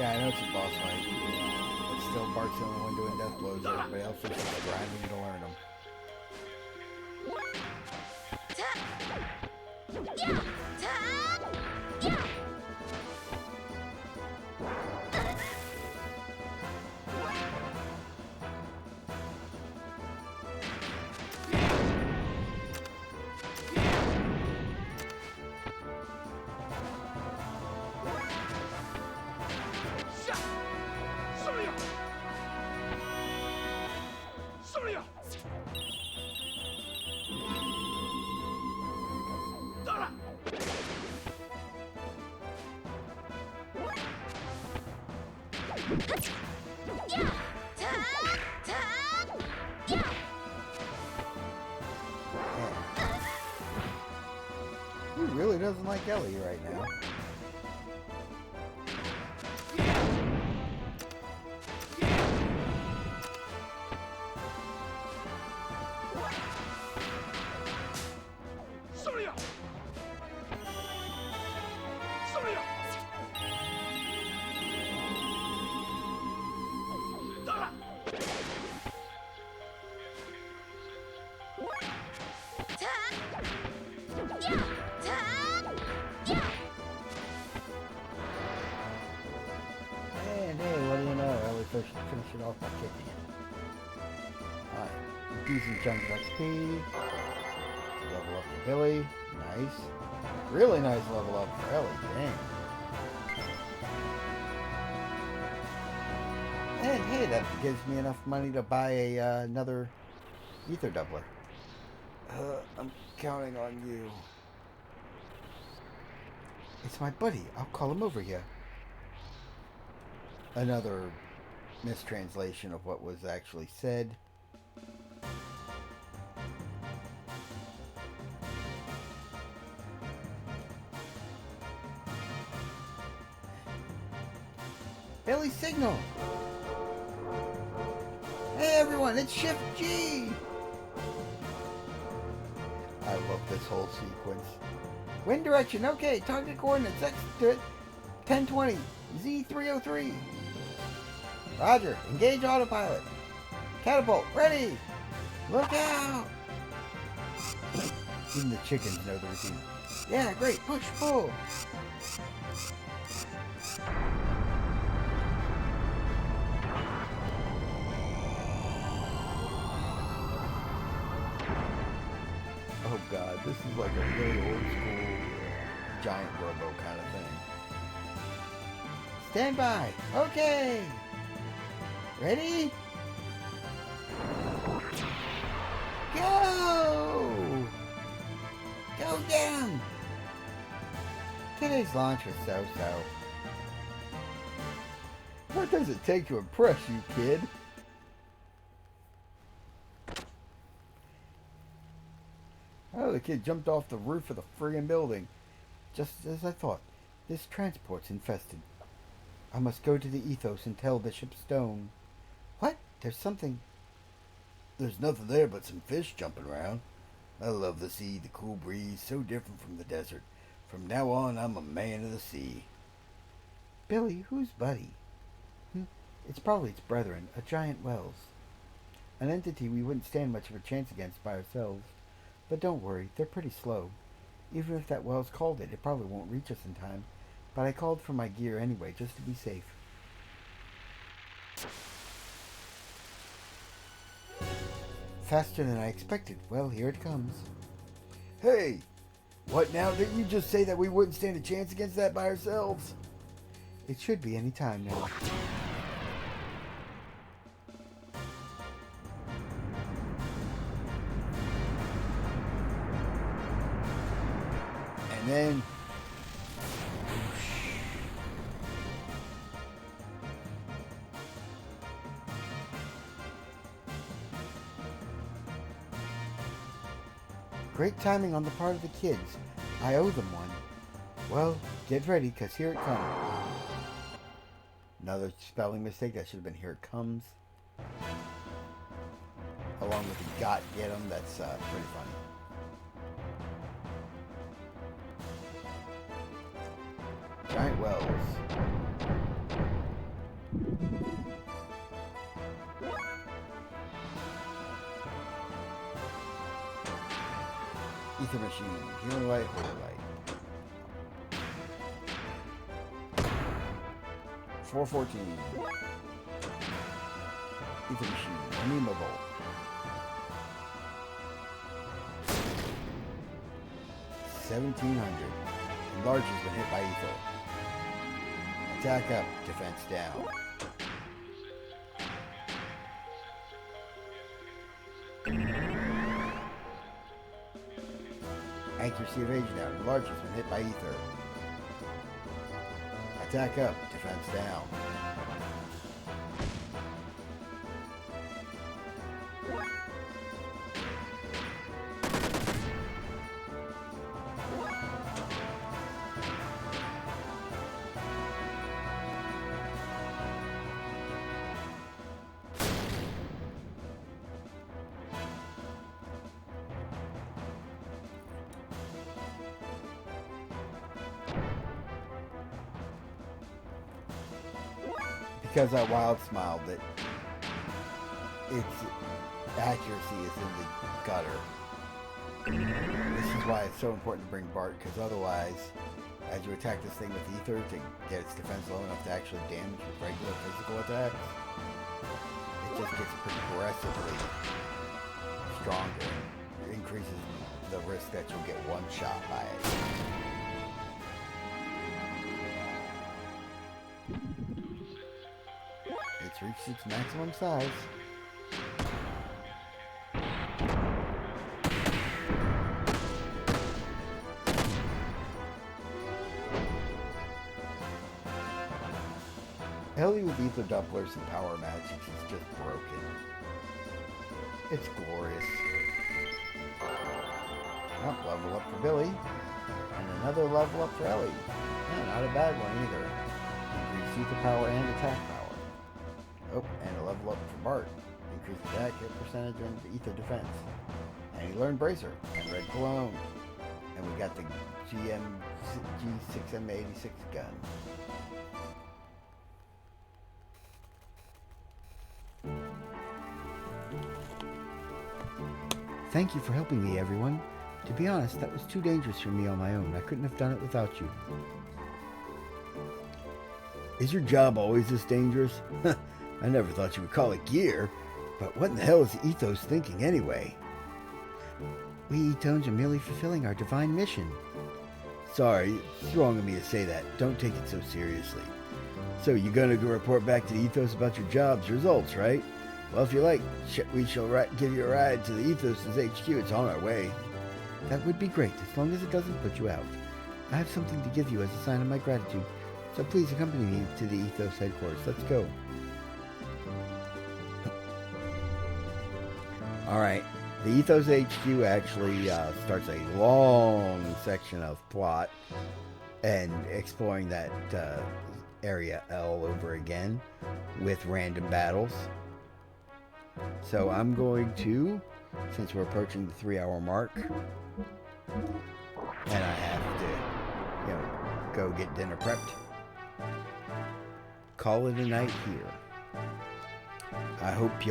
Yeah, I know it's a boss fight. But still, Bart's the only one doing death blows. Everybody else is just grinding to learn them. He really doesn't like Ellie right now. And hey, what do you know? Ellie finish it off by kicking it. Alright, decent chunk of XP. Level up for Billy. Nice. Really nice level up for Ellie. Dang. And hey, that gives me enough money to buy another ether doubler. I'm counting on you. It's my buddy. I'll call him over here. Another mistranslation of what was actually said. Billy signal! Hey everyone, it's Shift G! I love this whole sequence. Wind direction, okay, target coordinates, X to 1020, Z303. Roger, engage autopilot. Catapult, ready! Look out! Even the chickens know the routine. Yeah, great, push, pull. Oh god, this is like a really old school giant robo kind of thing. Stand by. Okay. Ready? Go! Go down! Today's launch was so-so. What does it take to impress you, kid? Oh, the kid jumped off the roof of the friggin' building. Just as I thought. This transport's infested. I must go to the Ethos and tell Bishop Stone. What? There's something... There's nothing there but some fish jumping around. I love the sea, the cool breeze, so different from the desert. From now on, I'm a man of the sea. Billy, who's Buddy? It's probably its brethren, a giant Wells. An entity we wouldn't stand much of a chance against by ourselves. But don't worry, they're pretty slow. Even if that Wells called it, it probably won't reach us in time. But I called for my gear anyway, just to be safe. Faster than I expected. Well, here it comes. Hey! What now? Didn't you just say that we wouldn't stand a chance against that by ourselves? It should be any time now. And then... Great timing on the part of the kids. I owe them one. Well, get ready, because here it comes. Another spelling mistake. That should have been here it comes. Along with the got get 'em. That's pretty funny. Giant Wells. Ether machine. Healing light, holy light. 414. Ether machine. Anima bolt. 1700. Enlarge has been hit by ether. Attack up, defense down. Accuracy of age down. Enlarge has been hit by ether. Attack up, defense down. Because I wild smiled that its accuracy is in the gutter. This is why it's so important to bring Bart, because otherwise, as you attack this thing with ether to get its defense low enough to actually damage with regular physical attacks, it just gets progressively stronger. It increases the risk that you'll get one shot by it. It's reached its maximum size. Ellie with ether doublers and power magics is just broken. It's glorious. Oh, level up for Billy. And another level up for Ellie. Yeah, not a bad one either. Increase ether power and attack power. Oh, and a level up for Bart. Increased attack, hit percentage, and ether defense. And he learned Bracer and Red Cologne. And we got the G6M86 gun. Thank you for helping me, everyone. To be honest, that was too dangerous for me on my own. I couldn't have done it without you. Is your job always this dangerous? I never thought you would call it gear, but what in the hell is the Ethos thinking anyway? We Etones are merely fulfilling our divine mission. Sorry, it's wrong of me to say that. Don't take it so seriously. So you're going to report back to the Ethos about your job's results, right? Well, if you like, we shall give you a ride to the Ethos' HQ. It's on our way. That would be great, as long as it doesn't put you out. I have something to give you as a sign of my gratitude, so please accompany me to the Ethos headquarters. Let's go. Alright, the Ethos HQ actually starts a long section of plot and exploring that area all over again with random battles. So I'm going to, since we're approaching the 3-hour mark, and I have to, go get dinner prepped, call it a night here. I hope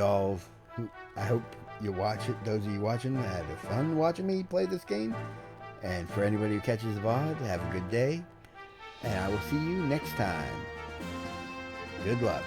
you watch it. Those of you watching had fun watching me play this game. And for anybody who catches the VOD, have a good day. And I will see you next time. Good luck.